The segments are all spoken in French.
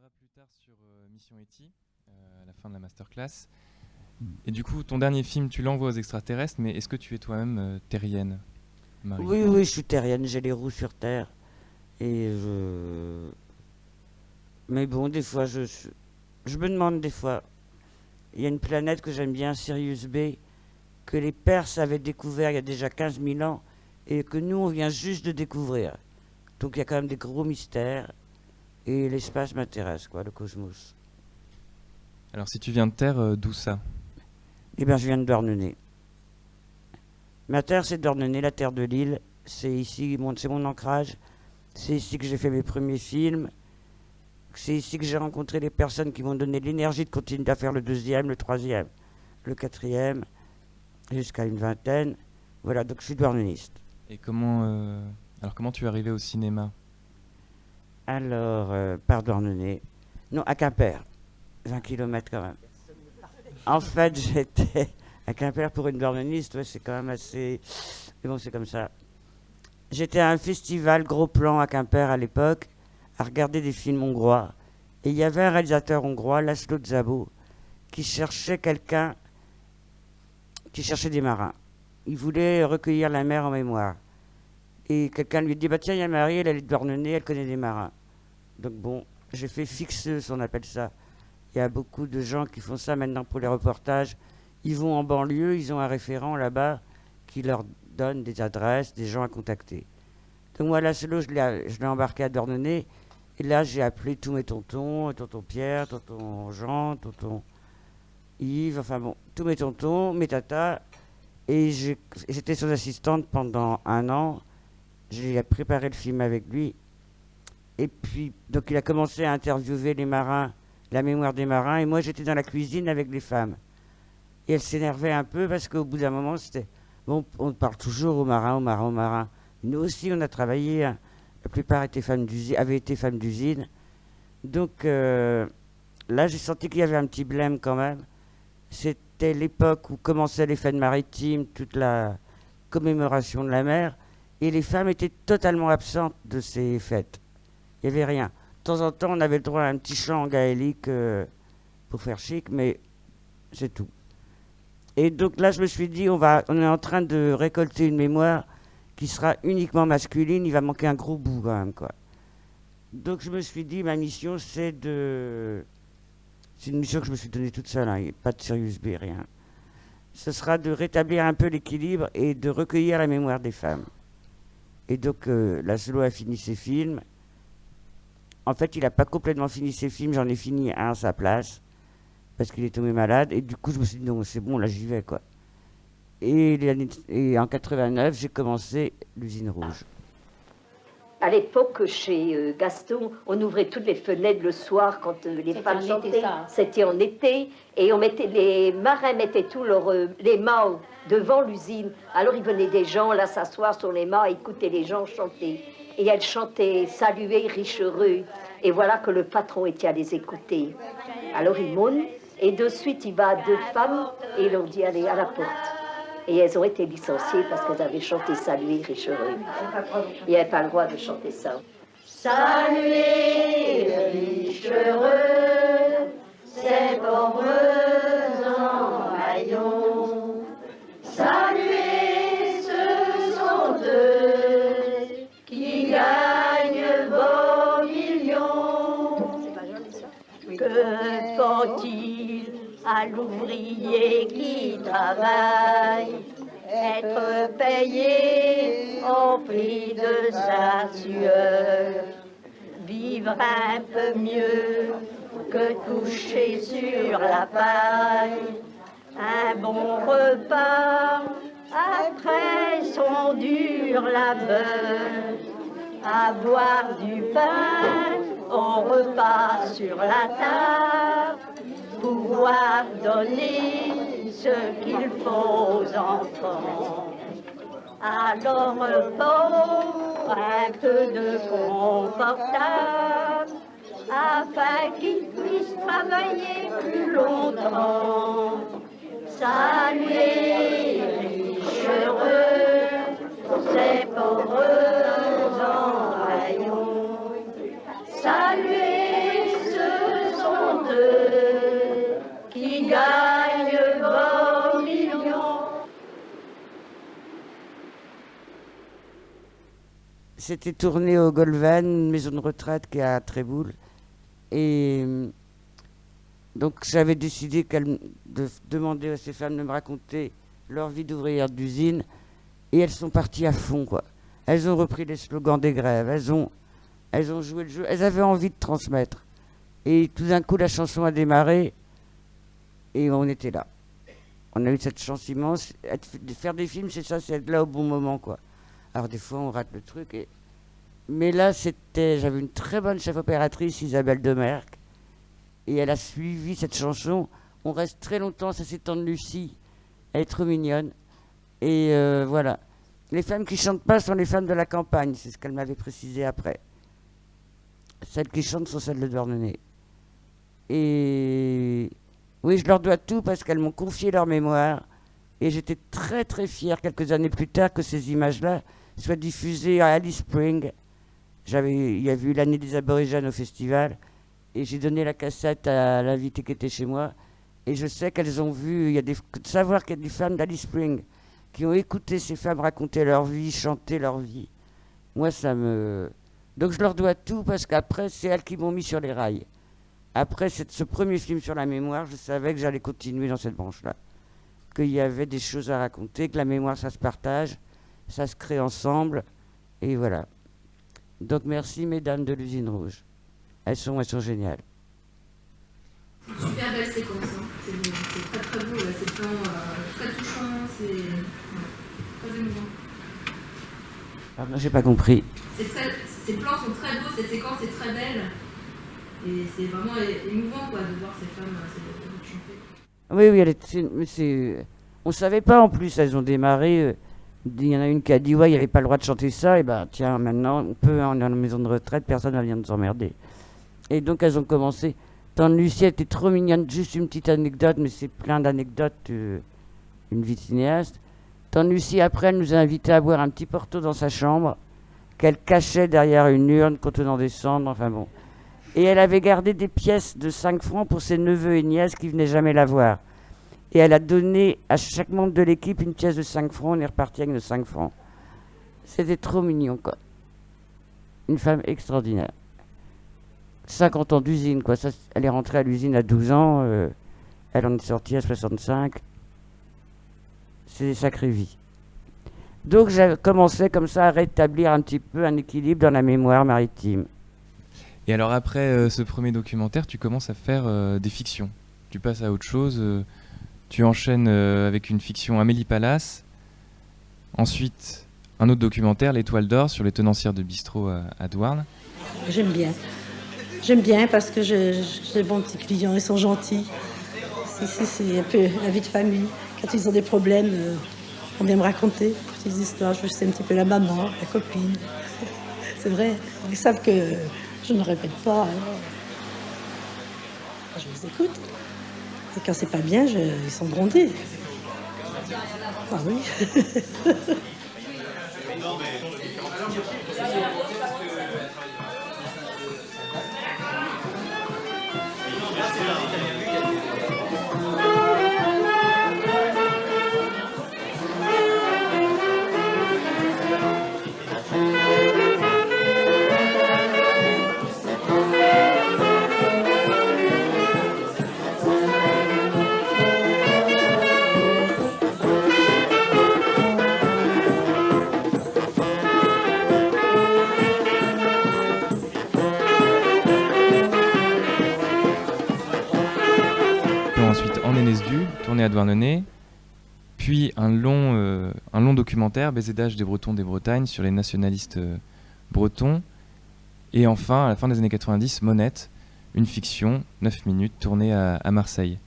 reviendra plus tard sur Mission E.T. À la fin de la masterclass. Et du coup, ton dernier film, tu l'envoies aux extraterrestres, mais est-ce que tu es toi-même terrienne, Marie? Oui, oui, je suis terrienne, j'ai les roues sur terre. Et je... Mais bon, des fois, je me demande des fois. Il y a une planète que j'aime bien, Sirius B, que les Perses avaient découvert il y a déjà 15 000 ans, et que nous, on vient juste de découvrir. Donc il y a quand même des gros mystères. Et l'espace m'intéresse, quoi, le cosmos. Alors, si tu viens de Terre, d'où ça? Eh bien, je viens de Douarnenez. Ma terre, c'est Douarnenez, la terre de Lille. C'est ici, c'est mon ancrage. C'est ici que j'ai fait mes premiers films. C'est ici que j'ai rencontré les personnes qui m'ont donné l'énergie de continuer à faire le deuxième, le troisième, le quatrième, jusqu'à une vingtaine. Voilà, donc je suis douarneniste. Et comment tu es arrivé au cinéma? Alors, par Douarnenez. Non, à Quimper. 20 km quand même. En fait, j'étais à Quimper pour une douarneniste. Ouais, c'est quand même assez... Mais bon, c'est comme ça. J'étais à un festival gros plan à Quimper à l'époque, à regarder des films hongrois. Et il y avait un réalisateur hongrois, Laszlo Szabo, qui cherchait quelqu'un, qui cherchait des marins. Il voulait recueillir la mer en mémoire. Et quelqu'un lui dit, bah tiens, il y a Marie, elle est de Douarnenez, elle connaît des marins. Donc bon, j'ai fait fixeuse, on appelle ça. Il y a beaucoup de gens qui font ça maintenant pour les reportages. Ils vont en banlieue, ils ont un référent là-bas qui leur donne des adresses, des gens à contacter. Donc moi, Laszlo, je l'ai embarqué à Douarnenez. Et là, j'ai appelé tous mes tontons, tonton Pierre, tonton Jean, tonton Yves, enfin bon, tous mes tontons, mes tatas. Et j'étais son assistante pendant 1 an. J'ai préparé le film avec lui. Et puis, donc il a commencé à interviewer les marins, la mémoire des marins. Et moi, j'étais dans la cuisine avec les femmes. Et elle s'énervait un peu parce qu'au bout d'un moment, c'était... Bon, on parle toujours aux marins, aux marins, aux marins. Nous aussi, on a travaillé. Hein. La plupart avaient été femmes d'usine. Donc là, j'ai senti qu'il y avait un petit blême quand même. C'était l'époque où commençaient les fêtes maritimes, toute la commémoration de la mer. Et les femmes étaient totalement absentes de ces fêtes. Il n'y avait rien. De temps en temps, on avait le droit à un petit chant gaélique pour faire chic, mais c'est tout. Et donc là, je me suis dit, on est en train de récolter une mémoire qui sera uniquement masculine. Il va manquer un gros bout quand même, quoi. Donc je me suis dit, ma mission, c'est une mission que je me suis donnée toute seule, hein, pas de Sirius B, rien. Ce sera de rétablir un peu l'équilibre et de recueillir la mémoire des femmes. Et donc Laszlo a fini ses films. En fait, il n'a pas complètement fini ses films, j'en ai fini un à sa place, parce qu'il est tombé malade. Et du coup, je me suis dit, non, c'est bon, là, j'y vais, quoi. Et en 89, j'ai commencé l'usine rouge. À l'époque, chez Gaston, on ouvrait toutes les fenêtres le soir quand les femmes chantaient. C'était en été. Et les marins mettaient tous les mâts devant l'usine. Alors il venait des gens là s'asseoir sur les mâts, écouter les gens chanter. Et elles chantaient Saluez, riche heureux. Et voilà que le patron était à les écouter. Alors il monte et de suite il va à 2 femmes et il leur dit allez à la porte. Et elles ont été licenciées parce qu'elles avaient chanté Saluez, riche heureux. Il n'y avait pas le droit de chanter ça. Saluez, riche heureux, ces pauvres en maillot. Saluez, ce sont eux qui gagnent vos millions. Que faut-il à l'ouvrier qui travaille, être payé au prix de sa sueur, vivre un peu mieux que toucher sur la paille, un bon repas après son dur labeur, à boire du pain au repas sur la table, pouvoir donner ce qu'il faut aux enfants. Alors faut un peu de confortable, afin qu'ils puissent travailler plus longtemps. Saluez, riches heureux, ces pauvres en rayon. Saluez ceux c'était tourné au Golven, une maison de retraite qui est à Tréboul. Et donc j'avais décidé de demander à ces femmes de me raconter leur vie d'ouvrière d'usine. Et elles sont parties à fond, quoi. Elles ont repris les slogans des grèves, elles ont joué le jeu, elles avaient envie de transmettre. Et tout d'un coup, la chanson a démarré et on était là. On a eu cette chance immense. Faire des films, c'est ça, c'est être là au bon moment, quoi. Alors des fois, on rate le truc. Mais là, j'avais une très bonne chef opératrice, Isabelle Demerck, et elle a suivi cette chanson. On reste très longtemps, ça s'étend de Lucie. Elle est trop mignonne. Et voilà. Les femmes qui chantent pas sont les femmes de la campagne, c'est ce qu'elle m'avait précisé après. Celles qui chantent sont celles de Douarnenez. Et oui, je leur dois tout parce qu'elles m'ont confié leur mémoire. Et j'étais très très fier quelques années plus tard que ces images-là soient diffusées à Alice Spring. Il y avait eu l'année des aborigènes au festival. Et j'ai donné la cassette à l'invité qui était chez moi. Et je sais qu'elles ont vu, de savoir qu'il y a des femmes d'Alice Spring qui ont écouté ces femmes raconter leur vie, chanter leur vie. Moi, donc je leur dois tout parce qu'après, c'est elles qui m'ont mis sur les rails. Après ce premier film sur la mémoire, je savais que j'allais continuer dans cette branche-là. Qu'il y avait des choses à raconter, que la mémoire, ça se partage, ça se crée ensemble. Et voilà. Donc merci, mesdames de l'Usine Rouge. Elles sont géniales. Super belle séquence, hein. C'est très très beau, là. C'est très touchant, c'est très émouvant. Pardon, j'ai pas compris. Ces plans sont très beaux, cette séquence est très belle. Et c'est vraiment émouvant, quoi, de voir ces femmes chanter. Oui, on savait pas en plus, elles ont démarré. Il y en a une qui a dit ouais, il n'y avait pas le droit de chanter ça, et ben tiens, maintenant, on peut, on est dans la maison de retraite, personne ne vient de s'emmerder. Et donc elles ont commencé. Tante Lucie était trop mignonne, juste une petite anecdote, mais c'est plein d'anecdotes, une vie de cinéaste. Tante Lucie, après, elle nous a invités à boire un petit porto dans sa chambre, qu'elle cachait derrière une urne contenant des cendres, enfin bon. Et elle avait gardé des pièces de 5 francs pour ses neveux et nièces qui venaient jamais la voir. Et elle a donné à chaque membre de l'équipe une pièce de 5 francs, on est reparti avec nos 5 francs. C'était trop mignon, quoi. Une femme extraordinaire. 50 ans d'usine, quoi. Ça, elle est rentrée à l'usine à 12 ans, elle en est sortie à 65. C'est des sacrées vies. Donc j'ai commencé comme ça à rétablir un petit peu un équilibre dans la mémoire maritime. Et alors après ce premier documentaire, tu commences à faire des fictions. Tu passes à autre chose, tu enchaînes avec une fiction Amélie Palace. Ensuite, un autre documentaire, L'Étoile d'Or, sur les tenancières de bistrot à Douarn. J'aime bien. J'aime bien parce que j'ai des bons petits clients, ils sont gentils. C'est un peu la vie de famille. Quand ils ont des problèmes, on vient me raconter des petites histoires. Je sais un petit peu la maman, la copine. C'est vrai, ils savent que je ne répète pas. Je les écoute. Et quand c'est pas bien, ils sont grondés. Ah oui. Ensuite en NSDU, tourné à Douarnenez, puis un long documentaire, Bézédage des Bretons des Bretagnes, sur les nationalistes bretons, et enfin, à la fin des années 90, Monette, une fiction, 9 minutes, tournée à Marseille.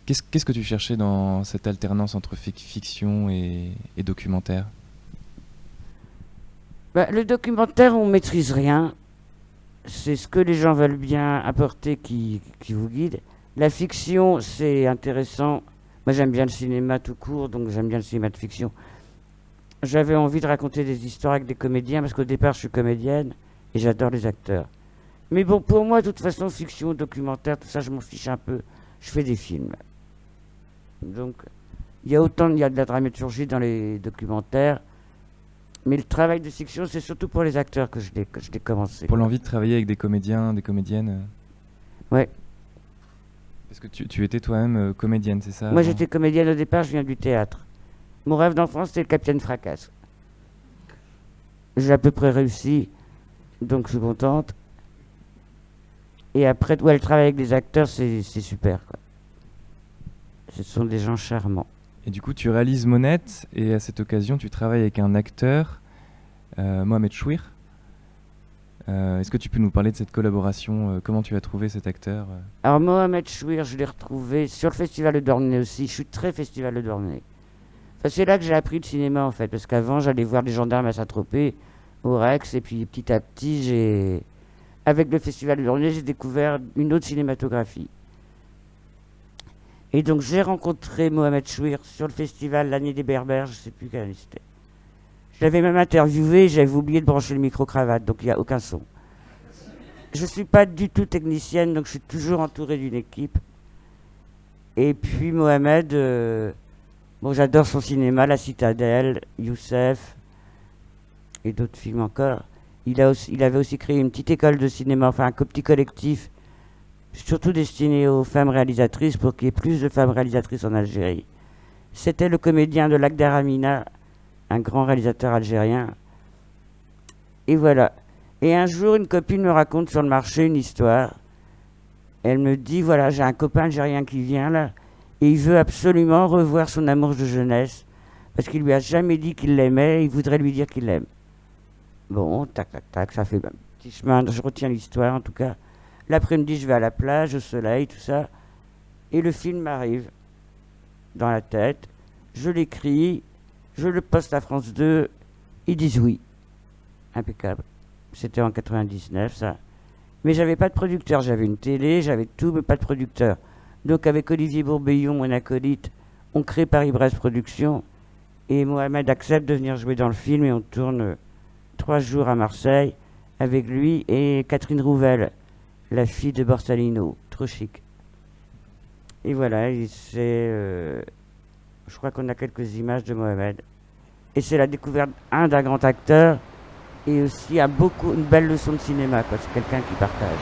Qu'est-ce que tu cherchais dans cette alternance entre fiction et documentaire ? Le documentaire, on ne maîtrise rien. C'est ce que les gens veulent bien apporter qui vous guide. La fiction, c'est intéressant. Moi, j'aime bien le cinéma tout court, donc j'aime bien le cinéma de fiction. J'avais envie de raconter des histoires avec des comédiens, parce qu'au départ, je suis comédienne et j'adore les acteurs. Mais bon, pour moi, de toute façon, fiction, documentaire, tout ça, je m'en fiche un peu. Je fais des films. Donc, il y a de la dramaturgie dans les documentaires. Mais le travail de fiction, c'est surtout pour les acteurs que je l'ai commencé. Pour l'envie de travailler avec des comédiens, des comédiennes. Ouais. Parce que tu étais toi-même comédienne, c'est ça? Moi, avant j'étais comédienne au départ, je viens du théâtre. Mon rêve d'enfance, c'était le Capitaine Fracasse. J'ai à peu près réussi, donc je suis contente. Et après, ouais, le travail avec des acteurs, c'est super, quoi. Ce sont des gens charmants. Et du coup, tu réalises Monette, et à cette occasion, tu travailles avec un acteur, Mohamed Chouir. Est-ce que tu peux nous parler de cette collaboration? Comment tu as trouvé cet acteur? Alors, Mohamed Chouir, je l'ai retrouvé sur le Festival de Dornay aussi. Je suis très Festival de Dornay. Enfin, c'est là que j'ai appris le cinéma, en fait. Parce qu'avant, j'allais voir les gendarmes à Saint-Tropez, au Rex. Et puis, petit à petit, avec le Festival de Dornay, j'ai découvert une autre cinématographie. Et donc, j'ai rencontré Mohamed Chouir sur le festival L'Année des Berbères. Je ne sais plus quelle année c'était. Je l'avais même interviewé, j'avais oublié de brancher le micro-cravate, donc il n'y a aucun son. Je ne suis pas du tout technicienne, donc je suis toujours entouré d'une équipe. Et puis Mohamed, bon, j'adore son cinéma, La Citadelle, Youssef, et d'autres films encore. Il avait aussi créé une petite école de cinéma, enfin un petit collectif, surtout destiné aux femmes réalisatrices, pour qu'il y ait plus de femmes réalisatrices en Algérie. C'était le comédien de Lakhdar Amina, un grand réalisateur algérien. Et voilà. Et un jour, une copine me raconte sur le marché une histoire. Elle me dit, voilà, j'ai un copain algérien qui vient là, et il veut absolument revoir son amour de jeunesse, parce qu'il lui a jamais dit qu'il l'aimait, et il voudrait lui dire qu'il l'aime. Bon, tac, tac, tac, ça fait un petit chemin, je retiens l'histoire en tout cas. L'après-midi, je vais à la plage, au soleil, tout ça, et le film m'arrive dans la tête, je l'écris, je le poste à France 2, ils disent oui. Impeccable. C'était en 99, ça. Mais j'avais pas de producteur, j'avais une télé, j'avais tout, mais pas de producteur. Donc avec Olivier Bourbillon, mon acolyte, on crée Paris-Brest Productions, et Mohamed accepte de venir jouer dans le film, et on tourne 3 jours à Marseille, avec lui et Catherine Rouvel, la fille de Borsalino, trop chic. Et voilà, je crois qu'on a quelques images de Mohamed. Et c'est la découverte, d'un grand acteur, et aussi une belle leçon de cinéma, quoi. C'est quelqu'un qui partage.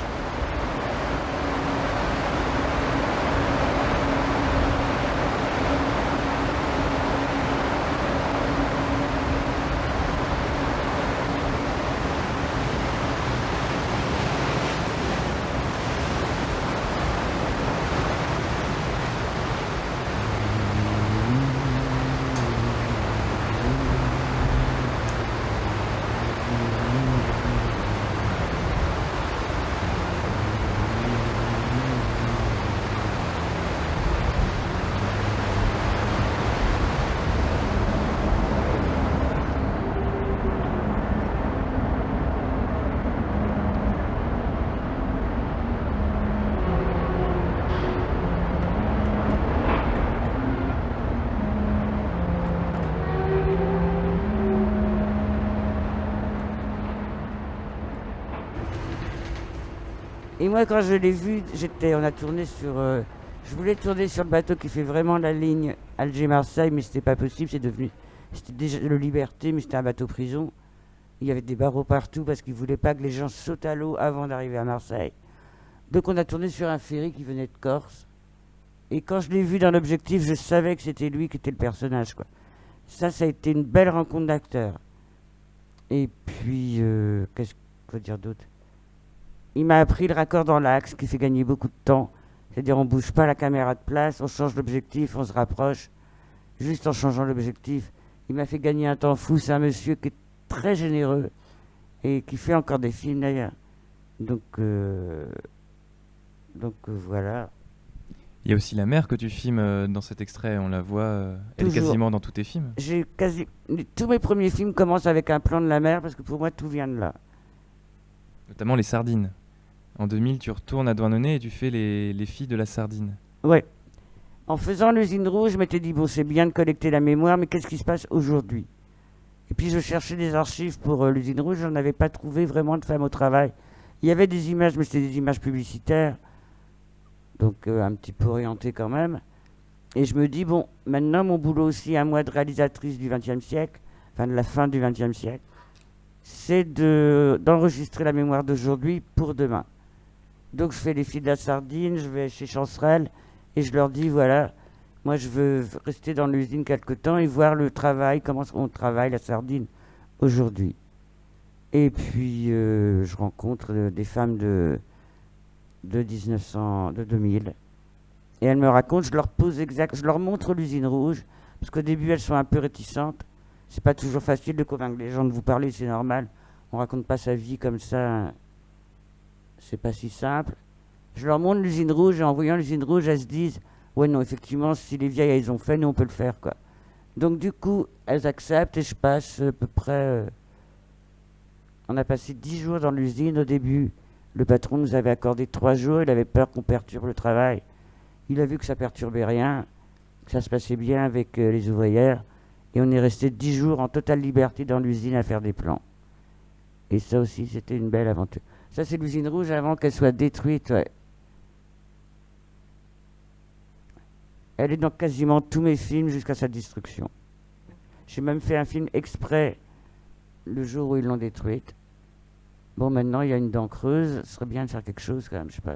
Et moi, quand je l'ai vu, on a tourné sur... je voulais tourner sur le bateau qui fait vraiment la ligne Alger-Marseille, mais c'était pas possible, c'était déjà le Liberté, mais c'était un bateau prison. Il y avait des barreaux partout parce qu'ils voulaient pas que les gens sautent à l'eau avant d'arriver à Marseille. Donc on a tourné sur un ferry qui venait de Corse. Et quand je l'ai vu dans l'objectif, je savais que c'était lui qui était le personnage, quoi. Ça a été une belle rencontre d'acteurs. Et puis, qu'est-ce qu'il faut dire d'autre? Il m'a appris le raccord dans l'axe qui fait gagner beaucoup de temps. C'est-à-dire on bouge pas la caméra de place, on change l'objectif, on se rapproche. Juste en changeant l'objectif. Il m'a fait gagner un temps fou. C'est un monsieur qui est très généreux et qui fait encore des films d'ailleurs. Donc voilà. Il y a aussi la mer que tu filmes dans cet extrait, on la voit, elle est quasiment dans tous tes films. Tous mes premiers films commencent avec un plan de la mer parce que pour moi tout vient de là. Notamment les sardines. En 2000, tu retournes à Douarnenez et tu fais les filles de la sardine. Ouais. En faisant l'usine rouge, je m'étais dit, bon, c'est bien de collecter la mémoire, mais qu'est-ce qui se passe aujourd'hui? Et puis je cherchais des archives pour l'usine rouge, j'en avais pas trouvé vraiment de femmes au travail. Il y avait des images, mais c'était des images publicitaires, donc un petit peu orientées quand même. Et je me dis, bon, maintenant mon boulot aussi à moi de réalisatrice du XXe siècle, enfin de la fin du XXe siècle, c'est d'enregistrer la mémoire d'aujourd'hui pour demain. Donc je fais les filles de la sardine, je vais chez Chancerelle et je leur dis voilà, moi je veux rester dans l'usine quelque temps et voir le travail, comment on travaille la sardine aujourd'hui. Et puis je rencontre des femmes de 2000 et elles me racontent, je leur montre l'usine rouge parce qu'au début elles sont un peu réticentes. C'est pas toujours facile de convaincre les gens de vous parler, c'est normal. On raconte pas sa vie comme ça. C'est pas si simple. Je leur montre l'usine rouge et en voyant l'usine rouge, elles se disent ouais non, effectivement, si les vieilles elles ont fait, nous on peut le faire quoi. Donc du coup, elles acceptent et je passe à peu près. On a passé 10 jours dans l'usine au début. Le patron nous avait accordé 3 jours, il avait peur qu'on perturbe le travail. Il a vu que ça perturbait rien, que ça se passait bien avec les ouvrières. Et on est resté 10 jours en totale liberté dans l'usine à faire des plans. Et ça aussi, c'était une belle aventure. Ça, c'est l'usine rouge avant qu'elle soit détruite. Ouais. Elle est dans quasiment tous mes films jusqu'à sa destruction. J'ai même fait un film exprès le jour où ils l'ont détruite. Bon, maintenant, il y a une dent creuse. Ce serait bien de faire quelque chose quand même, je sais pas.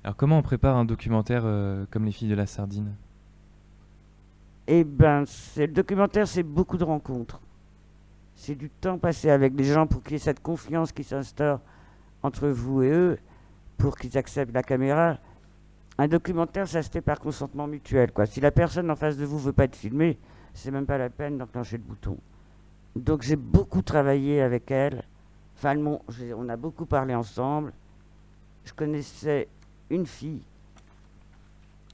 Alors comment on prépare un documentaire comme Les filles de la sardine? Eh ben, le documentaire, c'est beaucoup de rencontres. C'est du temps passé avec les gens pour qu'il y ait cette confiance qui s'instaure entre vous et eux, pour qu'ils acceptent la caméra. Un documentaire, ça se fait par consentement mutuel, quoi. Si la personne en face de vous veut pas être filmée, c'est même pas la peine d'enclencher le bouton. Donc j'ai beaucoup travaillé avec elle. Enfin, on a beaucoup parlé ensemble. Je connaissais une fille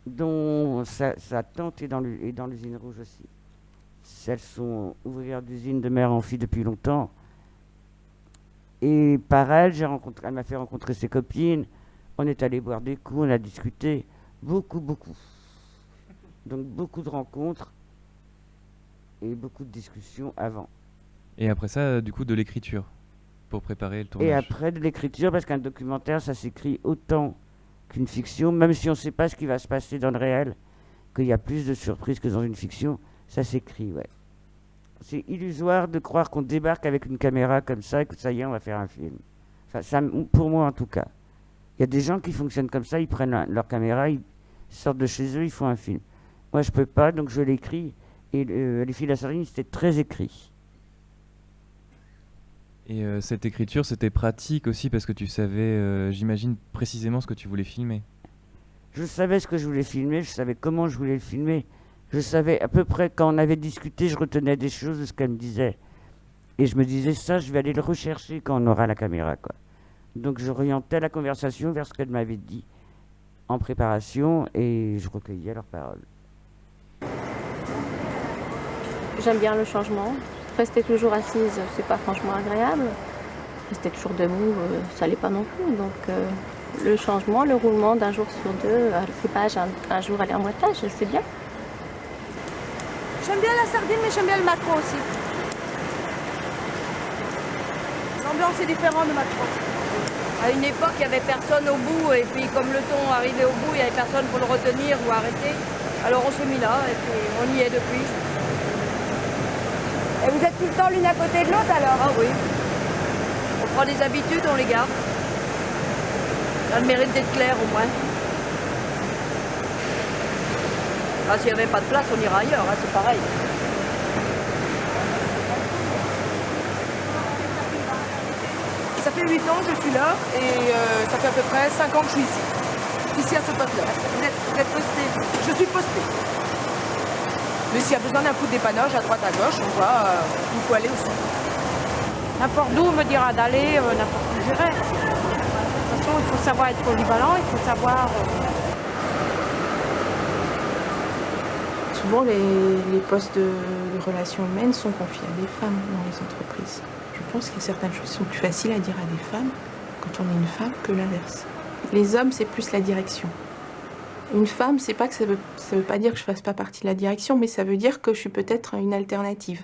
dont sa tante est dans l'usine rouge aussi. Elles sont ouvrières d'usine de mère en fille depuis longtemps. Et par elle, elle m'a fait rencontrer ses copines. On est allé boire des coups, on a discuté. Beaucoup. Donc beaucoup de rencontres et beaucoup de discussions avant. Et après ça, du coup, de l'écriture pour préparer le tournage. Et après de l'écriture, parce qu'un documentaire, ça s'écrit autant qu'une fiction, même si on ne sait pas ce qui va se passer dans le réel, qu'il y a plus de surprises que dans une fiction, ça s'écrit, ouais. C'est illusoire de croire qu'on débarque avec une caméra comme ça et que ça y est, on va faire un film. Enfin, ça, pour moi en tout cas. Il y a des gens qui fonctionnent comme ça, ils prennent leur caméra, ils sortent de chez eux, ils font un film. Moi, je peux pas, donc je l'écris. Et Les filles de la sardine, c'était très écrit. Et cette écriture, c'était pratique aussi parce que tu savais, j'imagine, précisément ce que tu voulais filmer. Je savais ce que je voulais filmer, je savais comment je voulais le filmer. Je savais à peu près, quand on avait discuté, je retenais des choses de ce qu'elle me disait. Et je me disais, ça, je vais aller le rechercher quand on aura la caméra, quoi. Donc j'orientais la conversation vers ce qu'elle m'avait dit en préparation et je recueillais leurs paroles. J'aime bien le changement. Rester toujours assise, c'est pas franchement agréable. Rester toujours debout, ça l'est pas non plus. Donc le changement, le roulement d'un jour sur deux, l'équipage un jour aller en moitage, c'est bien. J'aime bien la sardine, mais j'aime bien le maquereau aussi. L'ambiance est différente de maquereau. À une époque, il n'y avait personne au bout, et puis comme le thon arrivait au bout, il n'y avait personne pour le retenir ou arrêter. Alors on s'est mis là, et puis on y est depuis. Et vous êtes tout le temps l'une à côté de l'autre alors? Ah oui. On prend des habitudes, on les garde. Ça a le mérite d'être clair au moins. Ah, s'il n'y avait pas de place, on ira ailleurs, hein, c'est pareil. Ça fait 8 ans que je suis là et ça fait à peu près 5 ans que je suis ici. Ici à ce poste-là. Vous êtes posté? Je suis posté. Mais s'il y a besoin d'un coup de dépannage à droite à gauche, on voit où il faut aller aussi. N'importe où on me dira d'aller, n'importe où j'irai. De toute façon, il faut savoir être polyvalent, il faut savoir... Souvent, les postes de relations humaines sont confiés à des femmes dans les entreprises. Je pense qu'il y a certaines choses qui sont plus faciles à dire à des femmes quand on est une femme que l'inverse. Les hommes, c'est plus la direction. Une femme, c'est pas que ça veut pas dire que je fasse pas partie de la direction, mais ça veut dire que je suis peut-être une alternative.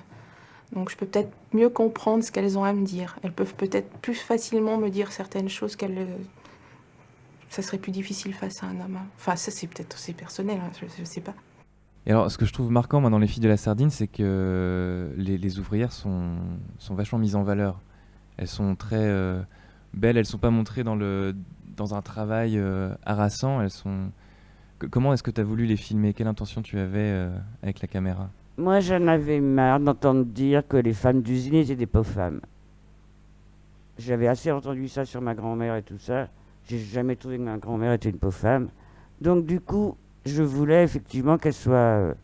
Donc je peux peut-être mieux comprendre ce qu'elles ont à me dire. Elles peuvent peut-être plus facilement me dire certaines choses ça serait plus difficile face à un homme. Enfin, ça c'est peut-être aussi personnel, hein, je sais pas. Et alors, ce que je trouve marquant, moi, dans Les filles de la sardine, c'est que les ouvrières sont vachement mises en valeur. Elles sont très belles, elles sont pas montrées dans un travail harassant. Comment est-ce que tu as voulu les filmer? Quelle intention tu avais avec la caméra? Moi, j'en avais marre d'entendre dire que les femmes d'usine étaient des pauvres femmes. J'avais assez entendu ça sur ma grand-mère et tout ça. J'ai jamais trouvé que ma grand-mère était une pauvre femme. Donc, du coup, je voulais effectivement qu'elle soit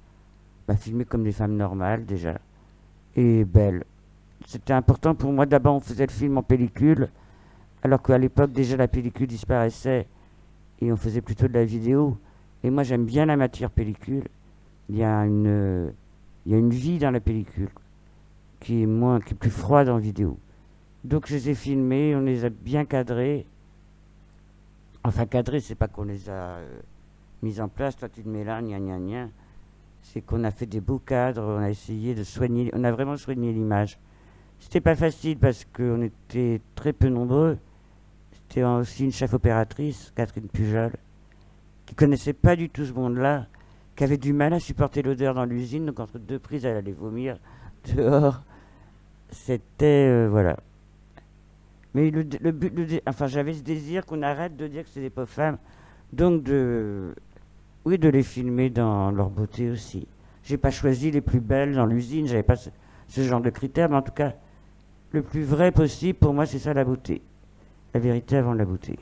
filmée comme des femmes normales, déjà, et belles. C'était important pour moi. D'abord, on faisait le film en pellicule, alors qu'à l'époque, déjà, la pellicule disparaissait et on faisait plutôt de la vidéo. Et moi, j'aime bien la matière pellicule. Il y a une vie dans la pellicule qui est plus froide en vidéo. Donc, je les ai filmés, on les a bien cadrés. Enfin, cadrés, c'est pas qu'on les a mis en place, toi tu te mets là, gna gna gna. C'est qu'on a fait des beaux cadres, on a essayé de soigner, on a vraiment soigné l'image. C'était pas facile parce qu'on était très peu nombreux. C'était aussi une chef opératrice, Catherine Pujol, qui connaissait pas du tout ce monde-là, qui avait du mal à supporter l'odeur dans l'usine, donc entre deux prises, elle allait vomir dehors. C'était, voilà. Mais j'avais ce désir qu'on arrête de dire que c'est des pauvres femmes, donc de les filmer dans leur beauté aussi. J'ai pas choisi les plus belles dans l'usine, j'avais pas ce genre de critères, mais en tout cas, le plus vrai possible, pour moi, c'est ça la beauté. La vérité avant la beauté.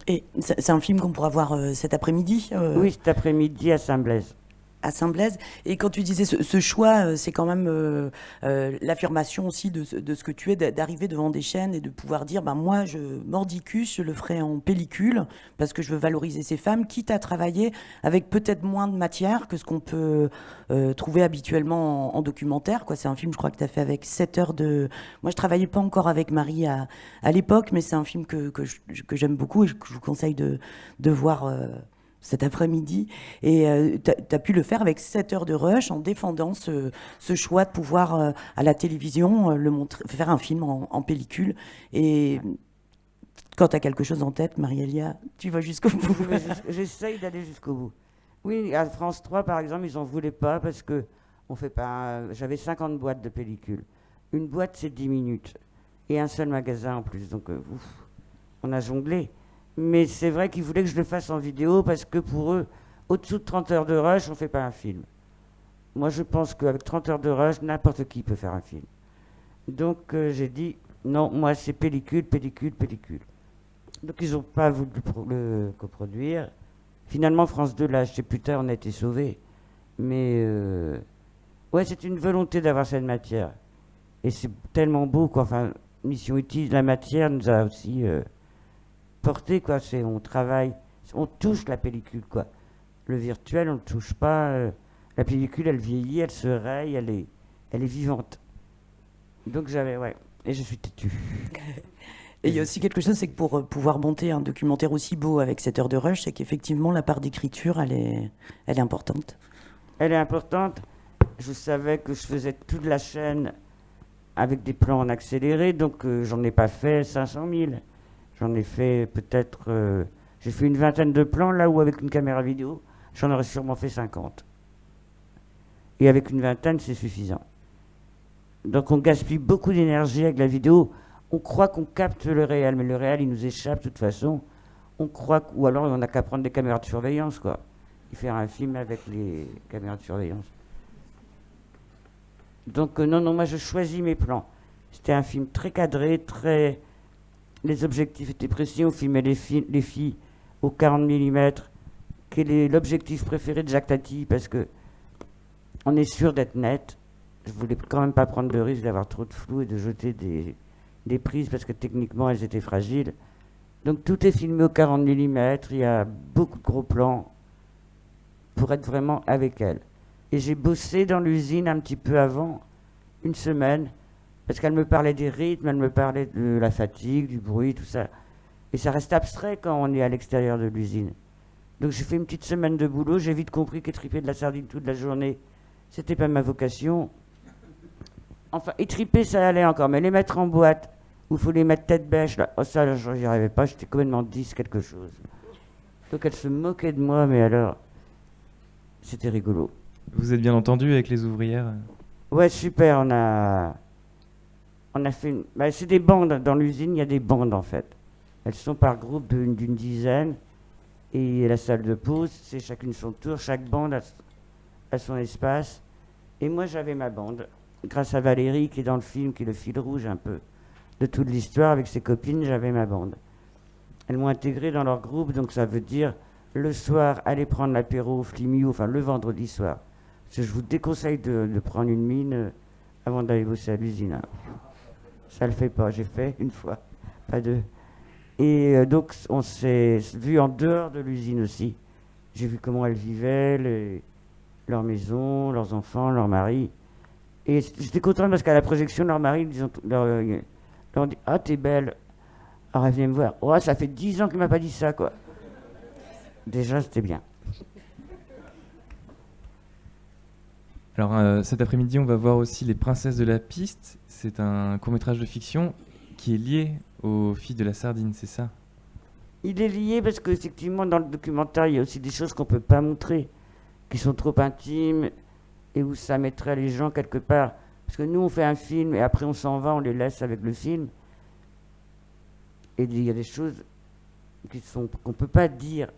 Et c'est un film qu'on pourra voir cet après-midi Oui, cet après-midi à Saint-Blaise. À Saint-Blaise. Et quand tu disais ce choix, c'est quand même l'affirmation aussi de ce que tu es, d'arriver devant des chaînes et de pouvoir dire, moi, Mordicus, je le ferai en pellicule, parce que je veux valoriser ces femmes, quitte à travailler avec peut-être moins de matière que ce qu'on peut trouver habituellement en documentaire. C'est un film, je crois, que tu as fait avec 7 heures de... Moi, je travaillais pas encore avec Marie à l'époque, mais c'est un film que j'aime beaucoup et que je vous conseille de voir... cet après-midi, et tu as pu le faire avec 7 heures de rush en défendant ce choix de pouvoir à la télévision faire un film en pellicule. Et quand tu as quelque chose en tête, Marie-Elia, tu vas jusqu'au bout. J'essaye d'aller jusqu'au bout. Oui, à France 3 par exemple, ils n'en voulaient pas parce que j'avais 50 boîtes de pellicules. Une boîte c'est 10 minutes et un seul magasin en plus, donc on a jonglé. Mais c'est vrai qu'ils voulaient que je le fasse en vidéo parce que pour eux, au-dessous de 30 heures de rush, on ne fait pas un film. Moi, je pense qu'avec 30 heures de rush, n'importe qui peut faire un film. Donc, j'ai dit, non, moi, c'est pellicule, pellicule, pellicule. Donc, ils n'ont pas voulu le coproduire. Finalement, France 2 l'a acheté plus tard, on a été sauvés. Mais, ouais, c'est une volonté d'avoir cette matière. Et c'est tellement beau, quoi. Enfin, Mission Utile, la matière nous a aussi... porté, quoi. On travaille, on touche la pellicule, quoi. Le virtuel, on ne le touche pas. La pellicule, elle vieillit, elle se raye, elle est vivante. Donc et je suis têtu. Et il y a aussi quelque chose, c'est que pour pouvoir monter un documentaire aussi beau avec 7 heures de rush, c'est qu'effectivement, la part d'écriture, elle est importante. Elle est importante. Je savais que je faisais toute la chaîne avec des plans en accéléré, donc j'en ai pas fait 500 000. J'en ai fait peut-être... j'ai fait une vingtaine de plans, là où avec une caméra vidéo, j'en aurais sûrement fait 50. Et avec une vingtaine, c'est suffisant. Donc on gaspille beaucoup d'énergie avec la vidéo. On croit qu'on capte le réel, mais le réel, il nous échappe de toute façon. On croit ou alors on n'a qu'à prendre des caméras de surveillance, quoi. Et faire un film avec les caméras de surveillance. Donc non, moi je choisis mes plans. C'était un film très cadré, très... Les objectifs étaient précis, on filmait les filles au 40 mm. Quel est l'objectif préféré de Jacques Tati? Parce que on est sûr d'être net. Je voulais quand même pas prendre de risque d'avoir trop de flou et de jeter des prises parce que techniquement elles étaient fragiles. Donc tout est filmé au 40 mm, il y a beaucoup de gros plans pour être vraiment avec elles. Et j'ai bossé dans l'usine un petit peu avant, une semaine, parce qu'elle me parlait des rythmes, elle me parlait de la fatigue, du bruit, tout ça. Et ça reste abstrait quand on est à l'extérieur de l'usine. Donc j'ai fait une petite semaine de boulot, j'ai vite compris qu'étriper de la sardine toute la journée, c'était pas ma vocation. Enfin, étriper ça allait encore, mais les mettre en boîte, où il faut les mettre tête bêche, là, ça j'y arrivais pas, j'étais complètement 10 quelque chose. Donc elle se moquait de moi, mais alors... c'était rigolo. Vous êtes bien entendu avec les ouvrières? Ouais, super, on a fait c'est des bandes, dans l'usine, il y a des bandes en fait. Elles sont par groupe d'une dizaine, et la salle de pause, c'est chacune son tour, chaque bande a son espace. Et moi j'avais ma bande, grâce à Valérie qui est dans le film, qui est le fil rouge un peu de toute l'histoire, avec ses copines, j'avais ma bande. Elles m'ont intégré dans leur groupe, donc ça veut dire le soir, aller prendre l'apéro au Flimio, enfin le vendredi soir. Parce que je vous déconseille de prendre une mine avant d'aller bosser à l'usine. Hein. Ça le fait pas, j'ai fait une fois, pas deux. Et donc on s'est vu en dehors de l'usine aussi. J'ai vu comment elles vivaient, leur maison, leurs enfants, leur mari. Et j'étais content parce qu'à la projection, leur mari leur ont dit « Ah, t'es belle !» Alors elle venait me voir. « Oh, ça fait 10 ans qu'il m'a pas dit ça, quoi. » Déjà, c'était bien. Alors cet après-midi, on va voir aussi Les Princesses de la Piste. C'est un court-métrage de fiction qui est lié aux filles de la Sardine, c'est ça? Il est lié parce qu'effectivement, dans le documentaire, il y a aussi des choses qu'on ne peut pas montrer, qui sont trop intimes et où ça mettrait les gens quelque part. Parce que nous, on fait un film et après on s'en va, on les laisse avec le film. Et il y a des choses qu'on ne peut pas dire.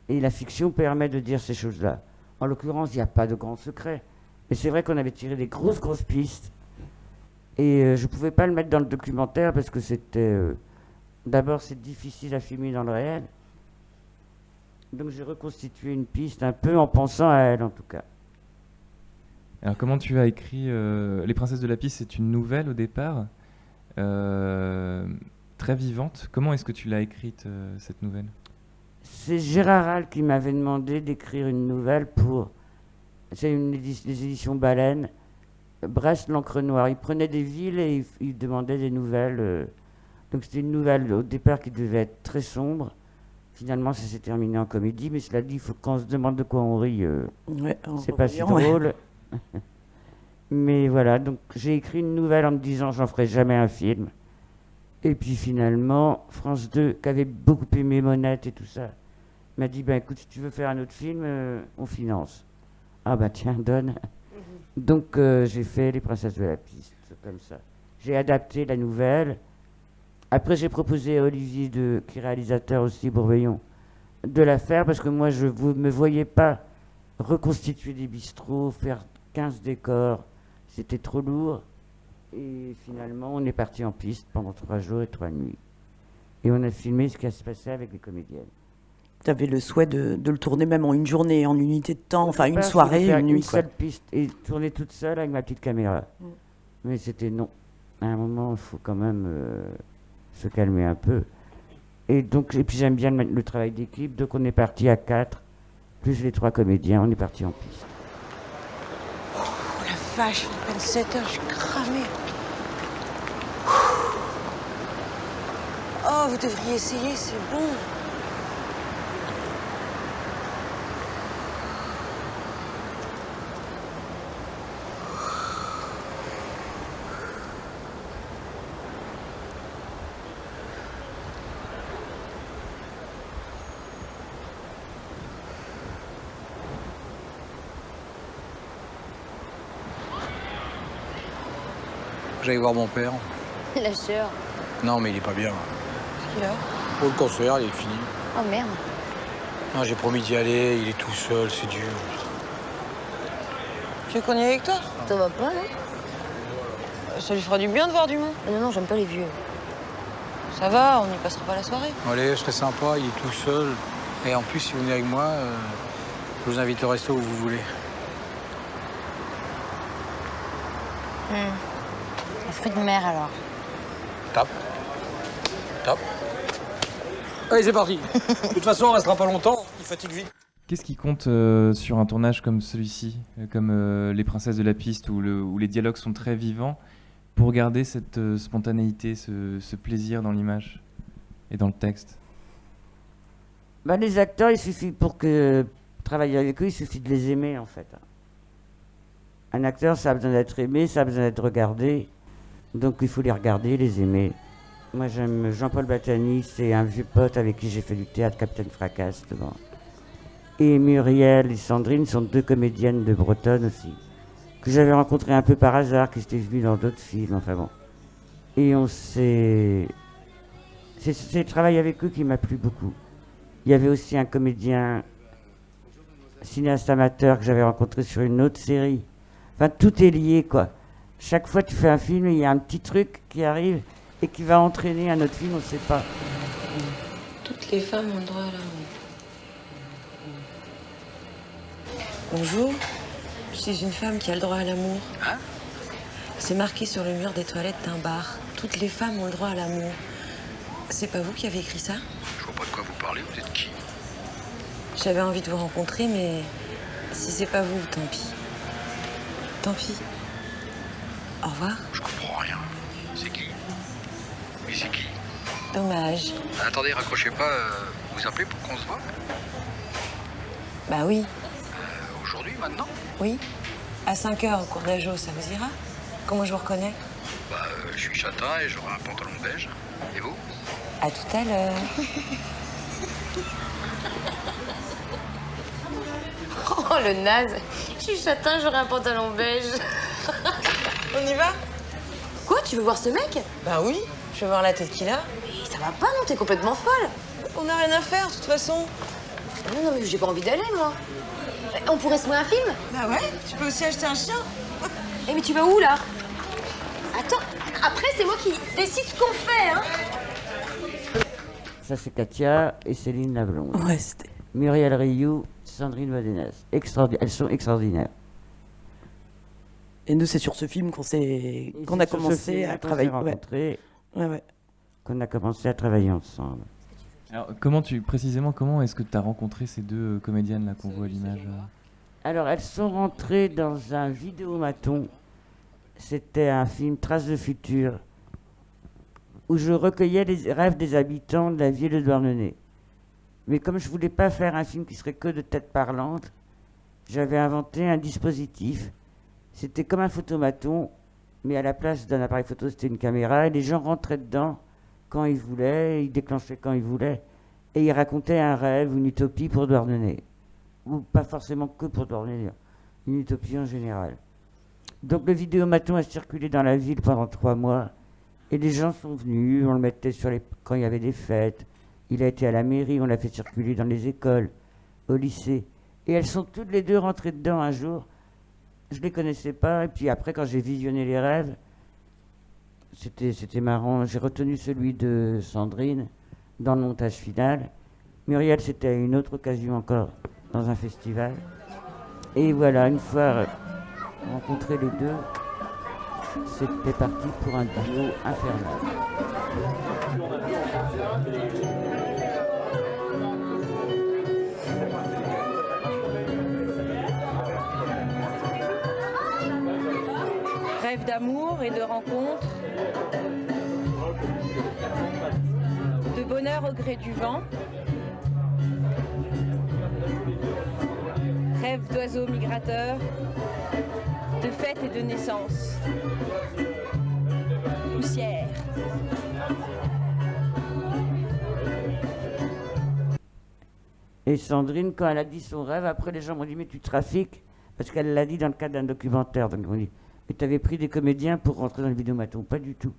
Et la fiction permet de dire ces choses-là. En l'occurrence, il n'y a pas de grand secret. Mais c'est vrai qu'on avait tiré des grosses pistes. Et je ne pouvais pas le mettre dans le documentaire parce que c'était... D'abord, c'est difficile à filmer dans le réel. Donc j'ai reconstitué une piste un peu en pensant à elle, en tout cas. Alors comment tu as écrit Les Princesses de la Piste, c'est une nouvelle au départ, très vivante. Comment est-ce que tu l'as écrite, cette nouvelle? C'est Gérard Hall qui m'avait demandé d'écrire une nouvelle pour... C'est les éditions Baleine. Brest, l'encre noire. Il prenait des villes et il demandait des nouvelles. Donc c'était une nouvelle au départ qui devait être très sombre. Finalement, ça s'est terminé en comédie. Mais cela dit, quand on se demande de quoi on rit, c'est pas si drôle. Mais voilà, donc j'ai écrit une nouvelle en me disant j'en ferai jamais un film. Et puis finalement, France 2, qui avait beaucoup aimé Monette et tout ça, m'a dit écoute, si tu veux faire un autre film, on finance. Ah tiens, donne. Donc j'ai fait Les Princesses de la Piste, comme ça. J'ai adapté la nouvelle. Après j'ai proposé à Olivier, qui est réalisateur aussi, Bourveillon, de la faire parce que moi je ne me voyais pas reconstituer des bistrots, faire 15 décors. C'était trop lourd. Et finalement, on est parti en piste pendant 3 jours et 3 nuits. Et on a filmé ce qui se passait avec les comédiennes. Tu avais le souhait de le tourner même en une journée, en unité de temps, enfin une soirée, une nuit. Une seule piste et tourner toute seule avec ma petite caméra. Mais c'était non. À un moment, il faut quand même se calmer un peu. Et puis j'aime bien le travail d'équipe. Donc on est parti à 4, plus les 3 comédiens, on est parti en piste. Oh la vache, il est à peine 7 heures, je suis cramée. Oh, vous devriez essayer, c'est bon. J'allais voir mon père. La sœur. Non, mais il est pas bien. Qu'est-ce qu'il a? Pour le concert, il est fini. Oh merde. Non, j'ai promis d'y aller, il est tout seul, c'est dur. Tu veux qu'on y aille avec toi? Ça va pas, non? Ça lui fera du bien de voir du monde. Non, j'aime pas les vieux. Ça va, on n'y passera pas la soirée. Allez, ce serait sympa, il est tout seul. Et en plus, si vous venez avec moi, je vous invite au resto où vous voulez. Un fruit de mer, alors. Top. Allez, c'est parti. De toute façon, on restera pas longtemps, il fatigue vite. Qu'est-ce qui compte sur un tournage comme celui-ci, comme Les Princesses de la Piste, où les dialogues sont très vivants, pour garder cette spontanéité, ce plaisir dans l'image et dans le texte? Les acteurs, il suffit pour travailler avec eux, il suffit de les aimer en fait. Un acteur, ça a besoin d'être aimé, ça a besoin d'être regardé. Donc il faut les regarder, les aimer. Moi j'aime Jean-Paul Battani, c'est un vieux pote avec qui j'ai fait du théâtre, Capitaine Fracasse devant. Et Muriel et Sandrine sont 2 comédiennes de Bretonne aussi, que j'avais rencontrées un peu par hasard, qui étaient venues dans d'autres films, enfin bon. Et on s'est... C'est le travail avec eux qui m'a plu beaucoup. Il y avait aussi un comédien, cinéaste amateur, que j'avais rencontré sur une autre série. Enfin, tout est lié, quoi. Chaque fois que tu fais un film, il y a un petit truc qui arrive et qui va entraîner un autre film, on ne sait pas. Toutes les femmes ont le droit à l'amour. Bonjour, je suis une femme qui a le droit à l'amour. Hein? C'est marqué sur le mur des toilettes d'un bar. Toutes les femmes ont le droit à l'amour. C'est pas vous qui avez écrit ça? Je vois pas de quoi vous parlez, vous êtes qui? J'avais envie de vous rencontrer, mais si c'est pas vous, tant pis. Tant pis. Au revoir. Je comprends rien. C'est qui? Mais c'est qui? Dommage. Attendez, raccrochez pas. Vous appelez pour qu'on se voit? Bah oui. Aujourd'hui, maintenant? Oui. À 5h au cours d'Ajo, ça vous ira? Comment je vous reconnais? Bah, je suis châtain et j'aurai un pantalon beige. Et vous? À tout à l'heure. Oh, le naze. Je suis châtain, j'aurai un pantalon beige. On y va? Quoi, tu veux voir ce mec? Bah oui. Je veux voir la tête qu'il a. Mais ça va pas, non, t'es complètement folle. On n'a rien à faire, de toute façon. Non, mais j'ai pas envie d'aller, moi. On pourrait se louer un film? Bah ouais, tu peux aussi acheter un chien. Eh, mais tu vas où, là? Attends, après, c'est moi qui décide ce qu'on fait, hein. Ça, c'est Katia et Céline la Blonde. Ouais, c'était... Muriel Rioux, Sandrine Modenès. Elles sont extraordinaires. Et nous, c'est sur ce film qu'on a commencé à travailler. Qu'on a commencé à travailler ensemble. Alors, précisément, comment est-ce que tu as rencontré ces 2 comédiennes là qu'on voit à l'image? Alors, elles sont rentrées dans un vidéomaton. C'était un film Traces de futur, où je recueillais les rêves des habitants de la ville de Douarnenez. Mais comme je voulais pas faire un film qui serait que de têtes parlantes, j'avais inventé un dispositif. C'était comme un photomaton, mais à la place d'un appareil photo, c'était une caméra, et les gens rentraient dedans quand ils voulaient, ils déclenchaient quand ils voulaient, et ils racontaient un rêve, une utopie pour Douarnenez. Ou pas forcément que pour Douarnenez, une utopie en général. Donc le vidéomaton a circulé dans la ville pendant 3 mois, et les gens sont venus, on le mettait quand il y avait des fêtes, il a été à la mairie, on l'a fait circuler dans les écoles, au lycée, et elles sont toutes les 2 rentrées dedans un jour. Je les connaissais pas, et puis après, quand j'ai visionné les rêves, c'était marrant. J'ai retenu celui de Sandrine dans le montage final. Muriel, c'était à une autre occasion encore, dans un festival. Et voilà, une fois rencontrés les 2, c'était parti pour un duo infernal. Rêve d'amour et de rencontre, de bonheur au gré du vent, rêve d'oiseaux migrateurs, de fête et de naissance, poussière. Et Sandrine, quand elle a dit son rêve, après les gens m'ont dit « mais tu trafiques ?» parce qu'elle l'a dit dans le cadre d'un documentaire. Donc ils m'ont dit « mais tu avais pris des comédiens pour rentrer dans le vidéomaton ?» Pas du tout.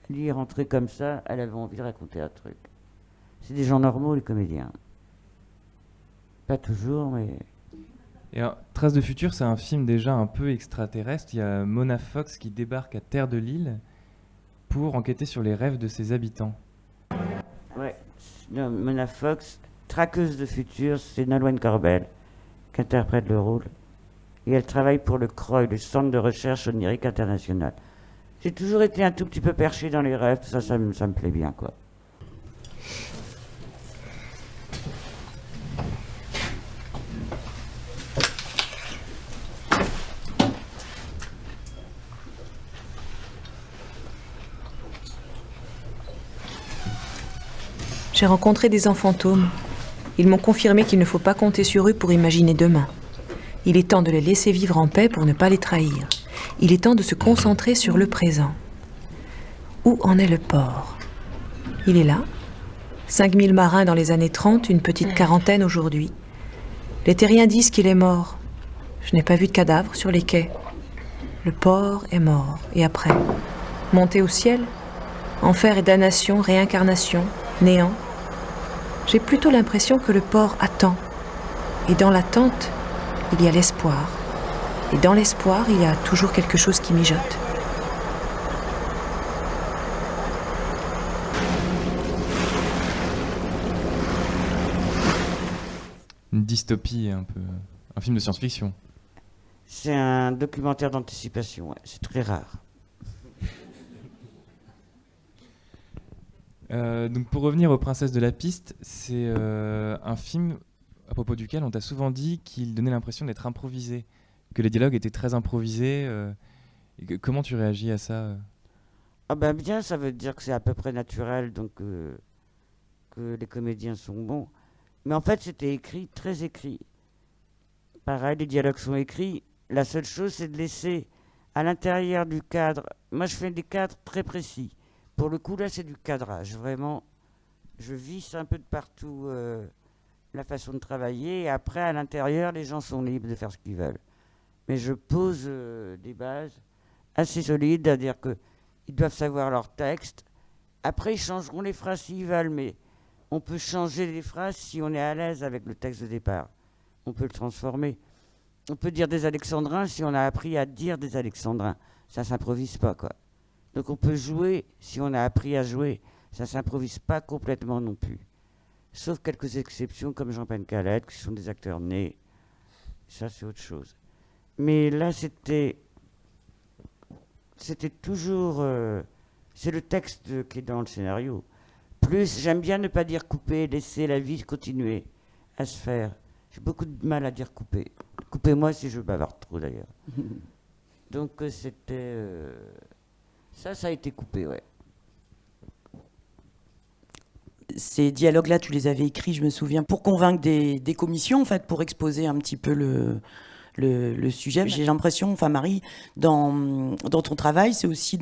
Elle y est rentrée comme ça, elle avait envie de raconter un truc. C'est des gens normaux, les comédiens. Pas toujours, mais... Et alors, Traces de futur, c'est un film déjà un peu extraterrestre. Il y a Mona Fox qui débarque à Terre de Lille pour enquêter sur les rêves de ses habitants. Ouais, non, Mona Fox, traqueuse de futur, c'est Nolwenn Corbel qui interprète le rôle. Et elle travaille pour le CROI, le Centre de recherche onirique international. J'ai toujours été un tout petit peu perché dans les rêves, ça me plaît bien, quoi. J'ai rencontré des enfants fantômes. Ils m'ont confirmé qu'il ne faut pas compter sur eux pour imaginer demain. Il est temps de les laisser vivre en paix pour ne pas les trahir. Il est temps de se concentrer sur le présent. Où en est le port? Il est là. 5000 marins dans les années 30, une petite quarantaine aujourd'hui. Les terriens disent qu'il est mort. Je n'ai pas vu de cadavre sur les quais. Le porc est mort. Et après? Monter au ciel? Enfer et damnation, réincarnation, néant. J'ai plutôt l'impression que le porc attend. Et dans l'attente, il y a l'espoir. Et dans l'espoir, il y a toujours quelque chose qui mijote. Une dystopie un peu, un film de science-fiction. C'est un documentaire d'anticipation, ouais. C'est très rare. Donc pour revenir aux Princesses de la Piste, c'est un film à propos duquel on t'a souvent dit qu'il donnait l'impression d'être improvisé, que les dialogues étaient très improvisés. Comment tu réagis à ça? Ah ben bien, ça veut dire que c'est à peu près naturel, donc que les comédiens sont bons. Mais en fait, c'était écrit, très écrit. Pareil, les dialogues sont écrits. La seule chose, c'est de laisser à l'intérieur du cadre. Moi, je fais des cadres très précis. Pour le coup, là, c'est du cadrage. Vraiment, je visse un peu de partout la façon de travailler. Et après, à l'intérieur, les gens sont libres de faire ce qu'ils veulent. Mais je pose des bases assez solides, à dire qu'ils doivent savoir leur texte. Après, ils changeront les phrases s'ils veulent, mais on peut changer les phrases si on est à l'aise avec le texte de départ. On peut le transformer. On peut dire des alexandrins si on a appris à dire des alexandrins. Ça s'improvise pas, quoi. Donc on peut jouer si on a appris à jouer. Ça s'improvise pas complètement non plus. Sauf quelques exceptions comme Jean Pencalette, qui sont des acteurs nés. Ça, c'est autre chose. Mais là, c'était toujours... c'est le texte qui est dans le scénario. Plus, j'aime bien ne pas dire couper, laisser la vie continuer à se faire. J'ai beaucoup de mal à dire couper. Coupez-moi si je bavarde trop, d'ailleurs. Donc, c'était... Ça a été coupé, ouais. Ces dialogues-là, tu les avais écrits, je me souviens, pour convaincre des commissions, en fait, pour exposer un petit peu le sujet. J'ai l'impression, enfin Marie, dans ton travail, c'est aussi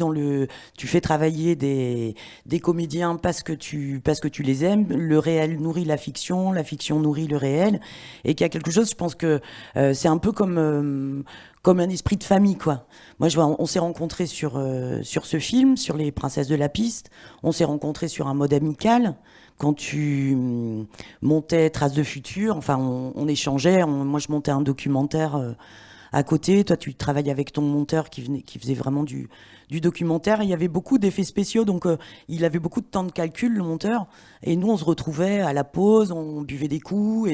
tu fais travailler des comédiens parce que tu les aimes. Le réel nourrit la fiction nourrit le réel, et qu'il y a quelque chose, je pense que c'est un peu comme un esprit de famille, quoi. Moi, on s'est rencontrés sur ce film, sur les Princesses de la Piste. On s'est rencontrés sur un mode amical. Quand tu montais Traces de Futur, enfin, on échangeait. Moi, je montais un documentaire à côté. Toi, tu travaillais avec ton monteur qui faisait vraiment du documentaire. Il y avait beaucoup d'effets spéciaux, donc il avait beaucoup de temps de calcul, le monteur. Et nous, on se retrouvait à la pause, on buvait des coups,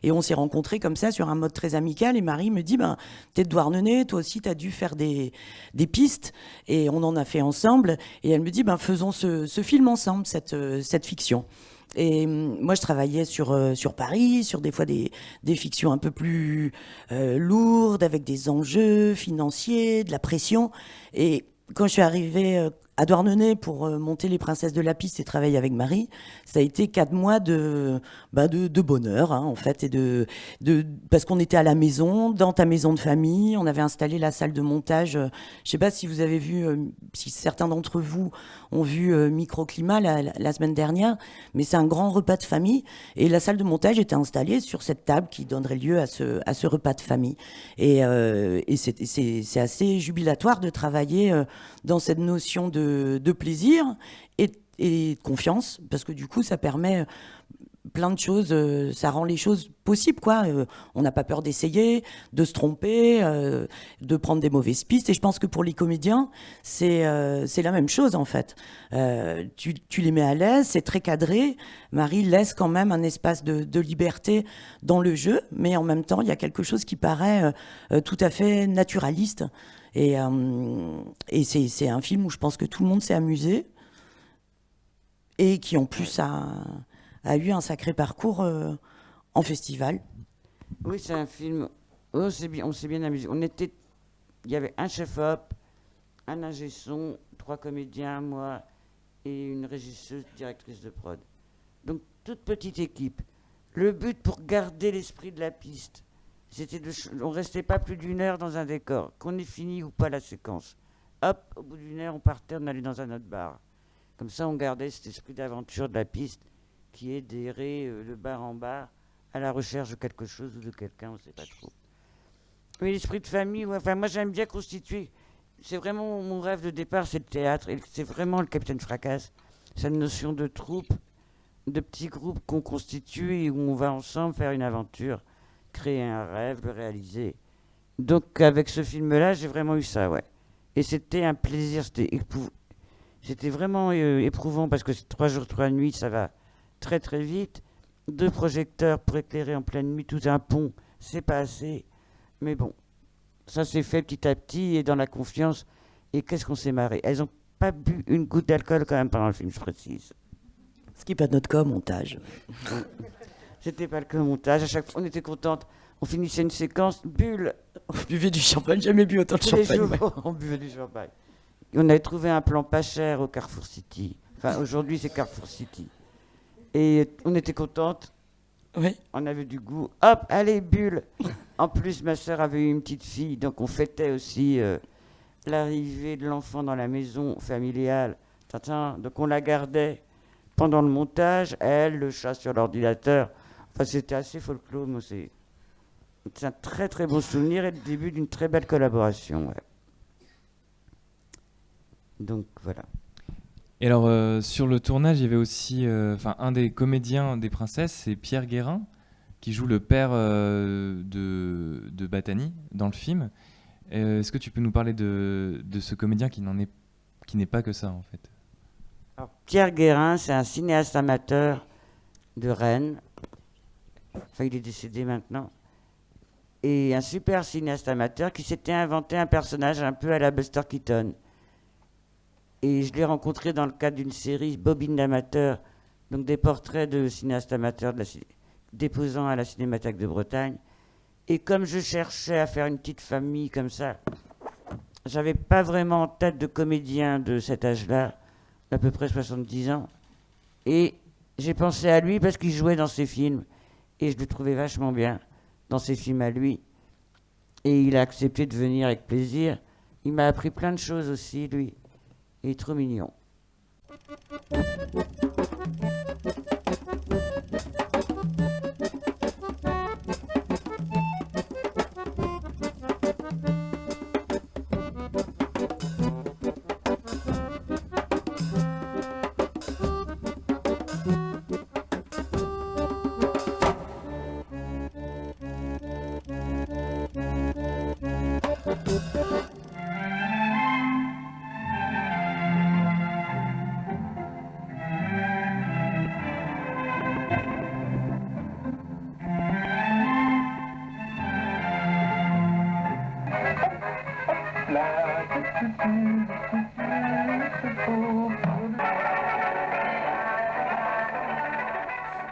et on s'est rencontrés comme ça sur un mode très amical. Et Marie me dit, t'es de Douarnenez, toi aussi, t'as dû faire des pistes. Et on en a fait ensemble. Et elle me dit, faisons ce film ensemble, cette fiction. Et moi, je travaillais sur Paris, sur des fois des fictions un peu plus lourdes, avec des enjeux financiers, de la pression. Et quand je suis arrivée à Douarnenez pour monter Les Princesses de la Piste et travailler avec Marie, ça a été 4 mois de bonheur, hein, en fait, et parce qu'on était à la maison, dans ta maison de famille, on avait installé la salle de montage. Je sais pas si vous avez vu, si certains d'entre vous ont vu Microclimat la semaine dernière, mais c'est un grand repas de famille, et la salle de montage était installée sur cette table qui donnerait lieu à ce repas de famille. Et c'est assez jubilatoire de travailler dans cette notion de plaisir et de confiance, parce que du coup, ça permet plein de choses, ça rend les choses possibles, quoi. On n'a pas peur d'essayer, de se tromper, de prendre des mauvaises pistes. Et je pense que pour les comédiens, c'est la même chose, en fait. Tu les mets à l'aise, c'est très cadré. Marie laisse quand même un espace de liberté dans le jeu, mais en même temps, il y a quelque chose qui paraît tout à fait naturaliste. Et c'est un film où je pense que tout le monde s'est amusé et qui en plus a eu un sacré parcours en festival. Oui, c'est un film. On s'est bien amusé. Il y avait un chef-op, un ingé son, 3 comédiens, moi et une régisseuse, directrice de prod. Donc toute petite équipe. Le but pour garder l'esprit de la piste, on restait pas plus d'1 heure dans un décor, qu'on ait fini ou pas la séquence. Hop, au bout d'1 heure, on partait, on allait dans un autre bar. Comme ça, on gardait cet esprit d'aventure de la piste qui est d'errer de bar en bar à la recherche de quelque chose ou de quelqu'un, on ne sait pas trop. Mais l'esprit de famille, ouais, enfin, moi j'aime bien constituer. C'est vraiment mon rêve de départ, c'est le théâtre. Et c'est vraiment le Capitaine Fracasse. Cette notion de troupe, de petits groupes qu'on constitue et où on va ensemble faire une aventure, créer un rêve, le réaliser. Donc avec ce film-là, j'ai vraiment eu ça, ouais. Et c'était un plaisir, c'était vraiment éprouvant parce que c'est 3 jours, 3 nuits, ça va très très vite. 2 projecteurs pour éclairer en pleine nuit tout un pont, c'est pas assez. Mais bon, ça s'est fait petit à petit et dans la confiance. Et qu'est-ce qu'on s'est marré. Elles n'ont pas bu une goutte d'alcool quand même pendant le film, je précise. Ce qui n'est pas notre cas au montage. C'était pas le cas au montage. À chaque fois, on était contente. On finissait une séquence, bulle. On buvait du champagne, jamais bu autant de champagne. Tous les jours, on buvait du champagne. Et on avait trouvé un plan pas cher au Carrefour City. Enfin, aujourd'hui, c'est Carrefour City. Et on était contente. Oui. On avait du goût. Hop, allez, bulle. En plus, ma sœur avait eu une petite fille, donc on fêtait aussi l'arrivée de l'enfant dans la maison familiale. Donc on la gardait pendant le montage, elle, le chat sur l'ordinateur. Enfin, c'était assez folklore, mais c'est un très très beau souvenir et le début d'une très belle collaboration. Ouais. Donc voilà. Et alors, sur le tournage, il y avait aussi un des comédiens des princesses, c'est Pierre Guérin, qui joue le père de Battani dans le film. Est-ce que tu peux nous parler de ce comédien qui n'est pas que ça, en fait? Alors, Pierre Guérin, c'est un cinéaste amateur de Rennes. Enfin, il est décédé maintenant. Et un super cinéaste amateur qui s'était inventé un personnage un peu à la Buster Keaton. Et je l'ai rencontré dans le cadre d'une série Bobine d'amateurs, donc des portraits de cinéastes amateurs déposant à la Cinémathèque de Bretagne. Et comme je cherchais à faire une petite famille comme ça, j'avais pas vraiment en tête de comédien de cet âge-là, d'à peu près 70 ans. Et j'ai pensé à lui parce qu'il jouait dans ses films. Et je le trouvais vachement bien dans ses films à lui. Et il a accepté de venir avec plaisir. Il m'a appris plein de choses aussi, lui. Il est trop mignon.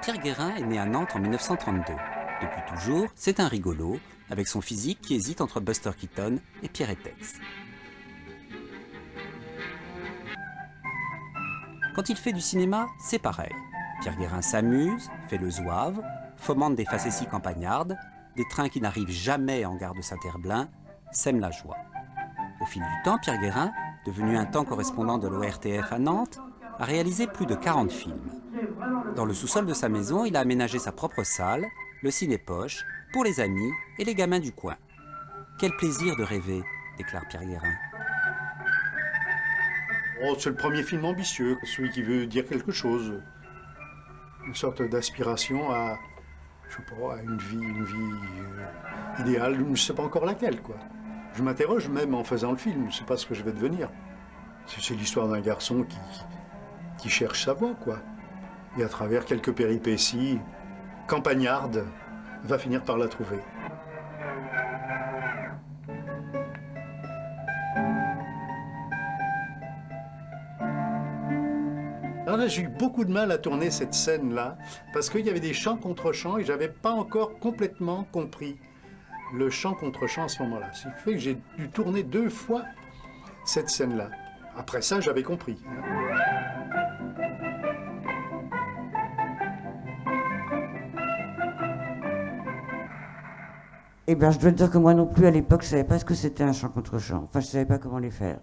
Pierre Guérin est né à Nantes en 1932. Depuis toujours, c'est un rigolo, avec son physique qui hésite entre Buster Keaton et Pierre Etex. Quand il fait du cinéma, c'est pareil. Pierre Guérin s'amuse, fait le zouave, fomente des facéties campagnardes, des trains qui n'arrivent jamais en gare de Saint-Herblain, sème la joie. Au fil du temps, Pierre Guérin, devenu un temps correspondant de l'ORTF à Nantes, a réalisé plus de 40 films. Dans le sous-sol de sa maison, il a aménagé sa propre salle, le ciné-poche, pour les amis et les gamins du coin. Quel plaisir de rêver, déclare Pierre Guérin. Oh, c'est le premier film ambitieux, celui qui veut dire quelque chose. Une sorte d'aspiration à, je sais pas, à une vie idéale, je ne sais pas encore laquelle, quoi. Je m'interroge même en faisant le film, je ne sais pas ce que je vais devenir. C'est l'histoire d'un garçon qui cherche sa voie, quoi. Et à travers quelques péripéties campagnardes, va finir par la trouver. Alors là, j'ai eu beaucoup de mal à tourner cette scène-là, parce qu'il y avait des chants contre chants et je n'avais pas encore complètement compris le chant contre chant à ce moment-là. Ce qui fait que j'ai dû tourner 2 fois cette scène-là. Après ça, j'avais compris. Eh bien, je dois te dire que moi non plus, à l'époque, je ne savais pas ce que c'était un chant contre chant. Enfin, je ne savais pas comment les faire.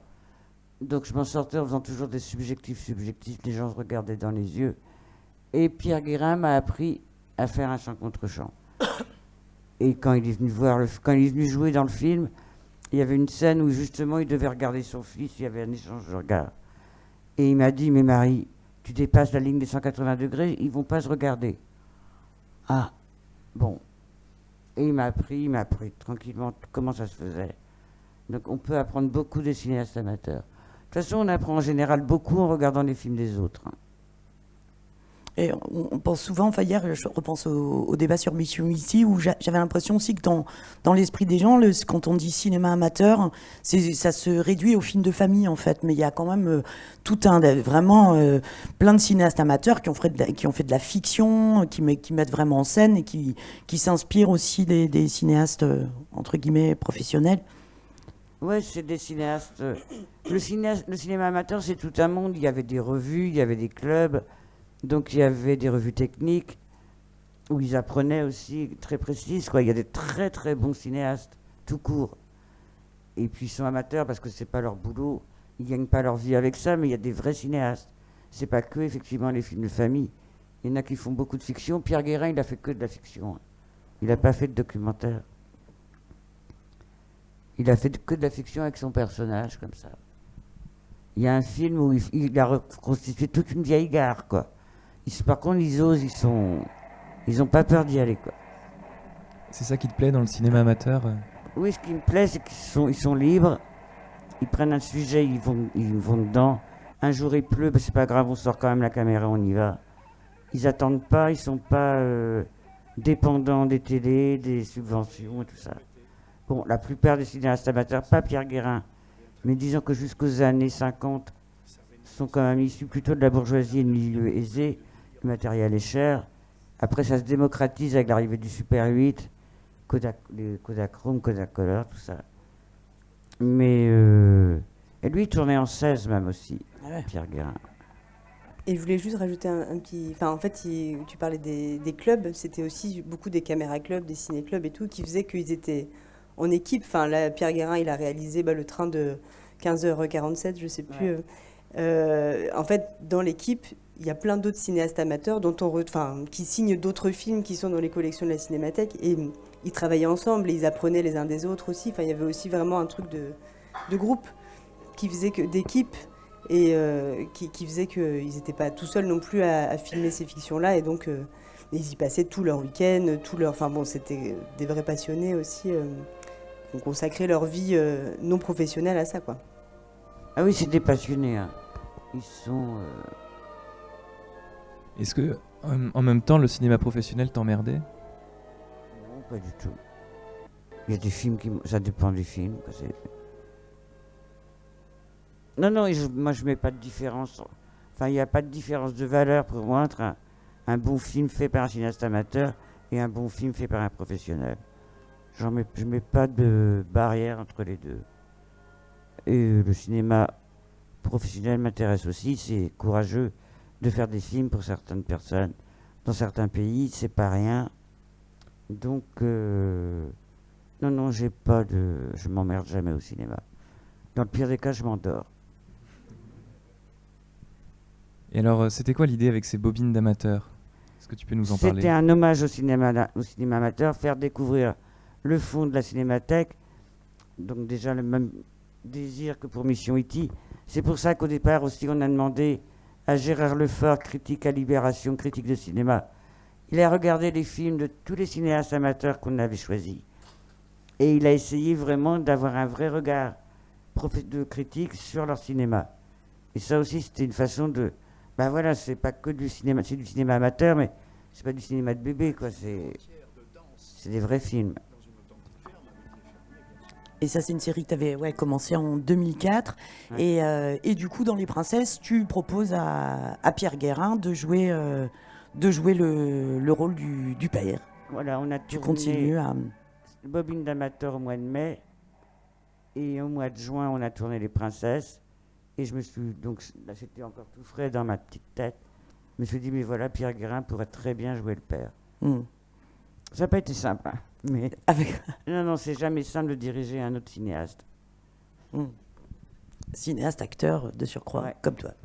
Donc, je m'en sortais en faisant toujours des subjectifs. Les gens se regardaient dans les yeux. Et Pierre Guérin m'a appris à faire un chant contre chant. Et quand il est venu jouer dans le film, il y avait une scène où justement il devait regarder son fils, il y avait un échange de regards. Et il m'a dit, mais Marie, tu dépasses la ligne des 180 degrés, ils vont pas se regarder. Ah, bon. Et il m'a appris tranquillement comment ça se faisait. Donc on peut apprendre beaucoup des cinéastes amateurs. De toute façon, on apprend en général beaucoup en regardant les films des autres. Et on pense souvent, enfin hier, je repense au débat sur Mission ici, où j'avais l'impression aussi que dans l'esprit des gens, quand on dit cinéma amateur, ça se réduit aux films de famille en fait. Mais il y a quand même vraiment plein de cinéastes amateurs qui ont fait de la fiction, qui mettent vraiment en scène et qui s'inspirent aussi des cinéastes entre guillemets professionnels. Ouais, c'est des cinéastes. Le cinéma amateur, c'est tout un monde. Il y avait des revues, il y avait des clubs. Donc il y avait des revues techniques où ils apprenaient aussi très précises, quoi. Il y a des très très bons cinéastes, tout court. Et puis ils sont amateurs parce que c'est pas leur boulot, ils gagnent pas leur vie avec ça, mais il y a des vrais cinéastes. C'est pas que effectivement les films de famille. Il y en a qui font beaucoup de fiction. Pierre Guérin, il a fait que de la fiction. Il n'a pas fait de documentaire. Il a fait que de la fiction avec son personnage, comme ça. Il y a un film où il a reconstitué toute une vieille gare, quoi. Par contre, ils osent, ils ont pas peur d'y aller, quoi. C'est ça qui te plaît dans le cinéma amateur? Oui, ce qui me plaît, c'est qu'ils sont libres. Ils prennent un sujet, ils vont dedans. Un jour il pleut, ben c'est pas grave, on sort quand même la caméra, on y va. Ils attendent pas, ils sont pas dépendants des télés, des subventions et tout ça. Bon, la plupart des cinéastes amateurs, pas Pierre Guérin, mais disons que jusqu'aux années 50, sont quand même issus plutôt de la bourgeoisie et de milieux aisés. Le matériel est cher. Après, ça se démocratise avec l'arrivée du Super 8, les Kodachrome, Kodacolor, tout ça. Mais et lui, il tournait en 16 même aussi, Pierre Guérin. Et je voulais juste rajouter un petit... Enfin, en fait, tu parlais des clubs, c'était aussi beaucoup des caméras clubs, des ciné-clubs et tout, qui faisaient qu'ils étaient en équipe. Enfin, là, Pierre Guérin, il a réalisé le train de 15h47, je sais plus... en fait, dans l'équipe, il y a plein d'autres cinéastes amateurs qui signent d'autres films qui sont dans les collections de la Cinémathèque et ils travaillaient ensemble et ils apprenaient les uns des autres aussi. Enfin, il y avait aussi vraiment un truc de groupe qui faisait d'équipe et qui faisait qu'ils n'étaient pas tout seuls non plus à filmer ces fictions-là et donc ils y passaient tout leur week-end, Enfin bon, c'était des vrais passionnés aussi qui ont consacré leur vie non professionnelle à ça, quoi. Ah oui, c'est des passionnés, hein. Ils sont... Est-ce que, en même temps, le cinéma professionnel t'emmerdait? Non, pas du tout. Il y a des films qui... Ça dépend des films. Non, moi je mets pas de différence. Enfin, il n'y a pas de différence de valeur pour moi entre un bon film fait par un cinéaste amateur et un bon film fait par un professionnel. Je mets pas de barrière entre les deux. Et le cinéma professionnel m'intéresse aussi. C'est courageux de faire des films pour certaines personnes. Dans certains pays, c'est pas rien. Donc, non, je m'emmerde jamais au cinéma. Dans le pire des cas, je m'endors. Et alors, c'était quoi l'idée avec ces bobines d'amateurs? Est-ce que tu peux nous en parler? C'était un hommage au cinéma amateur, faire découvrir le fond de la Cinémathèque. Donc déjà le même désir que pour Mission E.T. C'est pour ça qu'au départ aussi on a demandé à Gérard Lefort, critique à Libération, critique de cinéma. Il a regardé les films de tous les cinéastes amateurs qu'on avait choisis. Et il a essayé vraiment d'avoir un vrai regard de critique sur leur cinéma. Et ça aussi c'était une façon de... Ben voilà, c'est pas que du cinéma, c'est du cinéma amateur, mais c'est pas du cinéma de bébé, quoi. C'est des vrais films. Et ça, c'est une série que tu avais commencé en 2004. Ouais. Et du coup, dans Les Princesses, tu proposes à Pierre Guérin de jouer le rôle du père. Voilà, on a tourné... Tu continues à... Bobine d'amateur au mois de mai. Et au mois de juin, on a tourné Les Princesses. Et je me suis... Donc là, c'était encore tout frais dans ma petite tête. Je me suis dit, mais voilà, Pierre Guérin pourrait très bien jouer le père. Ça n'a pas été simple, hein, mais... Non, c'est jamais simple de diriger un autre cinéaste. Cinéaste, acteur de surcroît, comme toi.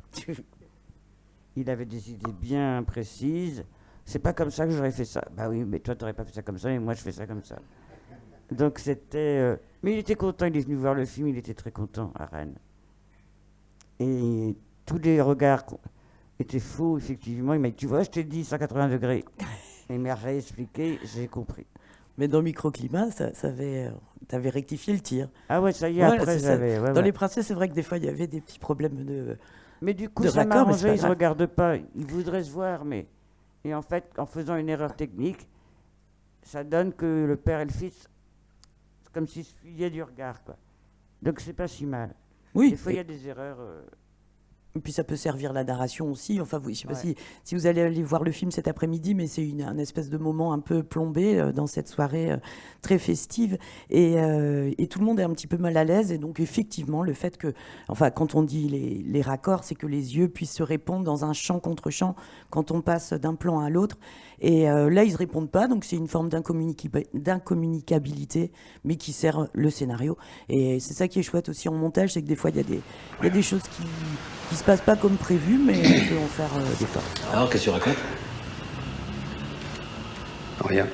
Il avait des idées bien précises. c'est pas comme ça que j'aurais fait ça. Bah oui, mais toi, t'aurais pas fait ça comme ça, et moi, je fais ça comme ça. Donc c'était... Mais il était content, il est venu voir le film, il était très content à Rennes. Et tous les regards étaient faux, effectivement. Il m'a dit, tu vois, je t'ai dit 180 degrés. Et il m'a réexpliqué, j'ai compris. Mais dans Microclimat, t'avais rectifié le tir. Ah ouais, ça y est, après j'avais... Dans Les Princesses, c'est vrai que des fois, il y avait des petits problèmes de... Mais du coup, de ça raccord, m'arrangeait, ils ne se grave. regardent pas. Ils voudraient se voir, mais... Et en fait, en faisant une erreur technique, ça donne que le père et le fils, c'est comme s'ils se fuyaient du regard, quoi. Donc c'est pas si mal. Oui. Des fois, il y a des erreurs... Et puis ça peut servir la narration aussi. Enfin, je ne sais pas si vous allez aller voir le film cet après-midi, mais c'est un espèce de moment un peu plombé dans cette soirée très festive. Et tout le monde est un petit peu mal à l'aise. Et donc, effectivement, le fait que... Enfin, quand on dit les raccords, c'est que les yeux puissent se répondre dans un champ contre champ quand on passe d'un plan à l'autre. Et là, ils ne se répondent pas. Donc, c'est une forme d'incommunicabilité, mais qui sert le scénario. Et c'est ça qui est chouette aussi en montage, c'est que des fois, il y a des choses qui se passent pas comme prévu, mais on peut en faire des forces. Alors, qu'est-ce que tu racontes? Rien.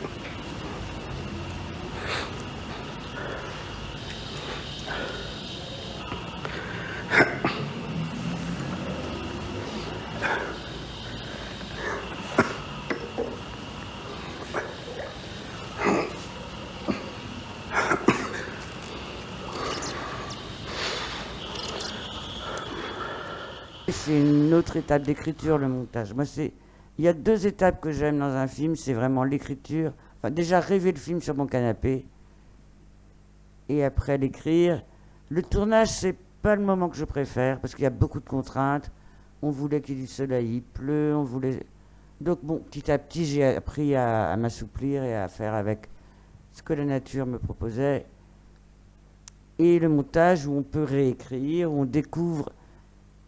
C'est une autre étape d'écriture, le montage. Moi, il y a 2 étapes que j'aime dans un film, c'est vraiment l'écriture. Enfin, déjà rêver le film sur mon canapé, et après l'écrire. Le tournage, c'est pas le moment que je préfère, parce qu'il y a beaucoup de contraintes. On voulait qu'il y ait du soleil, il pleut, on voulait... Donc bon, petit à petit, j'ai appris à m'assouplir et à faire avec ce que la nature me proposait. Et le montage, où on peut réécrire, où on découvre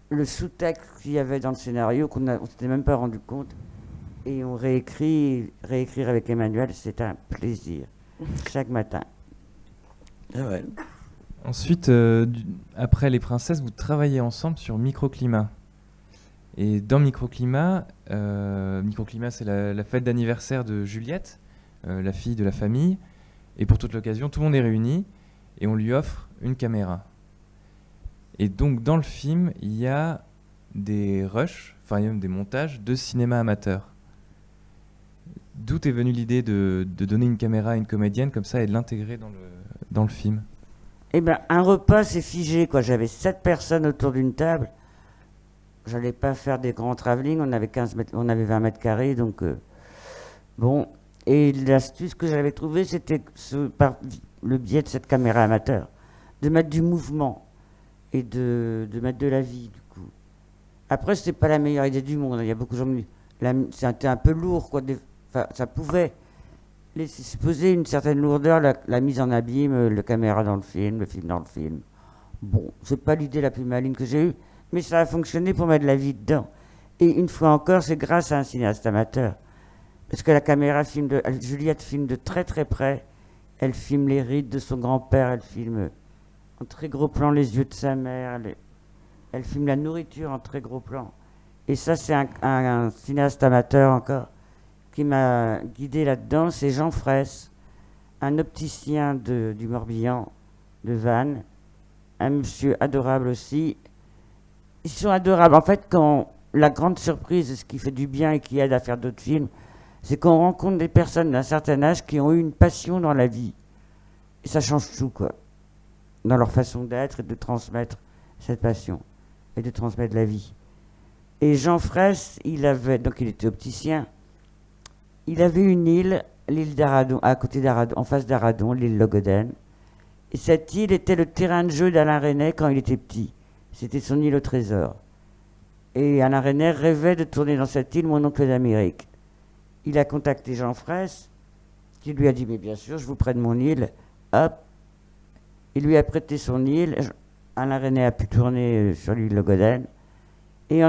le sous-texte qu'il y avait dans le scénario, qu'on ne s'était même pas rendu compte. Et on réécrire avec Emmanuel, c'est un plaisir, chaque matin. Ah ouais. Ensuite, après Les Princesses, vous travaillez ensemble sur Microclimat. Et dans Microclimat, c'est la fête d'anniversaire de Juliette, la fille de la famille. Et pour toute l'occasion, tout le monde est réuni et on lui offre une caméra. Et donc, dans le film, il y a des rushs, enfin, il y a même des montages de cinéma amateur. D'où est venue l'idée de donner une caméra à une comédienne comme ça et de l'intégrer dans le film? Eh bien, un repas, c'est figé, quoi. J'avais 7 personnes autour d'une table. J'allais pas faire des grands travelling. On avait 20 mètres carrés, donc... bon. Et l'astuce que j'avais trouvée, c'était par le biais de cette caméra amateur, de mettre du mouvement et de mettre de la vie, du coup. Après, c'était pas la meilleure idée du monde. Il y a beaucoup de gens qui disent, c'était un peu lourd, quoi. Enfin, ça pouvait laisser supposer une certaine lourdeur, la mise en abîme, la caméra dans le film dans le film. Bon, c'est pas l'idée la plus maligne que j'ai eue, mais ça a fonctionné pour mettre de la vie dedans. Et une fois encore, c'est grâce à un cinéaste amateur. Parce que la caméra Juliette filme de très très près. Elle filme les rides de son grand-père, elle filme en très gros plan les yeux de sa mère, elle filme la nourriture en très gros plan. Et ça, c'est un cinéaste amateur encore qui m'a guidé là-dedans, c'est Jean Fraisse, un opticien du Morbihan, de Vannes, un monsieur adorable aussi. Ils sont adorables. En fait, quand la grande surprise, ce qui fait du bien et qui aide à faire d'autres films, c'est qu'on rencontre des personnes d'un certain âge qui ont eu une passion dans la vie. Et ça change tout, quoi. Dans leur façon d'être et de transmettre cette passion. Et de transmettre la vie. Et Jean Fraisse, donc il était opticien, il avait une île, l'île d'Aradon, à côté d'Aradon, en face d'Aradon, l'île Logoden. Et cette île était le terrain de jeu d'Alain Resnais quand il était petit. C'était son île au trésor. Et Alain Resnais rêvait de tourner dans cette île Mon oncle d'Amérique. Il a contacté Jean Fraisse, qui lui a dit, mais bien sûr, je vous prête mon île. Hop, il lui a prêté son île. Alain Resnais a pu tourner sur l'île Logoden. Et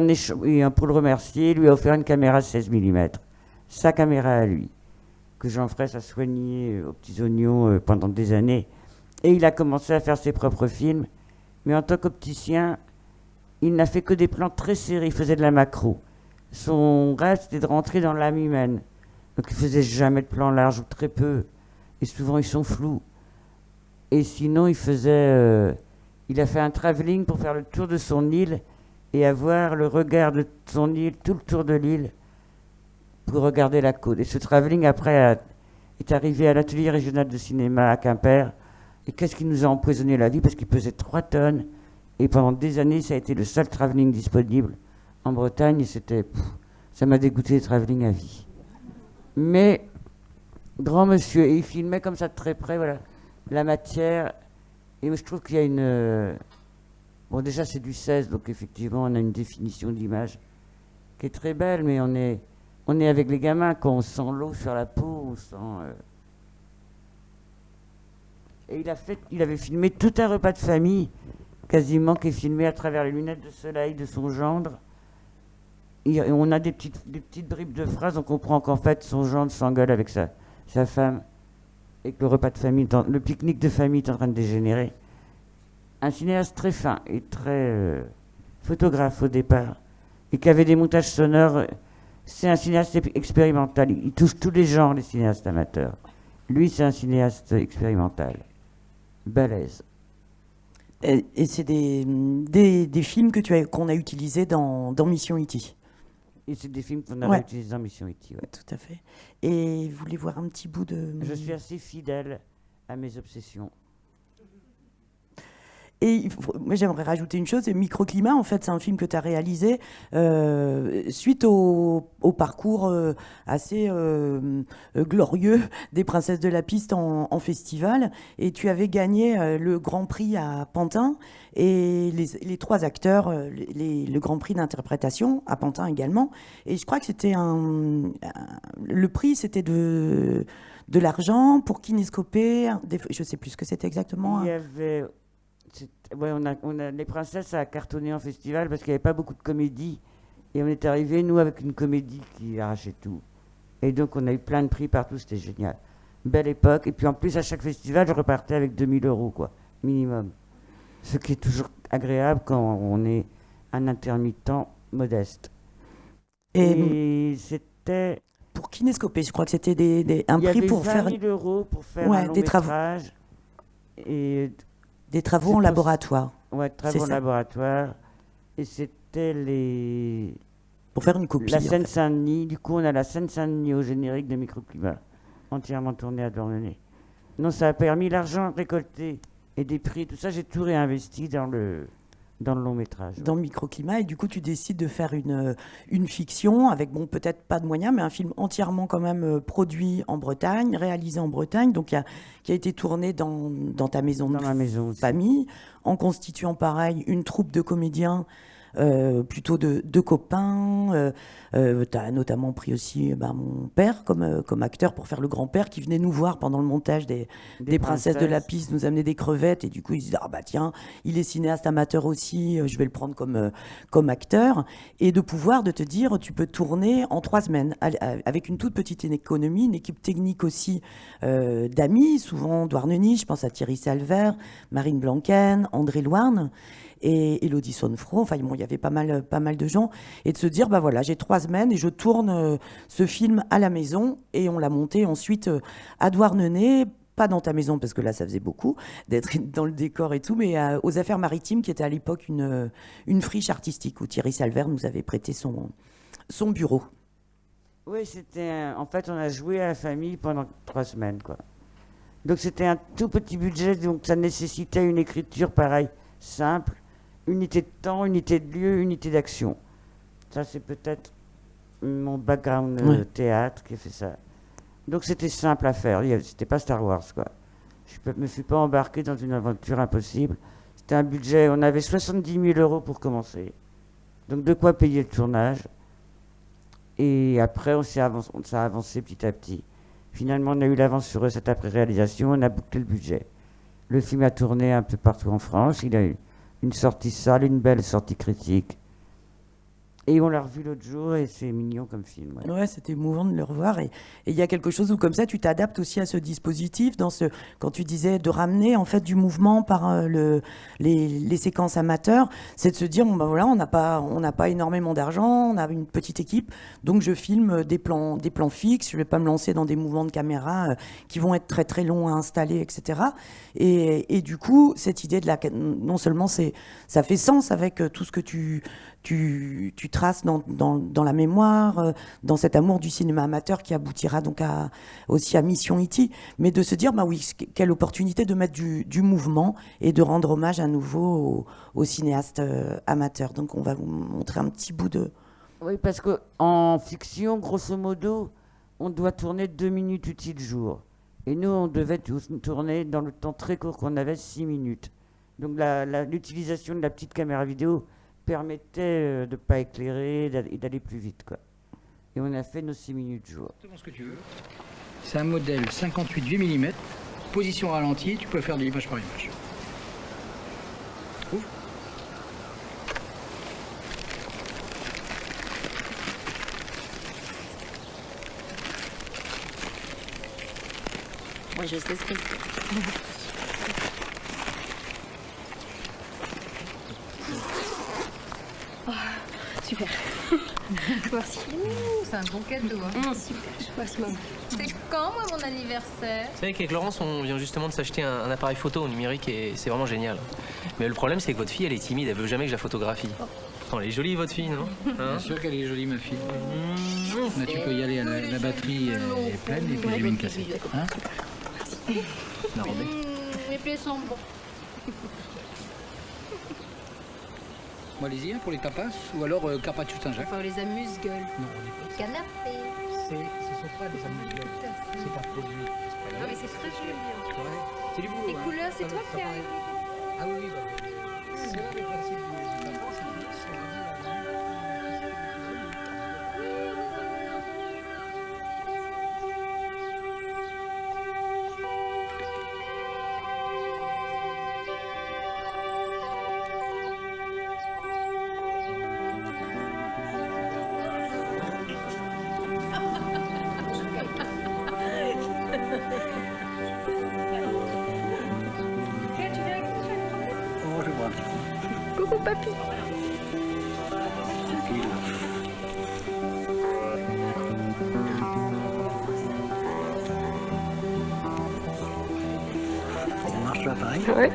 pour le remercier, il lui a offert une caméra 16 mm. Sa caméra à lui, que Jean Fraisse a soigné aux petits oignons pendant des années. Et il a commencé à faire ses propres films. Mais en tant qu'opticien, il n'a fait que des plans très serrés. Il faisait de la macro. son rêve, c'était de rentrer dans l'âme humaine. Donc il faisait jamais de plan large, ou très peu. Et souvent, ils sont flous. Et sinon, il a fait un travelling pour faire le tour de son île et avoir le regard de son île, tout le tour de l'île, pour regarder la côte. Et ce travelling, après, est arrivé à l'atelier régional de cinéma à Quimper. Et qu'est-ce qui nous a empoisonné la vie? Parce qu'il pesait 3 tonnes. Et pendant des années, ça a été le seul travelling disponible en Bretagne. Et ça m'a dégoûté les travelling à vie. Mais, grand monsieur, et il filmait comme ça de très près, voilà, la matière. Et je trouve qu'il y a une... Bon, déjà, c'est du 16, donc effectivement, on a une définition d'image qui est très belle, mais on est avec les gamins, quand on sent l'eau sur la peau, on sent... Et il avait filmé tout un repas de famille, quasiment, qui est filmé à travers les lunettes de soleil de son gendre. Et on a des petites bribes de phrases, on comprend qu'en fait, son gendre s'engueule avec sa femme, et que le repas de famille, le pique-nique de famille est en train de dégénérer. Un cinéaste très fin et très photographe au départ, et qui avait des montages sonores. C'est un cinéaste expérimental. Il touche tous les genres, les cinéastes amateurs. Lui, c'est un cinéaste expérimental. Balèze. Et c'est des films qu'on a utilisés dans Mission E.T. Et c'est des films qu'on a utilisés dans Mission E.T. Ouais. Tout à fait. Et vous voulez voir un petit bout de... Je suis assez fidèle à mes obsessions. Et moi, j'aimerais rajouter une chose, c'est Microclimat, en fait, c'est un film que tu as réalisé suite au parcours assez glorieux des Princesses de la Piste en festival. Et tu avais gagné le Grand Prix à Pantin et les 3 acteurs, le Grand Prix d'interprétation à Pantin également. Et je crois que c'était le prix, c'était de l'argent pour Kinescopé. Je ne sais plus ce que c'était exactement. Il y avait... Ouais, les Princesses, ça a cartonné en festival parce qu'il n'y avait pas beaucoup de comédies. Et on est arrivé, nous, avec une comédie qui arrachait tout. Et donc, on a eu plein de prix partout, c'était génial. Belle époque. Et puis, en plus, à chaque festival, je repartais avec 2000 €, quoi, minimum. Ce qui est toujours agréable quand on est un intermittent modeste. Et c'était... Pour Kinescopé, je crois que c'était un prix pour faire... Il y avait 20 000 € pour faire un long métrage. Et... Des travaux en laboratoire. Ouais, travaux en laboratoire. Et c'était les... Pour faire une copie. La Seine-Saint-Denis. Du coup, on a la Seine-Saint-Denis au générique de Microclimat, entièrement tourné à Douarnenez. Non, ça a permis l'argent récolté et des prix, tout ça, j'ai tout réinvesti dans le long métrage. Dans Microclimat, et du coup, tu décides de faire une fiction avec, bon, peut-être pas de moyens, mais un film entièrement quand même produit en Bretagne, réalisé en Bretagne, donc qui a été tourné dans ta maison dans ma maison famille, en constituant pareil une troupe de comédiens. Plutôt de copains. Tu as notamment pris aussi mon père comme acteur pour faire le grand-père qui venait nous voir pendant le montage des Princesses de la Piste, nous amener des crevettes. Et du coup, il se disait, ah bah tiens, il est cinéaste amateur aussi, je vais le prendre comme acteur. Et de te dire, tu peux tourner en 3 semaines avec une toute petite économie, une équipe technique aussi d'amis, souvent Douarnenez, je pense à Thierry Salver, Marine Blanquen, André Louarn. Et Élodie Sonnefro, enfin bon, il y avait pas mal de gens, et de se dire, bah voilà, j'ai 3 semaines et je tourne ce film à la maison, et on l'a monté ensuite à Douarnenez, pas dans ta maison, parce que là, ça faisait beaucoup d'être dans le décor et tout, mais aux Affaires Maritimes, qui était à l'époque une friche artistique, où Thierry Salver nous avait prêté son bureau. Oui, c'était... En fait, on a joué à la famille pendant 3 semaines, quoi. Donc c'était un tout petit budget, donc ça nécessitait une écriture, pareil, simple, unité de temps, unité de lieu, unité d'action. Ça, c'est peut-être mon background théâtre qui a fait ça. Donc, c'était simple à faire. C'était pas Star Wars, quoi. Je me suis pas embarqué dans une aventure impossible. C'était un budget... On avait 70 000 € pour commencer. Donc, de quoi payer le tournage. Et après, ça a avancé petit à petit. Finalement, on a eu l'avance sur eux, cette après-réalisation. On a bouclé le budget. Le film a tourné un peu partout en France. Il a eu une sortie salle, une belle sortie critique. Et on l'a revu l'autre jour et c'est mignon comme film. Ouais, c'était émouvant de le revoir. Et il y a quelque chose où, comme ça, tu t'adaptes aussi à ce dispositif, quand tu disais de ramener en fait du mouvement par les séquences amateurs, c'est de se dire, bon, ben voilà, on n'a pas énormément d'argent, on a une petite équipe, donc je filme des plans fixes, je ne vais pas me lancer dans des mouvements de caméra qui vont être très très longs à installer, etc. Et du coup, cette idée non seulement ça fait sens avec tout ce que tu traces dans la mémoire, dans cet amour du cinéma amateur qui aboutira donc aussi à Mission E.T., mais de se dire, bah oui, quelle opportunité de mettre du mouvement et de rendre hommage à nouveau aux cinéastes amateurs. Donc on va vous montrer un petit bout de... Oui, parce qu'en fiction, grosso modo, on doit tourner 2 minutes utiles jour. Et nous, on devait tourner dans le temps très court qu'on avait, 6 minutes. Donc l'utilisation de la petite caméra vidéo permettait de ne pas éclairer et d'aller plus vite, quoi. Et on a fait nos 6 minutes jour. Ce que tu veux. C'est un modèle 58 mm, position ralentie, tu peux faire de l'image par image. Ouvre. Moi, je sais ce que c'est. Super. Merci. C'est un bon cadeau. Hein. Super, je vois ce moment. C'est quand, moi, mon anniversaire? Vous savez qu'avec Laurence, on vient justement de s'acheter un appareil photo au numérique et c'est vraiment génial. Mais le problème, c'est que votre fille, elle est timide, elle veut jamais que je la photographie. Oh, elle est jolie, votre fille, non? Bien sûr qu'elle est jolie, ma fille. Là, tu peux y aller, la batterie est pleine et puis j'ai mis une cassette. Hein? La robée. Les pieds sont bons. Bon, allez-y, hein, pour les tapas, ou alors carpaccio Saint-Jacques. Enfin, les amuse-gueules. Non, on dit pas. Canapé. Ce ne sont pas des amuse-gueules. C'est un produit. Non, mais c'est très joli. C'est du boulot. Les couleurs, c'est toi qui as... Ah oui, bah, c'est là le principe du tapas, c'est Coucou, papy. Ça marche pas pareil? Ouais.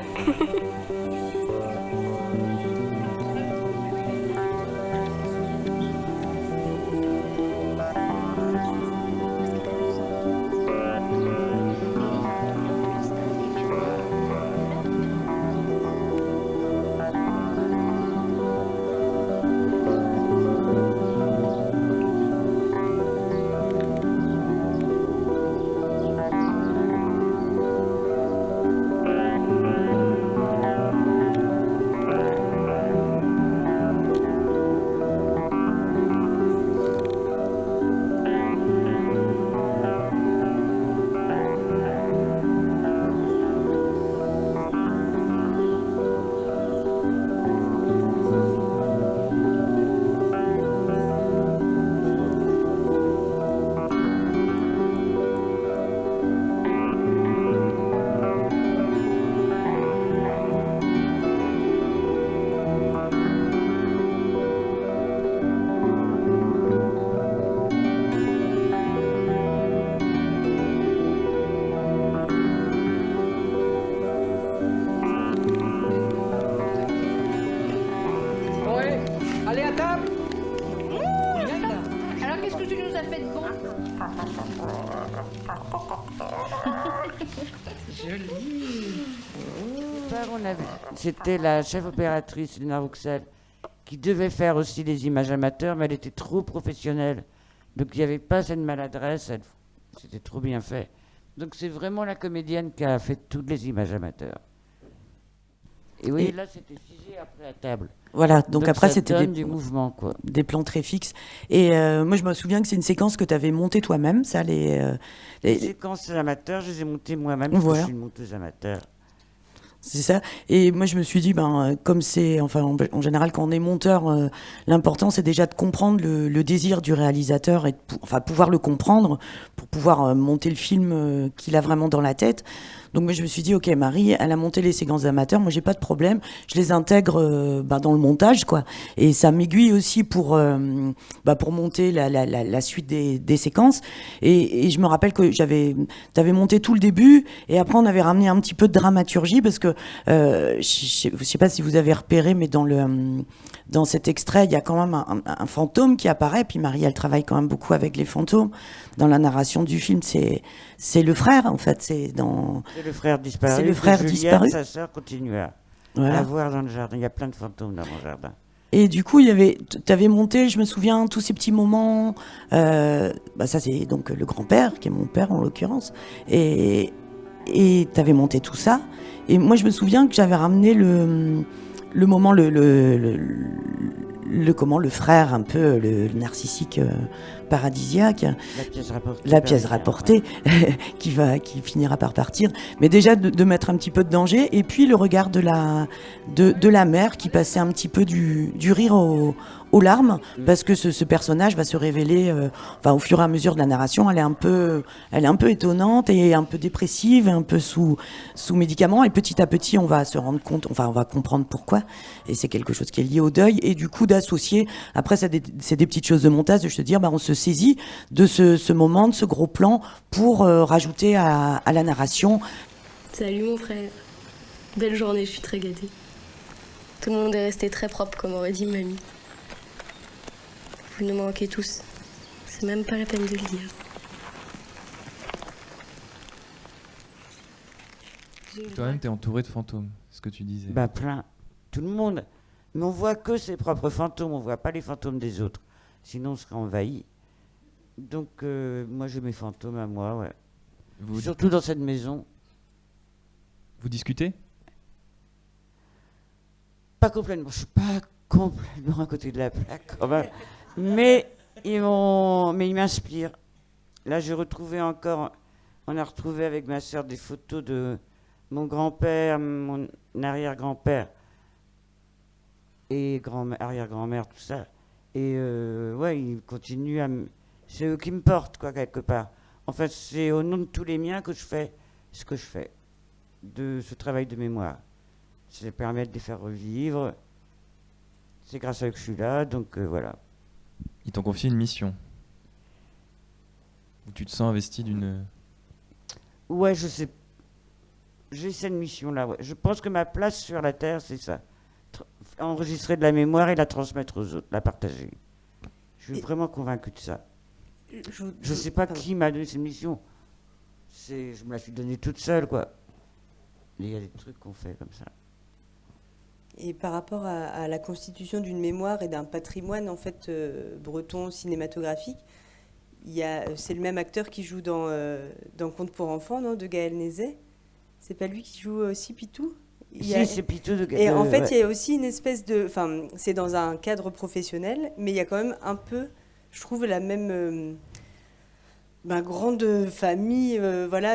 C'était la chef opératrice, Lena Rouxel, qui devait faire aussi les images amateurs, mais elle était trop professionnelle. Donc il n'y avait pas cette maladresse, c'était trop bien fait. Donc c'est vraiment la comédienne qui a fait toutes les images amateurs. Et oui, là c'était figé après la table. Voilà, donc après c'était du mouvement, quoi. Des plans très fixes. Et moi je me souviens que c'est une séquence que tu avais montée toi-même, ça, les séquences amateurs, je les ai montées moi-même, voilà. parce que je suis une monteuse amateur. C'est ça. Et moi, je me suis dit, comme c'est, enfin, en général, quand on est monteur, l'important, c'est déjà de comprendre le désir du réalisateur et de pouvoir le comprendre pour pouvoir monter le film qu'il a vraiment dans la tête. Donc, moi, je me suis dit, ok, Marie, elle a monté les séquences d'amateurs. Moi, j'ai pas de problème. Je les intègre dans le montage, quoi. Et ça m'aiguille aussi pour monter la suite des séquences. Et je me rappelle que t'avais monté tout le début, et après, on avait ramené un petit peu de dramaturgie parce que je sais pas si vous avez repéré, mais dans cet extrait, il y a quand même un fantôme qui apparaît. Puis Marie, elle travaille quand même beaucoup avec les fantômes. Dans la narration du film, c'est le frère, en fait. C'est le frère disparu. C'est le frère Juliette, disparu. sa sœur, continue à Voilà. voir dans le jardin. Il y a plein de fantômes dans mon jardin. Et du coup, t'avais monté, je me souviens, tous ces petits moments. Ça, c'est donc le grand-père, qui est mon père en l'occurrence. Et t'avais monté tout ça. Et moi, je me souviens que j'avais ramené le moment, le frère un peu, le narcissique paradisiaque. La pièce rapportée, qui finira par partir. Mais déjà, de mettre un petit peu de danger. Et puis, le regard de la mère qui passait un petit peu du rire aux larmes, parce que ce personnage va se révéler, au fur et à mesure de la narration, elle est un peu étonnante et un peu dépressive, un peu sous médicaments, et petit à petit, on va se rendre compte, on va comprendre pourquoi, et c'est quelque chose qui est lié au deuil, et du coup, d'associer, après, c'est des petites choses de montage, de se dire, on se saisit de ce moment, de ce gros plan, pour rajouter à la narration. Salut mon frère, belle journée, je suis très gâtée. Tout le monde est resté très propre, comme aurait dit mamie. Vous nous manquez tous. C'est même pas la peine de le dire. Toi-même, t'es entouré de fantômes, ce que tu disais. Plein. Tout le monde. Mais on voit que ses propres fantômes, on voit pas les fantômes des autres. Sinon, on serait envahi. Donc, moi, j'ai mes fantômes à moi, ouais. Surtout dans cette maison. Vous discutez ? Pas complètement. Je suis pas complètement à côté de la plaque, quand même. Mais ils m'inspirent. Là, on a retrouvé avec ma sœur des photos de mon grand-père, mon arrière-grand-père et arrière-grand-mère, tout ça. Et ils continuent c'est eux qui me portent, quoi, quelque part. En fait, c'est au nom de tous les miens que je fais ce que je fais, de ce travail de mémoire. Ça permet de les faire revivre. C'est grâce à eux que je suis là, donc voilà. Ils t'ont confié une mission. Où tu te sens investi d'une... Ouais, je sais. J'ai cette mission-là, ouais. Je pense que ma place sur la Terre, c'est ça. Enregistrer de la mémoire et la transmettre aux autres, la partager. Je suis vraiment convaincu de ça. Je ne sais pas qui m'a donné cette mission. Je me la suis donnée toute seule, quoi. Il y a des trucs qu'on fait comme ça. Et par rapport à la constitution d'une mémoire et d'un patrimoine en fait breton cinématographique, c'est le même acteur qui joue dans Conte pour enfants, non, de Gaël Nézet. C'est pas lui qui joue aussi Pitou? Si, c'est Pitou de Gaël. Et en fait, il y a aussi une espèce de... Enfin, c'est dans un cadre professionnel, mais il y a quand même un peu, je trouve, la même... grande famille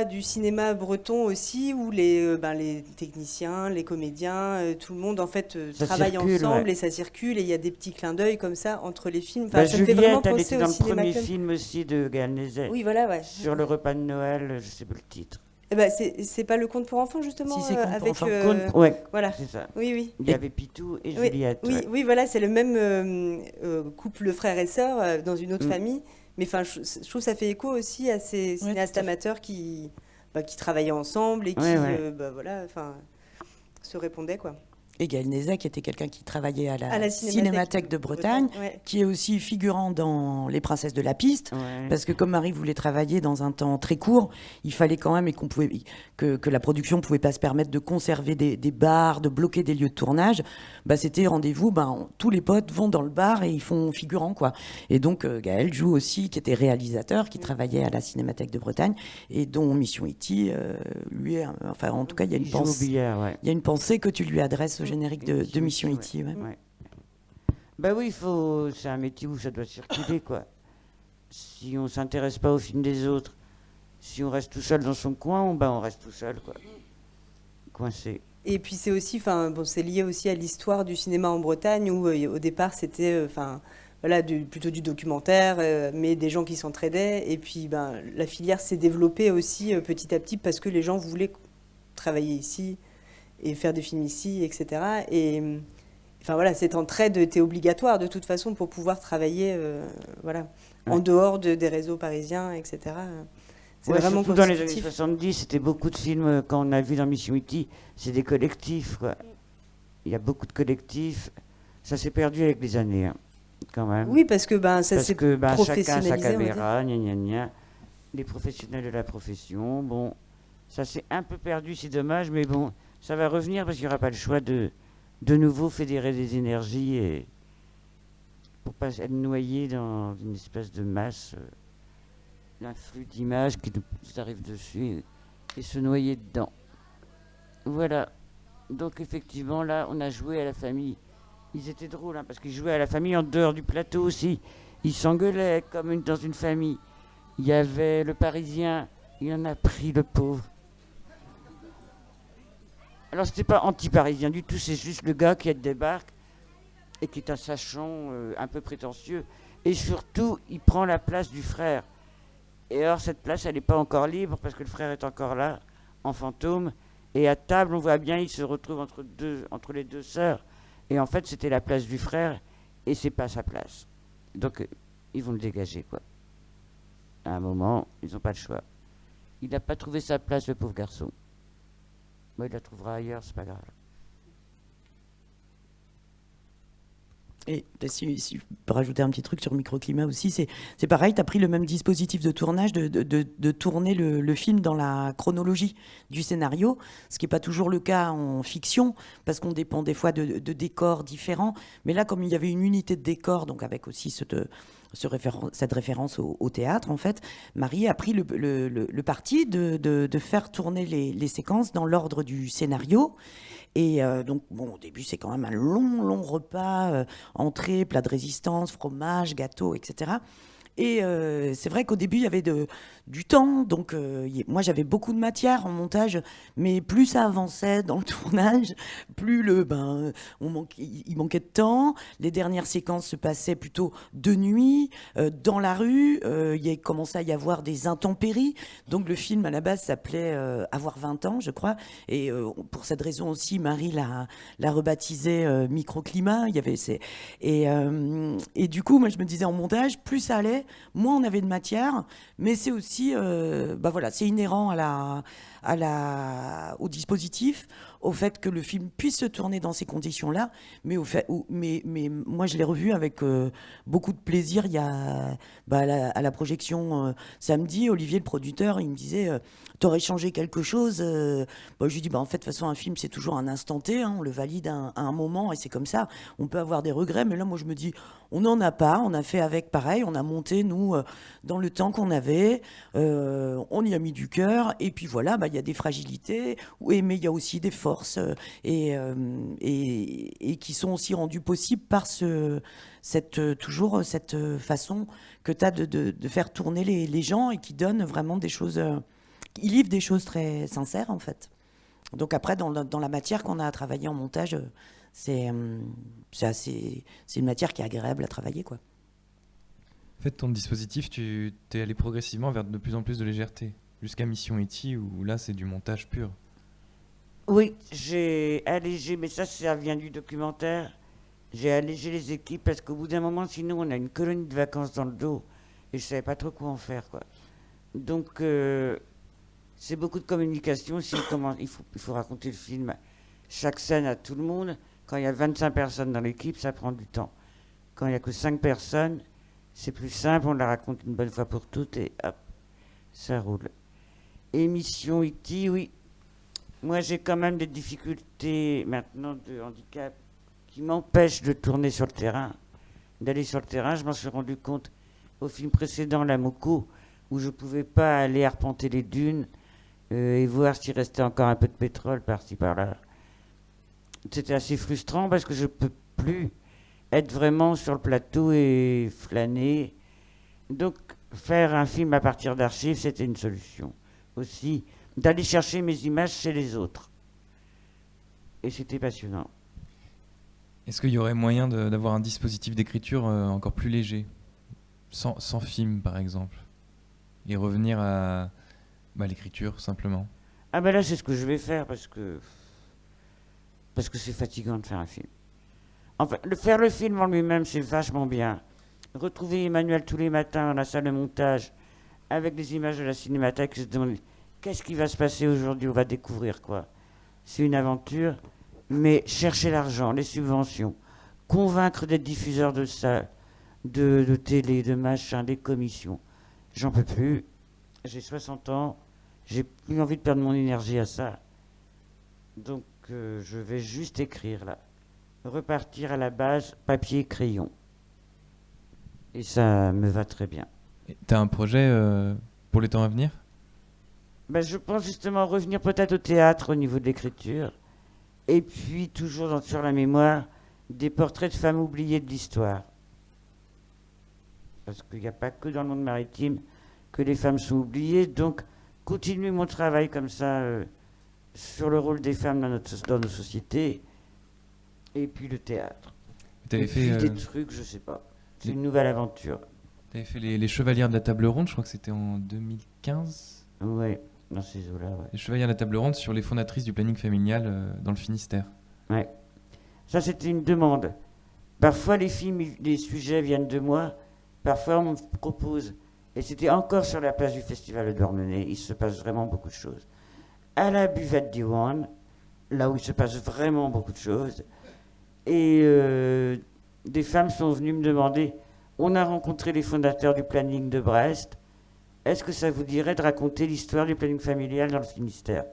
du cinéma breton aussi, où les techniciens, les comédiens, tout le monde en fait travaille ensemble, et ça circule, et il y a des petits clins d'œil comme ça entre les films. Ça me fait vraiment penser au cinéma. Elle était dans le premier film aussi de Gaël Nézet. Oui, voilà, ouais. Sur le repas de Noël, je sais plus le titre. C'est pas le conte pour enfants justement, si, c'est conte pour enfants. Ouais, voilà. C'est ça. Oui. Il y avait Pitou et Juliette. Oui, voilà, c'est le même couple frère et sœur dans une autre famille. Mais je trouve que ça fait écho aussi à ces cinéastes amateurs qui travaillaient ensemble et qui se répondaient, quoi. Et Gaël Nézet, qui était quelqu'un qui travaillait à la Cinémathèque de Bretagne, qui est aussi figurant dans Les Princesses de la Piste, parce que comme Marie voulait travailler dans un temps très court, il fallait quand même que la production ne pouvait pas se permettre de conserver des bars, de bloquer des lieux de tournage. C'était rendez-vous, tous les potes vont dans le bar et ils font figurant, quoi. Et donc Gaël joue aussi, qui était réalisateur, qui travaillait à la Cinémathèque de Bretagne, et dont Mission E.T., lui, en tout cas, il y a une pensée. Il y a une pensée que tu lui adresses générique de Mission E.T. Oui, c'est un métier où ça doit circuler, quoi. Si on s'intéresse pas au film des autres, si on reste tout seul dans son coin, on reste tout seul, quoi. Coincé. Et puis c'est aussi, enfin bon, c'est lié aussi à l'histoire du cinéma en Bretagne où au départ c'était, enfin voilà, plutôt du documentaire, mais des gens qui s'entraidaient. Et puis la filière s'est développée aussi petit à petit parce que les gens voulaient travailler ici et faire des films ici, etc. Et enfin voilà, cette entraide était obligatoire de toute façon pour pouvoir travailler, voilà, en dehors des réseaux parisiens, etc. C'est vraiment surtout dans les années constitutif. 70, c'était beaucoup de films, quand on a vu dans Mission E.T., c'est des collectifs, quoi. Il y a beaucoup de collectifs. Ça s'est perdu avec les années, hein, quand même. Oui, parce que ça s'est chacun professionnalisé. sa on va dire. caméra, gna gna gna. Les professionnels de la profession, bon, ça s'est un peu perdu, c'est dommage, mais bon, ça va revenir parce qu'il n'y aura pas le choix de nouveau fédérer des énergies et pour pas être noyé dans une espèce de masse. Un flux d'images qui nous arrive dessus et se noyer dedans. Voilà. Donc effectivement, là, on a joué à la famille. Ils étaient drôles, hein, parce qu'ils jouaient à la famille en dehors du plateau aussi. Ils s'engueulaient comme dans une famille. Il y avait le Parisien, il en a pris, le pauvre. Alors c'était pas anti-parisien du tout, c'est juste le gars qui débarque et qui est un sachant un peu prétentieux. Et surtout, il prend la place du frère. Et alors cette place, elle n'est pas encore libre parce que le frère est encore là, en fantôme. Et à table, on voit bien, il se retrouve entre les deux sœurs. Et en fait, c'était la place du frère et c'est pas sa place. Donc, ils vont le dégager, quoi. À un moment, ils n'ont pas le choix. Il n'a pas trouvé sa place, le pauvre garçon. Bon, il la trouvera ailleurs, c'est pas grave. Et si je peux rajouter un petit truc sur Microclimat aussi, c'est pareil, tu as pris le même dispositif de tournage, de tourner le film dans la chronologie du scénario, ce qui n'est pas toujours le cas en fiction, parce qu'on dépend des fois de décors différents. Mais là, comme il y avait une unité de décor, donc avec aussi cette référence au théâtre, en fait, Marie a pris le parti de faire tourner les séquences dans l'ordre du scénario. Et donc, bon, au début, c'est quand même un long repas, entrée, plat de résistance, fromage, gâteau, etc. Et c'est vrai qu'au début, il y avait du temps. Donc, moi, j'avais beaucoup de matière en montage. Mais plus ça avançait dans le tournage, plus il manquait de temps. Les dernières séquences se passaient plutôt de nuit, dans la rue. Il commençait à y avoir des intempéries. Donc, le film, à la base, s'appelait Avoir 20 ans, je crois. Et pour cette raison aussi, Marie l'a rebaptisé Microclimat. Et du coup, moi, je me disais en montage, plus ça allait, moins on avait de matière, mais c'est aussi, voilà, c'est inhérent au dispositif, au fait que le film puisse se tourner dans ces conditions-là, mais moi je l'ai revu avec beaucoup de plaisir. Il y a à la projection samedi, Olivier le producteur, il me disait t'aurais changé quelque chose. Je lui dis en fait de toute façon un film c'est toujours un instant T, hein, on le valide à un moment et c'est comme ça. On peut avoir des regrets, mais là moi je me dis on n'en a pas, on a fait avec pareil, on a monté nous dans le temps qu'on avait, on y a mis du cœur et puis voilà, il y a des fragilités, mais il y a aussi des forces et qui sont aussi rendues possibles par cette façon que tu as de faire tourner les gens et qui donnent vraiment des choses, ils livrent des choses très sincères en fait. Donc après dans la matière qu'on a à travailler en montage, c'est une matière qui est agréable à travailler, quoi. En fait, ton dispositif, tu t'es allé progressivement vers de plus en plus de légèreté, jusqu'à Mission E.T. où là c'est du montage pur. Oui, j'ai allégé, mais ça vient du documentaire. J'ai allégé les équipes parce qu'au bout d'un moment, sinon, on a une colonie de vacances dans le dos et je savais pas trop quoi en faire, quoi. Donc, c'est beaucoup de communication. Il faut raconter le film, chaque scène à tout le monde. Quand il y a 25 personnes dans l'équipe, ça prend du temps. Quand il n'y a que 5 personnes, c'est plus simple, on la raconte une bonne fois pour toutes et hop, ça roule. Émission E.T., oui. Moi, j'ai quand même des difficultés maintenant de handicap qui m'empêchent de tourner sur le terrain, d'aller sur le terrain. Je m'en suis rendu compte au film précédent, La Moko, où je ne pouvais pas aller arpenter les dunes et voir s'il restait encore un peu de pétrole par-ci par-là. C'était assez frustrant parce que je ne peux plus être vraiment sur le plateau et flâner. Donc, faire un film à partir d'archives, c'était une solution. Aussi, d'aller chercher mes images chez les autres. Et c'était passionnant. Est-ce qu'il y aurait moyen d'avoir un dispositif d'écriture encore plus léger, sans film par exemple, et revenir à l'écriture simplement? Ah ben là, c'est ce que je vais faire parce que c'est fatigant de faire un film. Enfin, faire le film en lui-même, c'est vachement bien. Retrouver Emmanuel tous les matins dans la salle de montage avec les images de la cinémathèque, se demander qu'est-ce qui va se passer aujourd'hui, on va découvrir quoi. C'est une aventure, mais chercher l'argent, les subventions, convaincre des diffuseurs de salles, de télé, de machin, des commissions. J'en peux plus. J'ai 60 ans, j'ai plus envie de perdre mon énergie à ça. Donc je vais juste écrire là. Repartir à la base, papier, crayon. Et ça me va très bien. T'as un projet pour les temps à venir? Ben, je pense justement revenir peut-être au théâtre au niveau de l'écriture. Et puis toujours sur la mémoire, des portraits de femmes oubliées de l'histoire. Parce qu'il n'y a pas que dans le monde maritime que les femmes sont oubliées. Donc continuer mon travail comme ça sur le rôle des femmes dans nos sociétés. Et puis le théâtre. T'avais fait des trucs, je sais pas. C'est une nouvelle aventure. T'avais fait les Chevalières de la Table Ronde, je crois que c'était en 2015. Ouais, dans ces eaux-là, ouais. Les Chevalières de la Table Ronde sur les fondatrices du planning familial dans le Finistère. Ouais. Ça, c'était une demande. Parfois, les films, les sujets viennent de moi. Parfois, on me propose. Et c'était encore sur la place du Festival de Douarnenez. Il se passe vraiment beaucoup de choses. À la buvette d'Iwan, là où il se passe vraiment beaucoup de choses. Et des femmes sont venues me demander, on a rencontré les fondateurs du planning de Brest, est-ce que ça vous dirait de raconter l'histoire du planning familial dans le Finistère?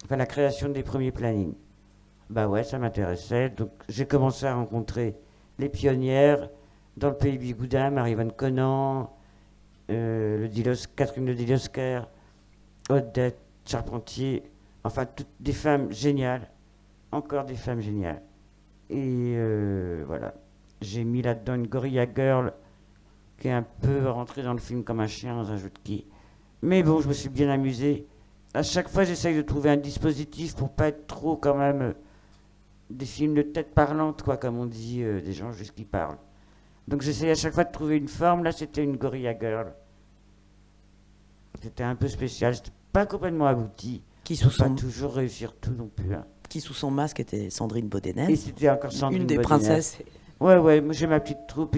Enfin, la création des premiers plannings. Bah ouais, ça m'intéressait. Donc j'ai commencé à rencontrer les pionnières dans le pays Bigoudin, Marie-Yvonne Conan, Catherine de Dilosquer, Odette Charpentier, enfin toutes des femmes géniales, encore des femmes géniales. Et voilà, j'ai mis là-dedans une Gorilla Girl qui est un peu rentrée dans le film comme un chien dans un jeu de quilles. Mais bon, je me suis bien amusé. À chaque fois, j'essaye de trouver un dispositif pour pas être trop quand même des films de tête parlante, quoi, comme on dit, des gens juste qui parlent. Donc j'essaye à chaque fois de trouver une forme. Là, c'était une Gorilla Girl. C'était un peu spécial, c'était pas complètement abouti. Qui sous pas son... toujours réussir tout non plus. Hein. Qui sous son masque était Sandrine Baudenez. Et c'était encore Sandrine une des Baudenez. princesses. Ouais, moi j'ai ma petite troupe,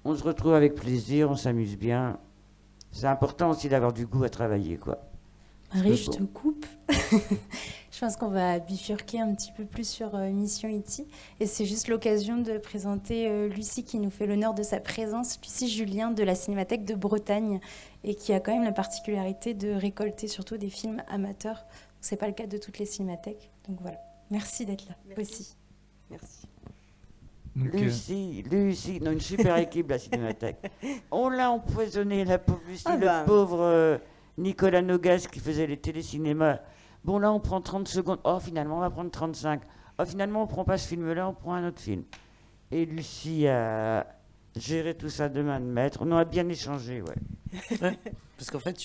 on se retrouve avec plaisir, on s'amuse bien. C'est important aussi d'avoir du goût à travailler, quoi. Marie, je te coupe. Je pense qu'on va bifurquer un petit peu plus sur Mission E.T. Et c'est juste l'occasion de présenter Lucie qui nous fait l'honneur de sa présence. Lucie Julien de la Cinémathèque de Bretagne et qui a quand même la particularité de récolter surtout des films amateurs. C'est pas le cas de toutes les cinémathèques. Donc voilà. Merci d'être là aussi. Merci. Donc, Lucie, non, une super équipe, la Cinémathèque. On l'a empoisonné, la pauvre Lucie, le pauvre Nicolas Nogas qui faisait les télécinémas. Bon, là, on prend 30 secondes. Oh, finalement, on va prendre 35. Oh, finalement, on prend pas ce film-là, on prend un autre film. Et Lucie a géré tout ça de main de maître. On a bien échangé, ouais. Parce qu'en fait,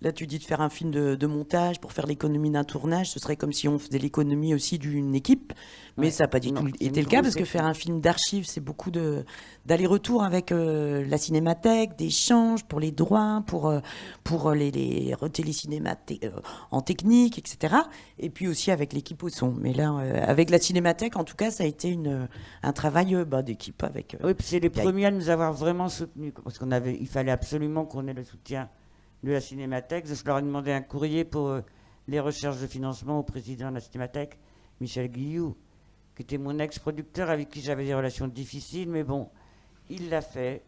là, tu dis de faire un film de montage pour faire l'économie d'un tournage. Ce serait comme si on faisait l'économie aussi d'une équipe. Mais ouais, ça n'a pas du tout été le cas, parce que faire un film d'archives, c'est beaucoup d'aller-retour avec la cinémathèque, d'échanges pour les droits, pour les télécinémas en technique, etc. Et puis aussi avec l'équipe au son. Mais là, avec la cinémathèque, en tout cas, ça a été un travail d'équipe avec... oui, puis c'est les premiers à nous avoir vraiment soutenus, parce il fallait absolument qu'on ait le soutien de la Cinémathèque. Je leur ai demandé un courrier pour les recherches de financement au président de la Cinémathèque, Michel Guillou, qui était mon ex-producteur avec qui j'avais des relations difficiles, mais bon, il l'a fait.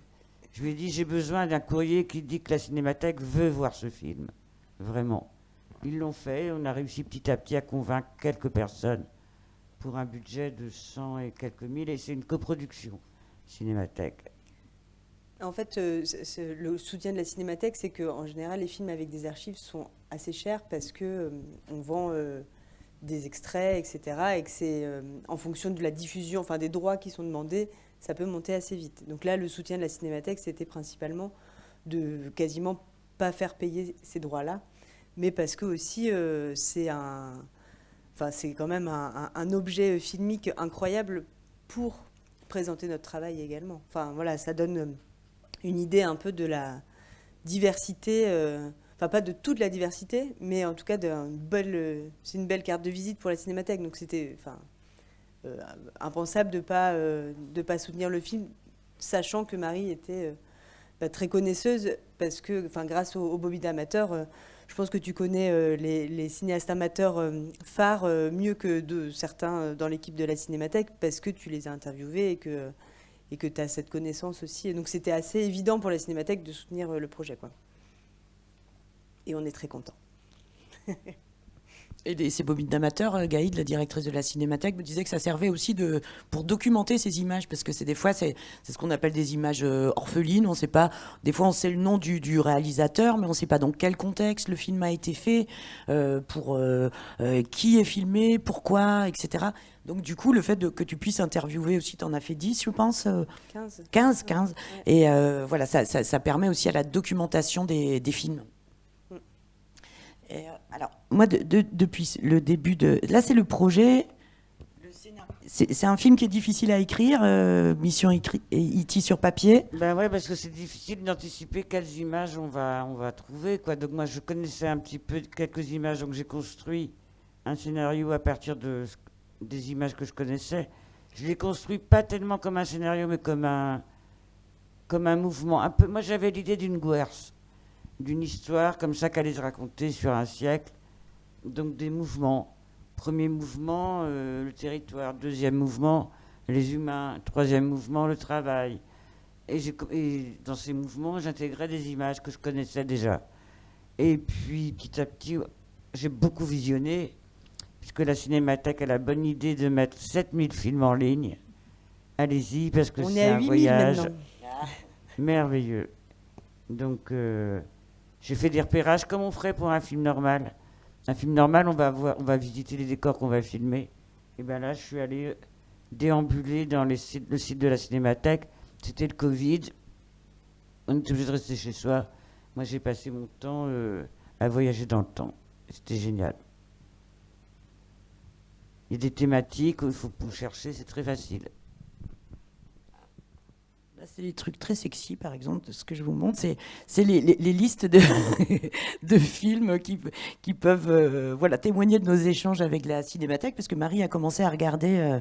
Je lui ai dit, j'ai besoin d'un courrier qui dit que la Cinémathèque veut voir ce film. Vraiment. Ils l'ont fait, on a réussi petit à petit à convaincre quelques personnes pour un budget de 100 et quelques mille, et c'est une coproduction, Cinémathèque. En fait, le soutien de la Cinémathèque, c'est qu'en général, les films avec des archives sont assez chers parce qu'on vend des extraits, etc. Et que c'est en fonction de la diffusion, enfin des droits qui sont demandés, ça peut monter assez vite. Donc là, le soutien de la Cinémathèque, c'était principalement de quasiment pas faire payer ces droits-là, mais parce que aussi c'est enfin, c'est quand même un objet filmique incroyable pour présenter notre travail également. Enfin, voilà, ça donne une idée un peu de la diversité, enfin pas de toute la diversité, mais en tout cas c'est une belle carte de visite pour la Cinémathèque. Donc c'était impensable de pas soutenir le film, sachant que Marie était très connaisseuse, parce que grâce au Bobby d'amateur, je pense que tu connais les cinéastes amateurs phares mieux que certains dans l'équipe de la Cinémathèque, parce que tu les as interviewés et que tu as cette connaissance aussi. Et donc c'était assez évident pour la Cinémathèque de soutenir le projet, quoi. Et on est très contents. Et ces bobines d'amateurs, Gaïd, la directrice de la Cinémathèque, me disait que ça servait aussi pour documenter ces images, parce que des fois, c'est ce qu'on appelle des images orphelines. On sait pas, des fois, on sait le nom du réalisateur, mais on ne sait pas dans quel contexte le film a été fait, pour qui est filmé, pourquoi, etc. Donc, du coup, le fait que tu puisses interviewer aussi, tu en as fait 10, je pense 15. Ouais. Et voilà, ça permet aussi à la documentation des films. Et alors, moi, depuis le début de... Là, c'est le projet. C'est un film qui est difficile à écrire, Mission E.T. sur papier. Ben ouais, parce que c'est difficile d'anticiper quelles images on va trouver, quoi. Donc moi, je connaissais un petit peu quelques images, donc j'ai construit un scénario à partir des images que je connaissais. Je l'ai construit pas tellement comme un scénario, mais comme un mouvement. Un peu. Moi, j'avais l'idée d'une Gwerth, d'une histoire comme ça qu'allait se raconter sur un siècle. Donc des mouvements. Premier mouvement, le territoire. Deuxième mouvement, les humains. Troisième mouvement, le travail. Et dans ces mouvements, j'intégrais des images que je connaissais déjà. Et puis, petit à petit, j'ai beaucoup visionné, puisque la Cinémathèque a la bonne idée de mettre 7000 films en ligne. Allez-y, parce que c'est un voyage merveilleux. Donc... j'ai fait des repérages comme on ferait pour un film normal. Un film normal, on va visiter les décors qu'on va filmer. Et bien là, je suis allé déambuler dans le site de la Cinémathèque. C'était le Covid. On était obligé de rester chez soi. Moi, j'ai passé mon temps à voyager dans le temps. C'était génial. Il y a des thématiques où il faut chercher, c'est très facile. C'est des trucs très sexy, par exemple, ce que je vous montre, c'est les listes de films qui peuvent témoigner de nos échanges avec la Cinémathèque, parce que Marie a commencé à regarder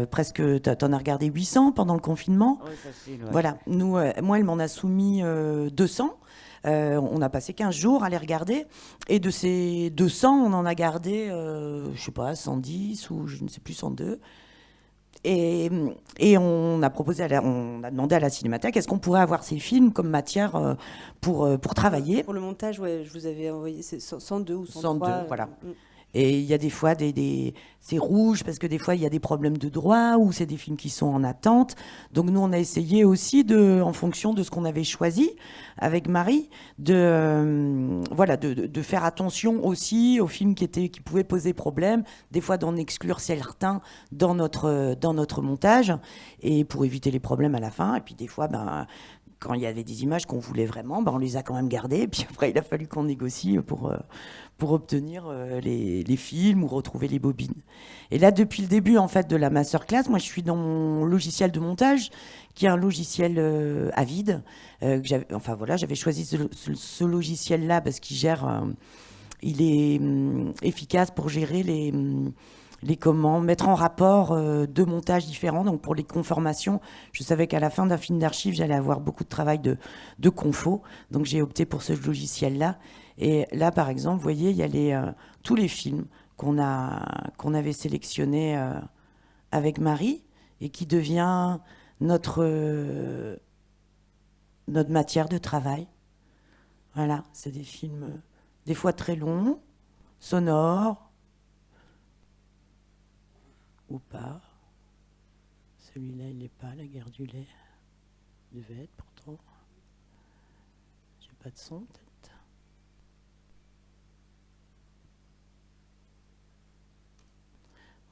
presque, t'en as regardé 800 pendant le confinement. Oui, facile, ouais. Voilà, moi, elle m'en a soumis 200. On a passé 15 jours à les regarder, et de ces 200, on en a gardé, je sais pas, 110 ou je ne sais plus, 102. Et on a demandé à la Cinémathèque, est-ce qu'on pourrait avoir ces films comme matière pour travailler. Pour le montage, ouais, je vous avais envoyé 102 ou 103. 102, voilà. Et il y a des fois c'est rouge parce que des fois il y a des problèmes de droit ou c'est des films qui sont en attente. Donc nous on a essayé aussi en fonction de ce qu'on avait choisi avec Marie, de faire attention aussi aux films qui pouvaient poser problème, des fois d'en exclure certains dans notre montage, et pour éviter les problèmes à la fin. Et puis des fois, quand il y avait des images qu'on voulait vraiment, on les a quand même gardées. Et puis après, il a fallu qu'on négocie pour obtenir les films ou retrouver les bobines. Et là, depuis le début en fait de la masterclass, moi je suis dans mon logiciel de montage, qui est un logiciel Avid. J'avais choisi ce logiciel-là parce qu'il il est efficace pour gérer mettre en rapport deux montages différents. Donc pour les conformations, je savais qu'à la fin d'un film d'archives, j'allais avoir beaucoup de travail de confo. Donc j'ai opté pour ce logiciel-là. Et là, par exemple, vous voyez, il y a tous les films qu'on avait sélectionnés avec Marie, et qui devient notre matière de travail. Voilà, c'est des films des fois très longs, sonores, ou pas. Celui-là, il n'est pas, La guerre du lait. Il devait être pourtant. J'ai pas de son, peut-être.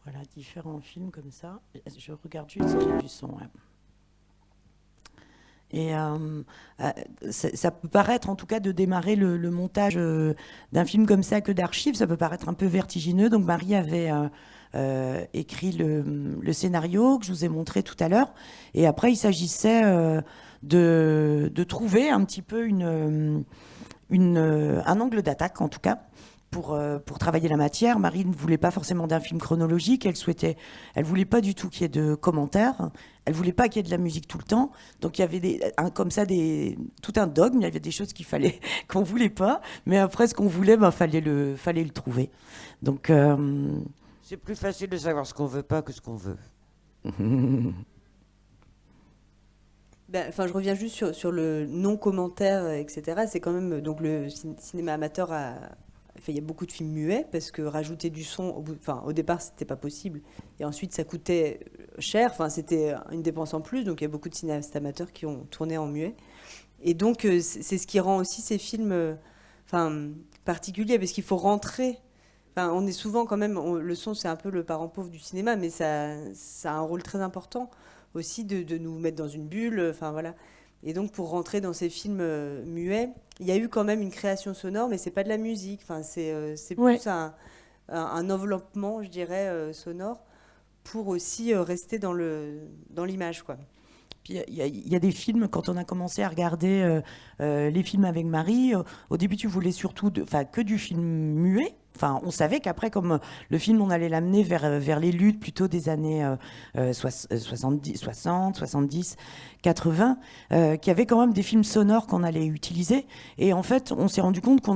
Voilà, différents films comme ça. Je regarde juste si j'ai du son. Ouais. Et ça peut paraître, en tout cas, de démarrer le montage d'un film comme ça que d'archives, ça peut paraître un peu vertigineux. Donc Marie avait écrit le scénario que je vous ai montré tout à l'heure. Et après, il s'agissait de trouver un petit peu un angle d'attaque, en tout cas, pour travailler la matière. Marie ne voulait pas forcément d'un film chronologique, elle voulait pas du tout qu'il y ait de commentaires, elle voulait pas qu'il y ait de la musique tout le temps. Donc il y avait tout un dogme, il y avait des choses qu'on voulait pas, mais après ce qu'on voulait, fallait le trouver. Donc c'est plus facile de savoir ce qu'on veut pas que ce qu'on veut. Je reviens juste sur le non-commentaire, etc. C'est quand même... Donc le cinéma amateur il y a beaucoup de films muets, parce que rajouter du son, au départ, c'était pas possible. Et ensuite, ça coûtait cher. C'était une dépense en plus. Donc il y a beaucoup de cinéastes amateurs qui ont tourné en muet. Et donc, c'est ce qui rend aussi ces films particuliers, parce qu'il faut rentrer... on est souvent quand même... le son, c'est un peu le parent pauvre du cinéma, mais ça a un rôle très important aussi de nous mettre dans une bulle, voilà. Et donc pour rentrer dans ces films muets, il y a eu quand même une création sonore, mais c'est pas de la musique, c'est plus un enveloppement, je dirais, sonore, pour aussi rester dans l'image, quoi. Puis il y a des films, quand on a commencé à regarder les films avec Marie, au début tu voulais surtout que du film muet. On savait qu'après, comme le film, on allait l'amener vers les luttes plutôt des années 60, 70, 80, qu'il y avait quand même des films sonores qu'on allait utiliser. Et en fait, on s'est rendu compte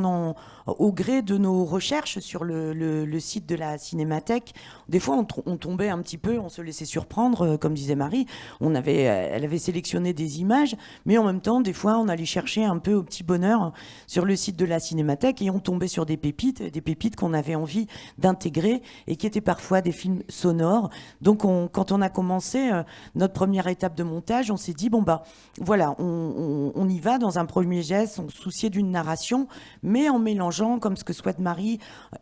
au gré de nos recherches sur le site de la Cinémathèque, des fois on tombait un petit peu, on se laissait surprendre, comme disait Marie. Elle avait sélectionné des images, mais en même temps, des fois, on allait chercher un peu au petit bonheur sur le site de la Cinémathèque et on tombait sur des pépites qu'on avait envie d'intégrer et qui étaient parfois des films sonores. Donc quand on a commencé notre première étape de montage, on s'est dit voilà, on y va dans un premier geste, on se souciait d'une narration, mais en mélangeant, comme ce que souhaite Marie,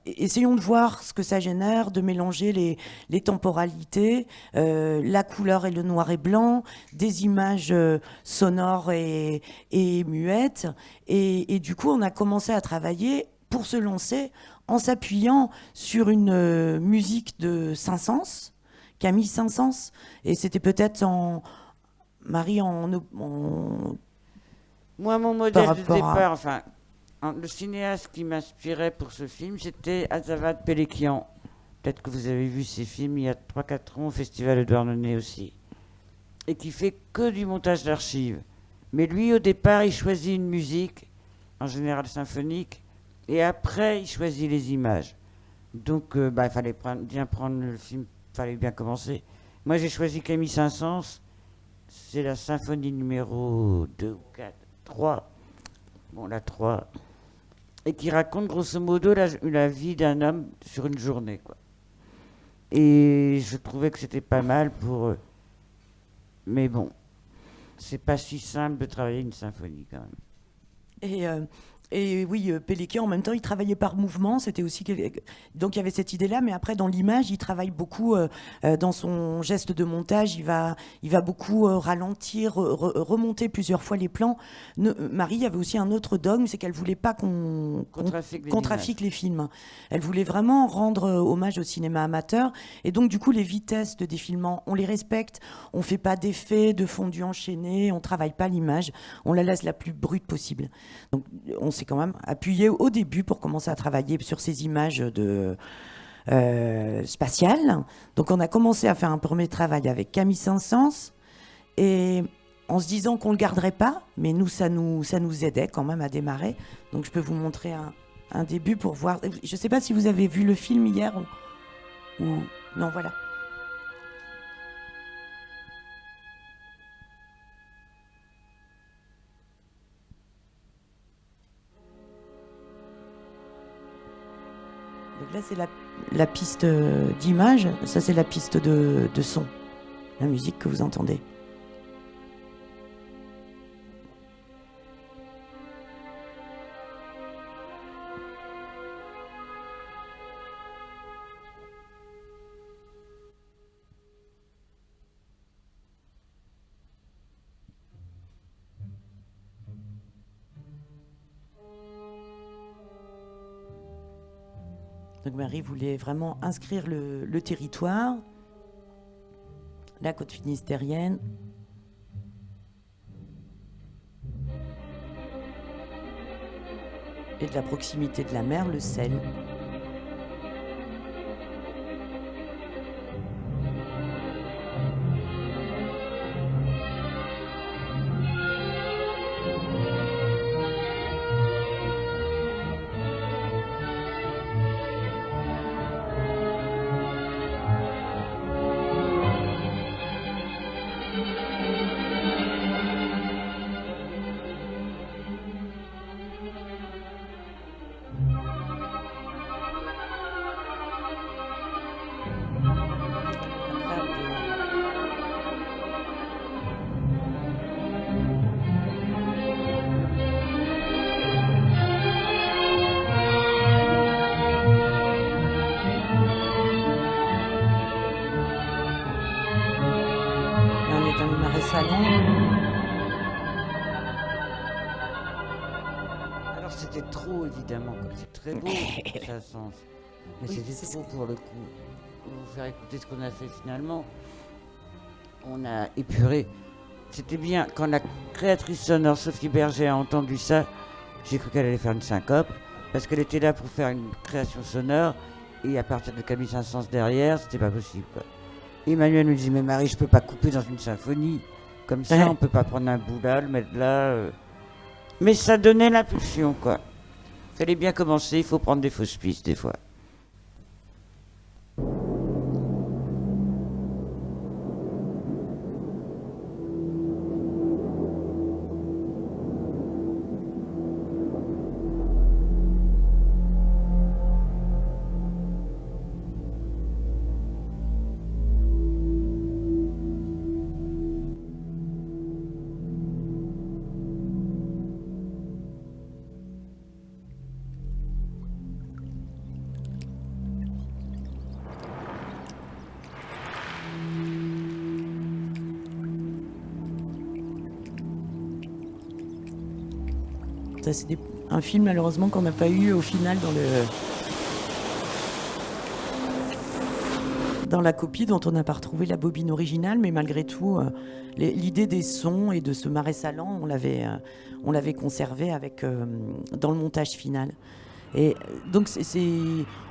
essayons de voir ce que ça génère, de mélanger les temporalités, la couleur et le noir et blanc, des images sonores et muettes. Et du coup, on a commencé à travailler pour se lancer en s'appuyant sur une musique de Saint-Saëns, Camille Saint-Saëns, et c'était peut-être Marie Moi, mon modèle de départ, le cinéaste qui m'inspirait pour ce film, c'était Azavad Pélékian. Peut-être que vous avez vu ces films il y a 3-4 ans au Festival de Douarnenez aussi. Et qui fait que du montage d'archives. Mais lui, au départ, il choisit une musique, en général symphonique, et après, il choisit les images. Donc, il fallait bien prendre le film, il fallait bien commencer. Moi, j'ai choisi Camille Saint-Saëns. C'est la symphonie numéro 2 ou 4, 3. Bon, la 3. Et qui raconte grosso modo la vie d'un homme sur une journée, quoi. Et je trouvais que c'était pas mal pour... mais bon, c'est pas si simple de travailler une symphonie, quand même. Et oui, Pélékian, en même temps, il travaillait par mouvement. C'était aussi donc il y avait cette idée-là, mais après dans l'image, il travaille beaucoup dans son geste de montage. Il va beaucoup ralentir, remonter plusieurs fois les plans. Marie avait aussi un autre dogme, c'est qu'elle voulait pas qu'on trafique les films. Elle voulait vraiment rendre hommage au cinéma amateur. Et donc du coup, les vitesses de défilement, on les respecte. On fait pas d'effets, de fondu enchaîné. On travaille pas l'image. On la laisse la plus brute possible. Donc on s'est quand même appuyé au début pour commencer à travailler sur ces images spatiales. Donc on a commencé à faire un premier travail avec Camille Saint-Saëns et en se disant qu'on ne le garderait pas, mais nous ça nous aidait quand même à démarrer. Donc je peux vous montrer un début pour voir. Je ne sais pas si vous avez vu le film hier ou... Non, voilà. Donc là, c'est la piste d'image, ça c'est la piste de son, la musique que vous entendez. Donc Marie voulait vraiment inscrire le territoire, la côte finistérienne. Et de la proximité de la mer, le sel. Alors c'était trop évidemment, c'est très beau, ça a sens. Mais Oui, c'était c'est trop pour le coup. Vous faire écouter ce qu'on a fait finalement. On a épuré. C'était bien. Quand la créatrice sonore Sophie Berger a entendu ça, j'ai cru qu'elle allait faire une syncope. Parce qu'elle était là pour faire une création sonore. Et à partir de Camille Saint-Saëns derrière, c'était pas possible, quoi. Emmanuel me dit, mais Marie, je peux pas couper dans une symphonie. Comme ça, on peut pas prendre un bout là, le mettre là. Mais ça donnait l'impulsion, quoi. Fallait bien commencer, il faut prendre des fausses pistes des fois. Ça, c'est un film malheureusement qu'on n'a pas eu au final dans la copie, dont on n'a pas retrouvé la bobine originale, mais malgré tout, l'idée des sons et de ce marais salant, on l'avait conservé dans le montage final. Et donc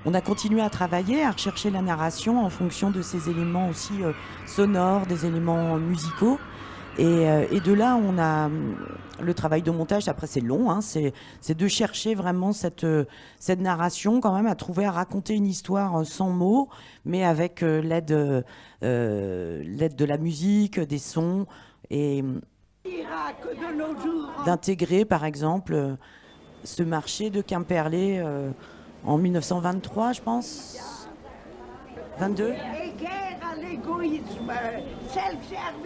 on a continué à travailler, à rechercher la narration en fonction de ces éléments aussi sonores, des éléments musicaux. Et de là, on a le travail de montage. Après, c'est long, hein, c'est de chercher vraiment cette narration, quand même, à trouver, à raconter une histoire sans mots, mais avec l'aide de la musique, des sons, et d'intégrer, par exemple, ce marché de Quimperlé en 1923, je pense. 22.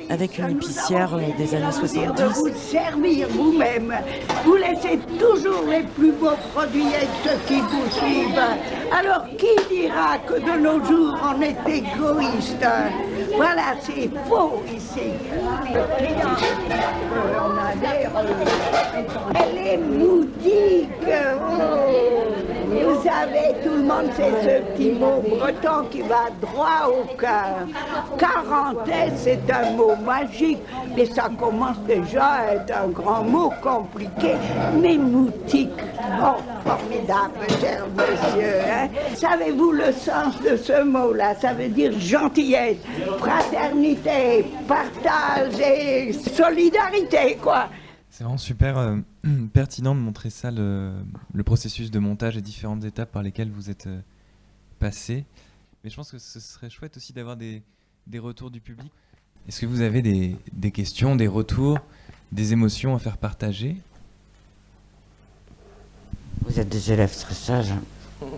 Avec une épicière des années 70. De vous servir vous-même. Vous laissez toujours les plus beaux produits et ceux qui vous suivent. Alors qui dira que de nos jours on est égoïste? Voilà, c'est faux ici. On a l'air... Elle est moutique. Vous savez, tout le monde sait ce petit mot breton qui va droit au cœur. Quarantaine, c'est un mot magique, mais ça commence déjà à être un grand mot compliqué. Mais moutique, oh, formidable, cher monsieur. Hein? Savez-vous le sens de ce mot-là? Ça veut dire gentillesse, fraternité, partage et solidarité, quoi. C'est vraiment super pertinent de montrer ça, le processus de montage et différentes étapes par lesquelles vous êtes passé. Mais je pense que ce serait chouette aussi d'avoir des retours du public. Est-ce que vous avez des questions, des retours, des émotions à faire partager? Vous êtes des élèves très sages. On va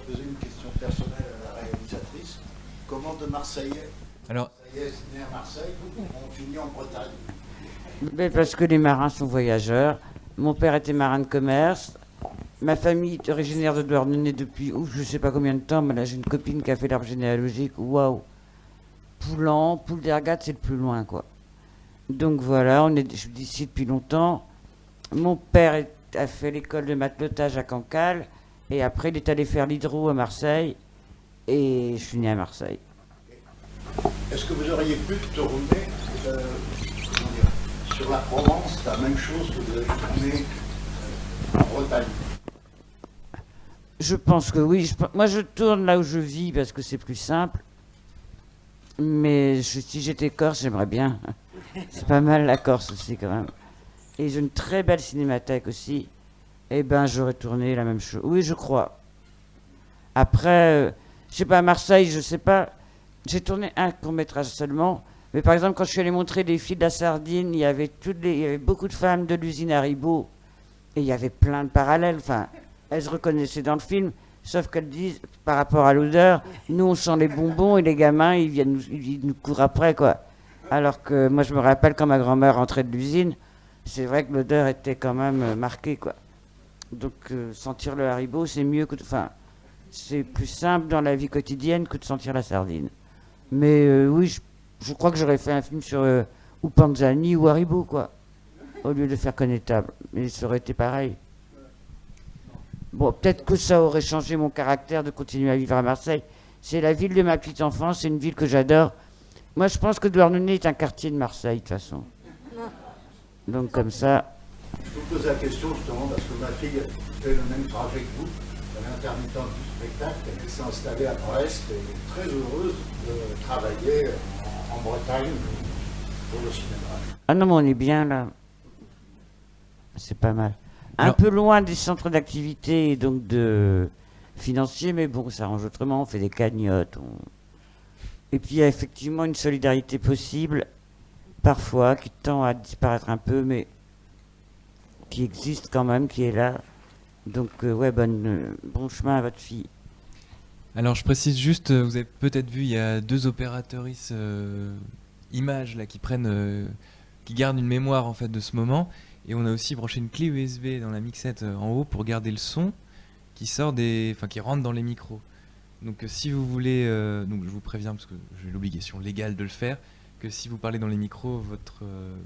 poser une question personnelle à la réalisatrice. Comment de Marseillais, Marseillais nés à Marseille, on finit en Bretagne? Mais parce que les marins sont voyageurs. Mon père était marin de commerce. Ma famille est originaire de Douarnenez depuis, je sais pas combien de temps, mais là j'ai une copine qui a fait l'arbre généalogique. Waouh! Poulan, Poule d'Ergat, c'est le plus loin, quoi. Donc voilà, je suis d'ici depuis longtemps. Mon père a fait l'école de matelotage à Cancale, et après il est allé faire l'hydro à Marseille, et je suis né à Marseille. Est-ce que vous auriez pu tourner comment dire, sur la Provence la même chose que vous avez tourné en Bretagne? Je pense que oui. Moi, je tourne là où je vis parce que c'est plus simple. Mais si j'étais corse, j'aimerais bien. C'est pas mal la Corse aussi quand même. Et j'ai une très belle cinémathèque aussi. Eh ben, j'aurais tourné la même chose. Oui, je crois. Après, je sais pas, à Marseille, je sais pas. J'ai tourné un court-métrage seulement. Mais par exemple, quand je suis allé montrer les filles de la Sardine, il y avait beaucoup de femmes de l'usine Haribo. Et il y avait plein de parallèles. Enfin, elles se reconnaissaient dans le film. Sauf qu'elles disent, par rapport à l'odeur, nous on sent les bonbons et les gamins, ils nous courent après, quoi. Alors que moi, je me rappelle quand ma grand-mère rentrait de l'usine, c'est vrai que l'odeur était quand même marquée, quoi. Donc, sentir le Haribo, c'est mieux que... Enfin, c'est plus simple dans la vie quotidienne que de sentir la sardine. Mais oui, je crois que j'aurais fait un film sur ou Panzani ou Haribo, quoi. Au lieu de faire Connétable. Mais ça aurait été pareil. Bon, peut-être que ça aurait changé mon caractère de continuer à vivre à Marseille. C'est la ville de ma petite enfance, c'est une ville que j'adore. Moi, je pense que Douarnenez est un quartier de Marseille, de toute façon. Donc, comme ça... Je vous pose la question justement parce que ma fille fait le même trajet que vous. Elle est intermittente du spectacle, elle s'est installée à Brest et est très heureuse de travailler en Bretagne pour le cinéma. Ah non, mais on est bien là. C'est pas mal. Un peu loin des centres d'activité et donc de financiers, mais bon, ça arrange autrement, on fait des cagnottes. Et puis il y a effectivement une solidarité possible, parfois, qui tend à disparaître un peu, mais qui existe quand même, qui est là. Donc ouais, bon chemin à votre fille. Alors je précise juste, vous avez peut-être vu, il y a 2 opératrices images là qui qui gardent une mémoire en fait de ce moment. Et on a aussi branché une clé USB dans la mixette en haut pour garder le son qui qui rentre dans les micros. Donc si vous voulez, donc je vous préviens parce que j'ai l'obligation légale de le faire, que si vous parlez dans les micros, votre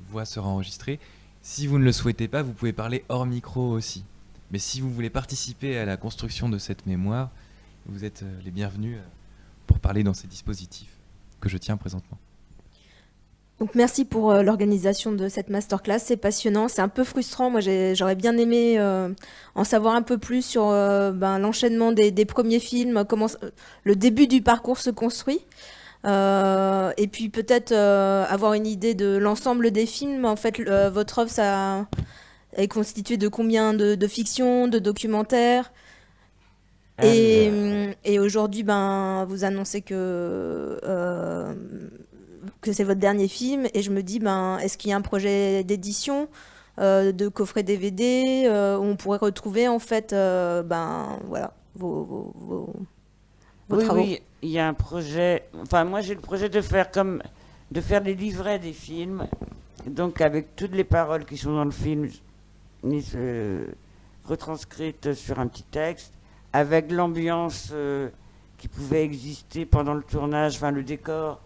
voix sera enregistrée. Si vous ne le souhaitez pas, vous pouvez parler hors micro aussi. Mais si vous voulez participer à la construction de cette mémoire, vous êtes les bienvenus pour parler dans ces dispositifs que je tiens présentement. Donc merci pour l'organisation de cette masterclass, c'est passionnant, c'est un peu frustrant, moi j'aurais bien aimé en savoir un peu plus sur l'enchaînement des premiers films, comment le début du parcours se construit, et puis peut-être avoir une idée de l'ensemble des films. En fait, votre œuvre ça est constituée de combien de fiction, de documentaires, et aujourd'hui vous annoncez que c'est votre dernier film, et je me dis, est-ce qu'il y a un projet d'édition, de coffret DVD, où on pourrait retrouver en fait, voilà, vos travaux. Oui, il y a un projet. Enfin, moi j'ai le projet de faire des livrets des films, donc avec toutes les paroles qui sont dans le film, retranscrites sur un petit texte, avec l'ambiance qui pouvait exister pendant le tournage, enfin le décor.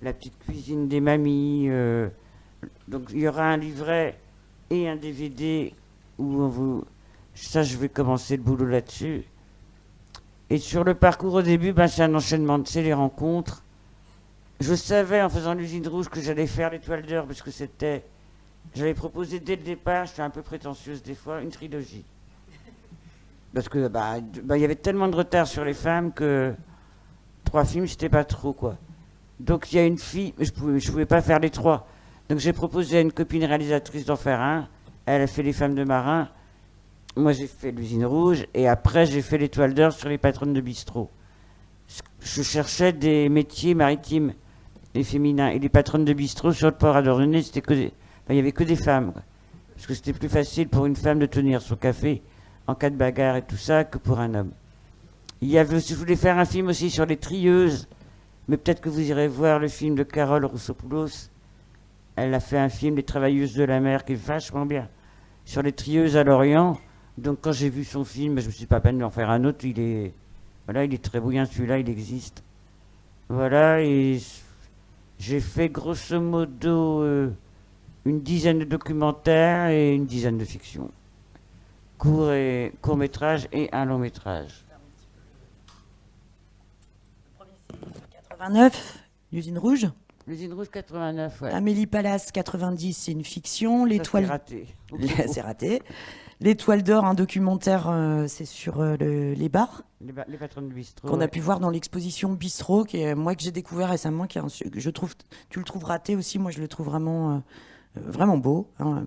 La petite cuisine des mamies. Donc il y aura un livret et un DVD où ça, je vais commencer le boulot là-dessus. Et sur le parcours au début, c'est un enchaînement, c'est les rencontres. Je savais en faisant l'usine rouge que j'allais faire l'Étoile d'Or parce que j'avais proposé dès le départ, je suis un peu prétentieuse des fois, une trilogie. Parce que il y avait tellement de retard sur les femmes que 3 films, c'était pas trop, quoi. Donc il y a une fille, je pouvais pas faire les 3. Donc j'ai proposé à une copine réalisatrice d'en faire un. Elle a fait Les Femmes de Marin. Moi j'ai fait l'Usine Rouge. Et après j'ai fait l'Étoile d'Or sur les patronnes de bistrot. Je cherchais des métiers maritimes et féminins. Et les patronnes de bistrot sur le port à Douarnenez, il y avait que des femmes, quoi. Parce que c'était plus facile pour une femme de tenir son café en cas de bagarre et tout ça que pour un homme. Je voulais faire un film aussi sur les trieuses. Mais peut-être que vous irez voir le film de Carole Roussopoulos. Elle a fait un film, Les Travailleuses de la mer, qui est vachement bien, sur les trieuses à Lorient. Donc quand j'ai vu son film, je me suis pas peine d'en faire un autre. Il est très bouillant, celui-là, il existe. Voilà, et j'ai fait grosso modo une dizaine de documentaires et une dizaine de fictions. Court-métrage et un long métrage. 89, l'usine rouge. L'usine rouge 89, ouais. Amélie Palace 90, c'est une fiction. L'étoile, c'est raté. C'est raté. L'Étoile d'or, un documentaire, c'est sur les bars. Les patrons de bistrot. Qu'on a pu voir dans l'exposition Bistrot, qui est, moi que j'ai découvert récemment, je trouve, tu le trouves raté aussi, moi je le trouve vraiment beau. Hein.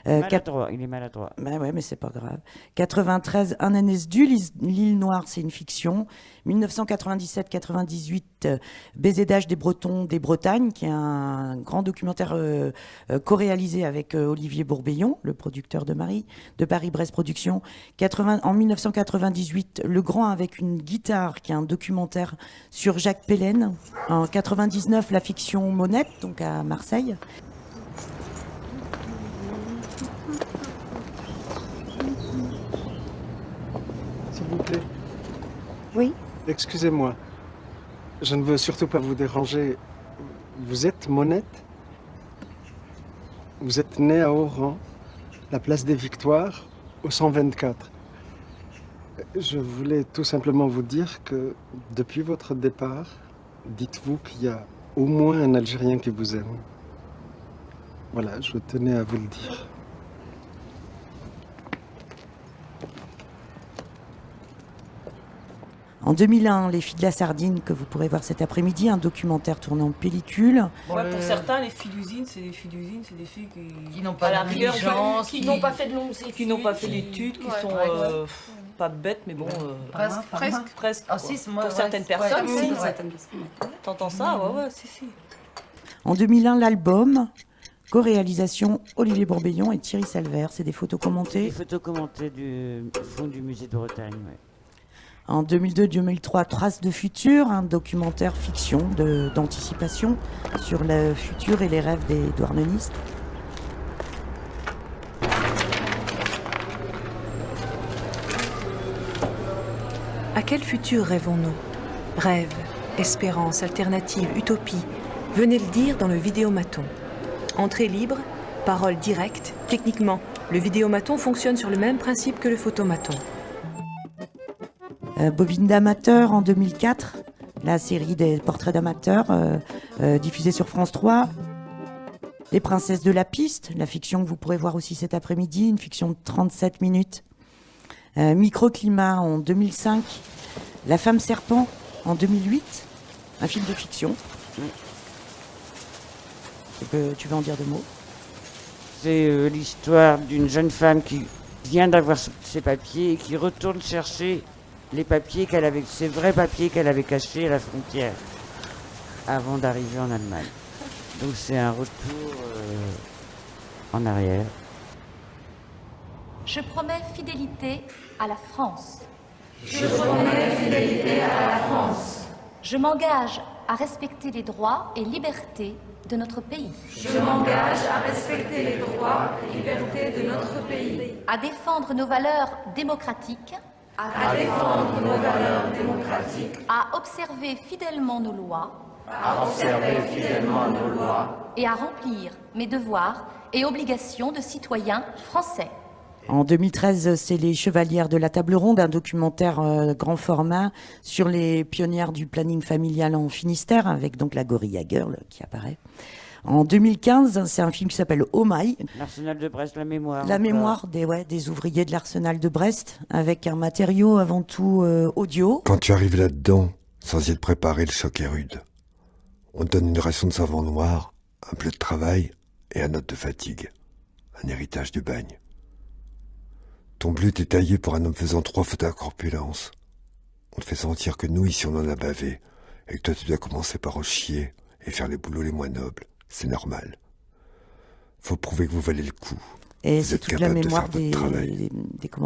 Maladroit, il est maladroit. Ben ouais, mais c'est pas grave. 93, Un NSDU, l'île Noire, c'est une fiction. 1997-98, Baiser d'âge des Bretons des Bretagnes, qui est un grand documentaire co-réalisé avec Olivier Bourbillon, le producteur de Paris-Brest Productions. En 1998, Le Grand avec une guitare, qui est un documentaire sur Jacques Pélène. En 99, la fiction Monette, donc à Marseille. S'il vous plaît. Oui. Excusez-moi. Je ne veux surtout pas vous déranger. Vous êtes Monette? Vous êtes née à Oran, la place des Victoires, au 124. Je voulais tout simplement vous dire que depuis votre départ, dites-vous qu'il y a au moins un Algérien qui vous aime. Voilà, je tenais à vous le dire. En 2001, Les filles de la sardine, que vous pourrez voir cet après-midi, un documentaire tourné en pellicule. Ouais, pour certains, les filles d'usine, c'est des filles qui n'ont pas à la de rigueur, diligence, qui n'ont pas fait de longues études. qui n'ont pas fait d'études, qui sont pas bêtes, mais bon... presque. Ah, si, moi, pour certaines personnes, si. T'entends ça? Ouais, si. En 2001, l'album, co-réalisation Olivier Bourbillon et Thierry Salver. C'est des photos commentées. Des photos commentées du fond du musée de Bretagne, ouais. En 2002-2003, Traces de futur, un documentaire fiction d'anticipation sur le futur et les rêves des douarnenistes. À quel futur rêvons-nous? Rêve, espérance, alternative, utopie. Venez le dire dans le vidéomaton. Entrée libre, parole directe. Techniquement, le vidéomaton fonctionne sur le même principe que le photomaton. Bobine d'amateur en 2004, la série des portraits d'amateurs diffusée sur France 3. Les princesses de la piste, la fiction que vous pourrez voir aussi cet après-midi, une fiction de 37 minutes. Microclimat en 2005. La femme serpent en 2008, un film de fiction. Tu veux en dire deux mots? C'est l'histoire d'une jeune femme qui vient d'avoir ses papiers et qui retourne chercher les papiers ses vrais papiers qu'elle avait cachés à la frontière avant d'arriver en Allemagne. Donc c'est un retour en arrière. Je promets fidélité à la France. Je promets fidélité à la France. Je m'engage à respecter les droits et libertés de notre pays. Je m'engage à respecter les droits et libertés de notre pays. À défendre nos valeurs démocratiques. À défendre nos valeurs démocratiques. À observer fidèlement nos lois. À observer fidèlement nos lois. Et à remplir mes devoirs et obligations de citoyen français. En 2013, c'est Les Chevalières de la Table Ronde, un documentaire grand format sur les pionnières du planning familial en Finistère, avec donc la Gorilla Girl qui apparaît. En 2015, c'est un film qui s'appelle Oh My. L'Arsenal de Brest, la mémoire. La mémoire des ouvriers de l'Arsenal de Brest, avec un matériau avant tout audio. Quand tu arrives là-dedans, sans y être préparé, le choc est rude. On te donne une ration de savon noir, un peu de travail et un note de fatigue. Un héritage du bagne. Ton bleu t'est taillé pour un homme faisant 3 fautes à corpulence. On te fait sentir que nous, ici, on en a bavé, et que toi, tu dois commencer par rechier et faire les boulots les moins nobles. C'est normal. Faut prouver que vous valez le coup. Et vous c'est êtes toute la capable de mémoire faire votre travail.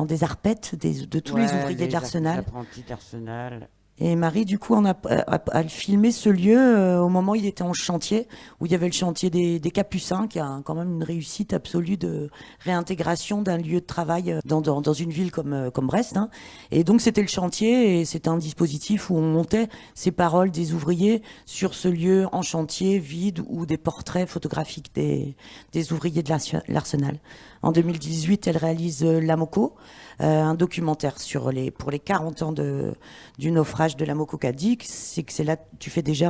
des arpettes, de tous les ouvriers de l'Arsenal. Les apprentis d'Arsenal. Et Marie, du coup, a filmé ce lieu au moment où il était en chantier, où il y avait le chantier des Capucins, qui a quand même une réussite absolue de réintégration d'un lieu de travail dans une ville comme Brest. Hein. Et donc, c'était le chantier, et c'était un dispositif où on montait ces paroles des ouvriers sur ce lieu en chantier, vide, ou des portraits photographiques des ouvriers de l'Arsenal. En 2018, elle réalise L'Amoco, un documentaire pour les 40 ans du naufrage de l'Amoco Cadiz. C'est que c'est là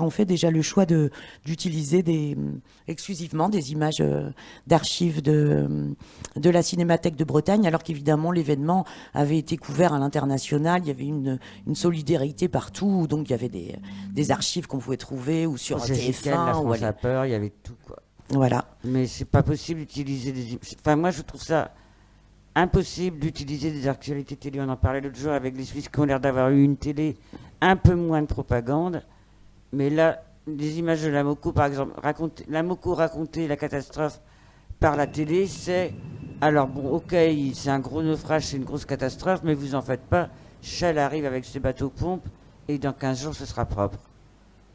on fait déjà le choix d'utiliser exclusivement des images d'archives de la Cinémathèque de Bretagne, alors qu'évidemment l'événement avait été couvert à l'international. Il y avait une solidarité partout, donc il y avait des archives qu'on pouvait trouver ou sur TF1, la France a peur, il y avait tout quoi. Voilà. Mais c'est pas possible d'utiliser des... Enfin, moi, je trouve ça impossible d'utiliser des actualités télé. On en parlait l'autre jour avec les Suisses qui ont l'air d'avoir eu une télé un peu moins de propagande. Mais là, des images de l'Amoco, par exemple, l'Amoco raconter la catastrophe par la télé, c'est... Alors bon, ok, c'est un gros naufrage, c'est une grosse catastrophe, mais vous en faites pas. Shell arrive avec ses bateaux-pompes et dans 15 jours, ce sera propre.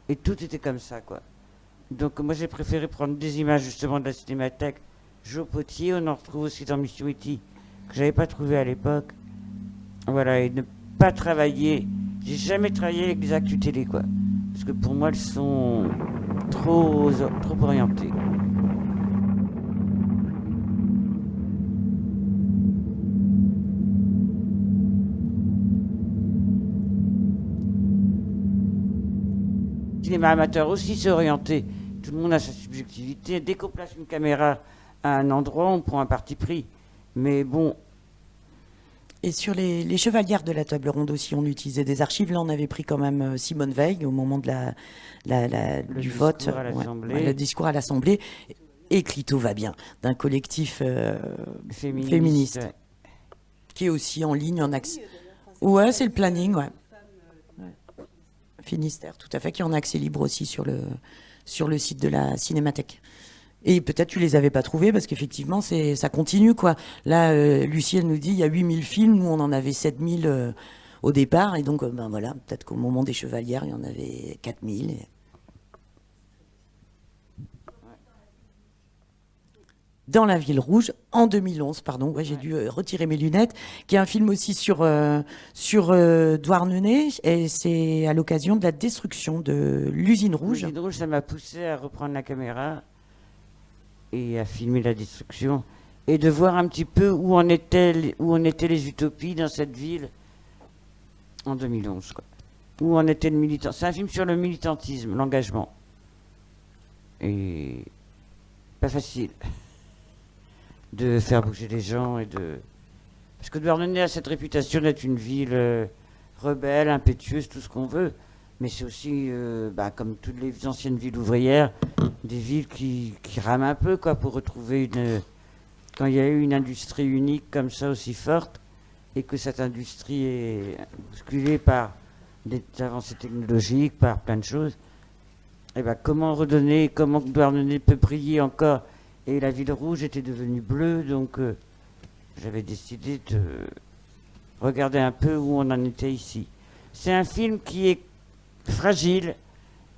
Et tout était comme ça, quoi. Donc moi j'ai préféré prendre des images justement de la Cinémathèque. Jo Potier, on en retrouve aussi dans Mission E.T. que j'avais pas trouvé à l'époque. Voilà, et ne pas travailler. J'ai jamais travaillé avec des actus télé, quoi. Parce que pour moi, elles sont trop orientées. Le cinéma amateur aussi s'est orienté. Tout le monde a sa subjectivité. Dès qu'on place une caméra à un endroit, on prend un parti pris. Mais bon. Et sur les chevalières de la table ronde aussi, on utilisait des archives. Là, on avait pris quand même Simone Veil au moment de du vote. Le discours à l'Assemblée. Et Clito va bien, d'un collectif féministe. Ouais. Qui est aussi en ligne, en accès. Ouais, c'est le planning, ouais. Finistère, tout à fait, qui est en accès libre aussi sur le site de la Cinémathèque. Et peut-être tu les avais pas trouvés parce qu'effectivement ça continue quoi. Là Lucie elle nous dit il y a 8000 films, nous on en avait 7000 au départ et donc ben voilà, peut-être qu'au moment des Chevalières il y en avait 4000. Dans la ville rouge, en 2011, pardon, ouais, j'ai dû retirer mes lunettes, qui est un film aussi sur Douarnenez, et c'est à l'occasion de la destruction de l'usine rouge. L'usine rouge, ça m'a poussé à reprendre la caméra et à filmer la destruction, et de voir un petit peu où en étaient les utopies dans cette ville en 2011, quoi. Où en était le militant. C'est un film sur le militantisme, l'engagement. Et pas facile de faire bouger les gens et de... Parce que Douarnenez a cette réputation d'être une ville rebelle, impétueuse, tout ce qu'on veut, mais c'est aussi, comme toutes les anciennes villes ouvrières, des villes qui rament un peu, quoi, pour retrouver une... Quand il y a eu une industrie unique comme ça, aussi forte, et que cette industrie est bousculée par des avancées technologiques, par plein de choses, et comment redonner, comment Douarnenez peut briller encore. Et la ville rouge était devenue bleue, donc j'avais décidé de regarder un peu où on en était ici. C'est un film qui est fragile,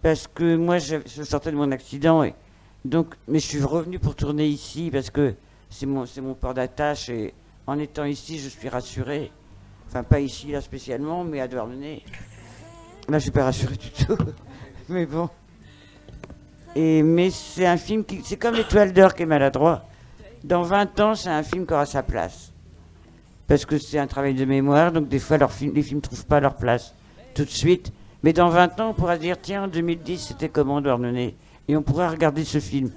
parce que moi, je sortais de mon accident, mais je suis revenu pour tourner ici, parce que c'est mon port d'attache, et en étant ici, je suis rassuré. Enfin, pas ici, là, spécialement, mais à Douarnenez. Là, je suis pas rassuré du tout. Mais bon. Mais c'est un film qui... C'est comme l'Étoile d'Or qui est maladroit. Dans 20 ans, c'est un film qui aura sa place. Parce que c'est un travail de mémoire, donc des fois, les films ne trouvent pas leur place tout de suite. Mais dans 20 ans, on pourra dire, tiens, en 2010, c'était comment Douarnenez ? Et on pourra regarder ce film.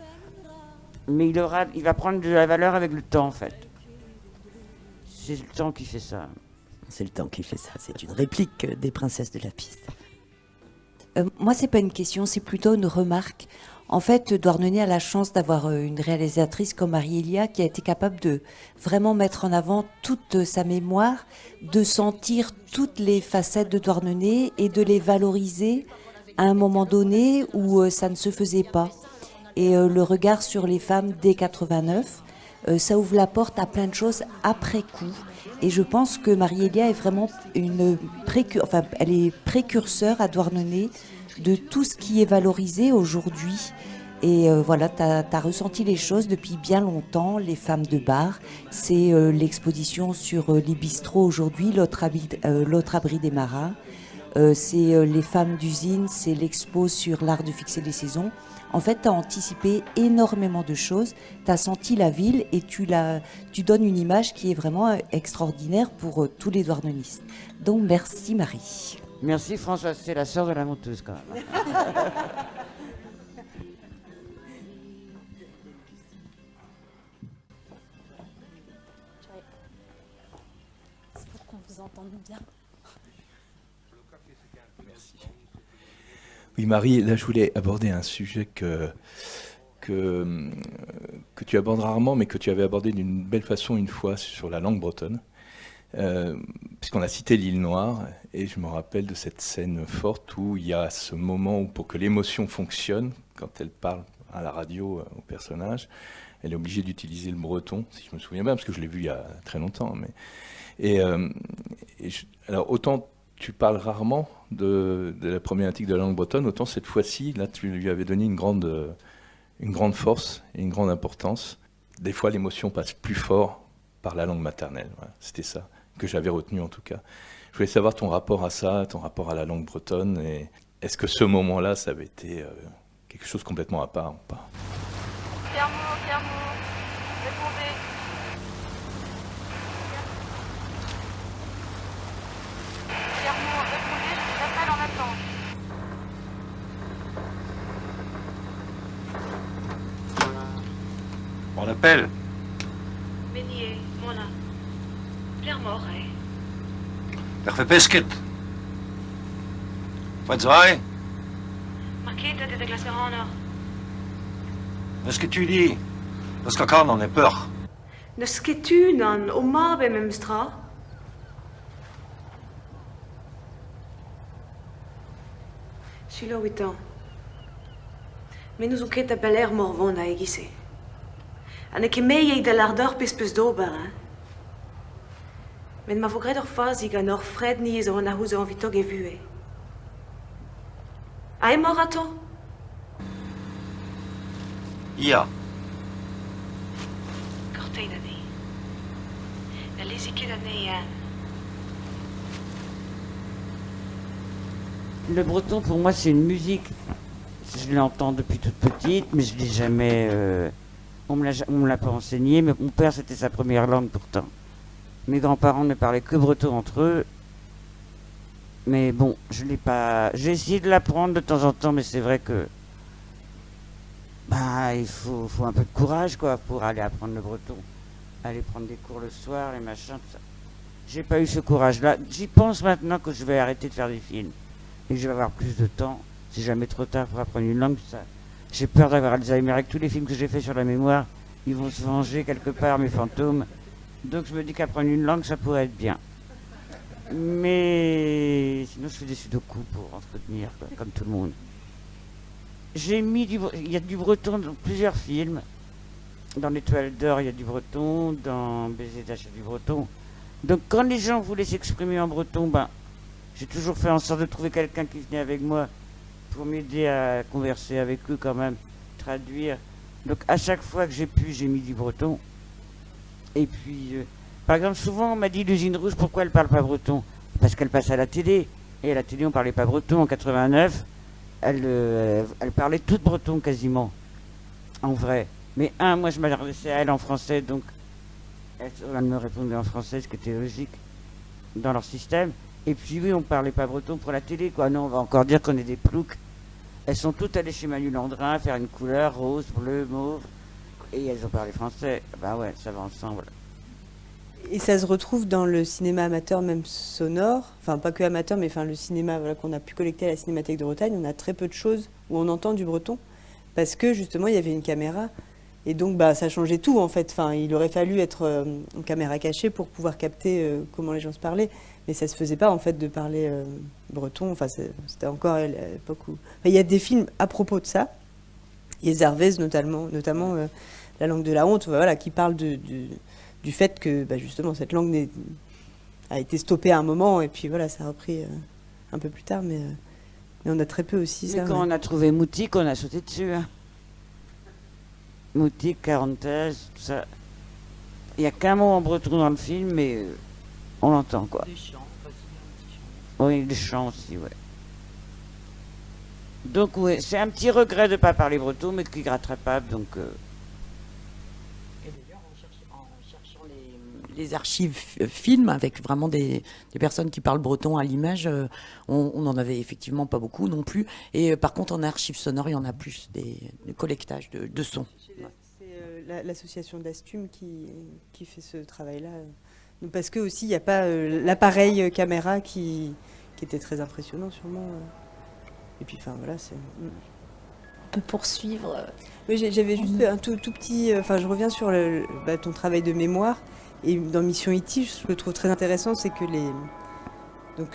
Mais il va prendre de la valeur avec le temps, en fait. C'est le temps qui fait ça. C'est le temps qui fait ça. C'est une réplique des Princesses de la Piste. Moi, c'est pas une question, c'est plutôt une remarque. En fait, Douarnenez a la chance d'avoir une réalisatrice comme Marie Elia qui a été capable de vraiment mettre en avant toute sa mémoire, de sentir toutes les facettes de Douarnenez et de les valoriser à un moment donné où ça ne se faisait pas. Et le regard sur les femmes dès 89, ça ouvre la porte à plein de choses après coup. Et je pense que Marie-Elia est vraiment elle est précurseur à Douarnenez de tout ce qui est valorisé aujourd'hui. Et voilà, tu as ressenti les choses depuis bien longtemps, les femmes de bar. C'est l'exposition sur les bistrots aujourd'hui, l'autre abri des marins. C'est les femmes d'usine, c'est l'expo sur l'art de fixer les saisons. En fait, tu as anticipé énormément de choses, tu as senti la ville et tu donnes une image qui est vraiment extraordinaire pour tous les douarnenistes. Donc merci Marie. Merci Françoise, c'est la sœur de la monteuse quand même. C'est pour qu'on vous entende bien. Merci. Oui, Marie, là, je voulais aborder un sujet que tu abordes rarement, mais que tu avais abordé d'une belle façon une fois sur la langue bretonne, puisqu'on a cité l'île Noire, et je me rappelle de cette scène forte où il y a ce moment où, pour que l'émotion fonctionne, quand elle parle à la radio au personnage, elle est obligée d'utiliser le breton, si je me souviens bien, parce que je l'ai vu il y a très longtemps. Alors, autant tu parles rarement de la problématique de la langue bretonne, autant cette fois-ci, là, tu lui avais donné une grande force et une grande importance. Des fois, l'émotion passe plus fort par la langue maternelle. Voilà, c'était ça que j'avais retenu en tout cas. Je voulais savoir ton rapport à ça, ton rapport à la langue bretonne, et est-ce que ce moment-là, ça avait été quelque chose complètement à part ou pas? Pierre-Mot, répondez. Pierre-Mot, répondez, je vous appelle en attente. On appelle. Menier, Mona. Pierre-Mot, Leg verpesket. Wat zaai? Marquez de la glace en Qu'est-ce que tu dis? Parce que quand on est peur. Ne sketu nan oma be memstra. Silo 8 ans. Mais nous enquête à Bel Air morvon à aiguisser. En ik mee de lardor pispus dober, hein. Men ma vogreder fazig an or fred ni zo na huzo en vitog evue. Ai morato? Ja. Cortei d'année. La lisique d'année, hein. Le breton, pour moi, c'est une musique. Je l'entends depuis toute petite, mais je l'ai jamais... on me l'a pas enseigné, mais mon père, c'était sa première langue pourtant. Mes grands-parents ne parlaient que breton entre eux. Mais bon, je l'ai pas... J'ai essayé de l'apprendre de temps en temps, mais c'est vrai que... il faut un peu de courage, quoi, pour aller apprendre le breton. Aller prendre des cours le soir, les machins, tout ça. J'ai pas eu ce courage-là. J'y pense maintenant que je vais arrêter de faire des films. Et que je vais avoir plus de temps. C'est jamais trop tard pour apprendre une langue, ça. J'ai peur d'avoir Alzheimer avec tous les films que j'ai fait sur la mémoire. Ils vont se venger quelque part, mes fantômes. Donc je me dis qu'apprendre une langue, ça pourrait être bien. Mais sinon, je fais des sudoku pour entretenir, quoi, comme tout le monde. Il y a du breton dans plusieurs films. Dans l'Étoile d'Or, il y a du breton. Dans Baiser d'H, il y a du breton. Donc quand les gens voulaient s'exprimer en breton, j'ai toujours fait en sorte de trouver quelqu'un qui venait avec moi pour m'aider à converser avec eux quand même, traduire. Donc à chaque fois que j'ai pu, j'ai mis du breton. Et puis, par exemple, souvent on m'a dit l'usine rouge, pourquoi elle parle pas breton? Parce qu'elle passe à la télé. Et à la télé, on parlait pas breton. En 89, elle parlait toute breton quasiment, en vrai. Mais moi je m'adressais à elle en français, donc elle me répondait en français, ce qui était logique dans leur système. Et puis oui, on parlait pas breton pour la télé, quoi. Non, on va encore dire qu'on est des ploucs. Elles sont toutes allées chez Manu Landrin faire une couleur rose, bleu, mauve. Et elles ont parlé français. Ouais, ça va ensemble. Et ça se retrouve dans le cinéma amateur, même sonore. Enfin, pas que amateur, mais le cinéma qu'on a pu collecter à la Cinémathèque de Bretagne. On a très peu de choses où on entend du breton. Parce que justement, il y avait une caméra. Et donc, ça changeait tout, en fait. Enfin, il aurait fallu être en caméra cachée pour pouvoir capter comment les gens se parlaient. Mais ça se faisait pas, en fait, de parler breton. Enfin, c'était encore à l'époque où... il y a des films à propos de ça. Il y a Zervez, notamment la langue de la honte, voilà, qui parle du fait que justement cette langue a été stoppée à un moment et puis voilà, ça a repris un peu plus tard, mais on a très peu aussi mais ça. Quand on a trouvé Moutique, on a sauté dessus. Hein. Moutique, Quarantaise, tout ça. Il n'y a qu'un mot en breton dans le film, mais on l'entend quoi. Des chants, Oui, des chants aussi, ouais. Donc oui, c'est un petit regret de ne pas parler breton, mais qui gratterait pas, donc... Et d'ailleurs, en cherchant les archives films, avec vraiment des personnes qui parlent breton à l'image, on n'en avait effectivement pas beaucoup non plus. Et par contre, en archives sonores, il y en a plus, des collectages de sons. C'est l'association d'Astume qui fait ce travail-là. Parce que aussi, il n'y a pas l'appareil caméra qui était très impressionnant, sûrement. Et puis, enfin, voilà, c'est... On peut poursuivre. Oui, j'avais juste un tout petit... Enfin, je reviens sur ton travail de mémoire. Et dans Mission E.T., ce que je trouve très intéressant, c'est que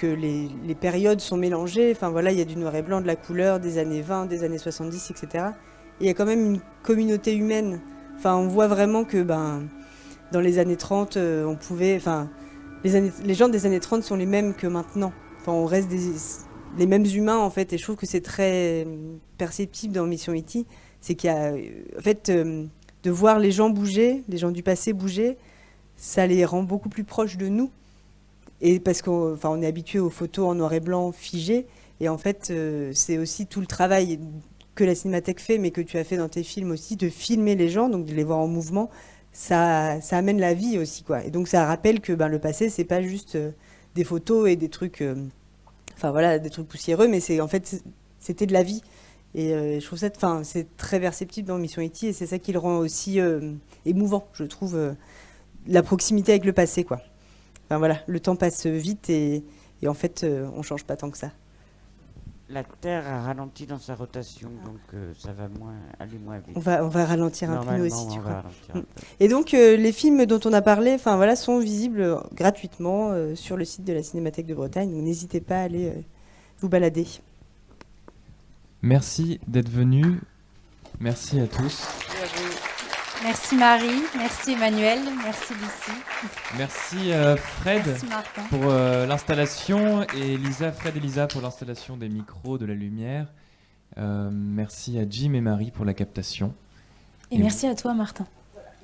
les périodes sont mélangées. Enfin, voilà, il y a du noir et blanc, de la couleur, des années 20, des années 70, etc. Et il y a quand même une communauté humaine. Enfin, on voit vraiment que dans les années 30, on pouvait... Enfin, les gens des années 30 sont les mêmes que maintenant. Enfin, on reste les mêmes humains, en fait. Et je trouve que c'est très perceptible dans Mission E.T. C'est qu'il y a... En fait, de voir les gens bouger, les gens du passé bouger, ça les rend beaucoup plus proches de nous. Et parce qu'on est habitué aux photos en noir et blanc figées. Et en fait, c'est aussi tout le travail que la Cinémathèque fait, mais que tu as fait dans tes films aussi, de filmer les gens, donc de les voir en mouvement, ça amène la vie aussi, quoi. Et donc ça rappelle que le passé, c'est pas juste des photos et des trucs, des trucs poussiéreux, mais en fait, c'était de la vie. Et je trouve ça, c'est très perceptible dans Mission E.T. et c'est ça qui le rend aussi émouvant, je trouve, la proximité avec le passé, quoi. Enfin voilà, le temps passe vite et en fait, on change pas tant que ça. La Terre a ralenti dans sa rotation, donc ça va aller moins vite. On va ralentir un peu nous aussi, tu crois. Ralentir un peu. Et donc, les films dont on a parlé, sont visibles gratuitement sur le site de la Cinémathèque de Bretagne. Donc, n'hésitez pas à aller vous balader. Merci d'être venus. Merci à tous. Merci Marie, merci Emmanuel, merci Lucie. Merci Fred Merci Martin. pour l'installation et Fred et Lisa pour l'installation des micros, de la lumière. Merci à Jim et Marie pour la captation. Et merci à toi Martin.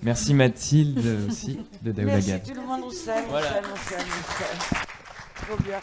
Merci Mathilde aussi de Daoulagad. Merci tout le monde, on s'aime, Voilà. on s'aime. Trop bien.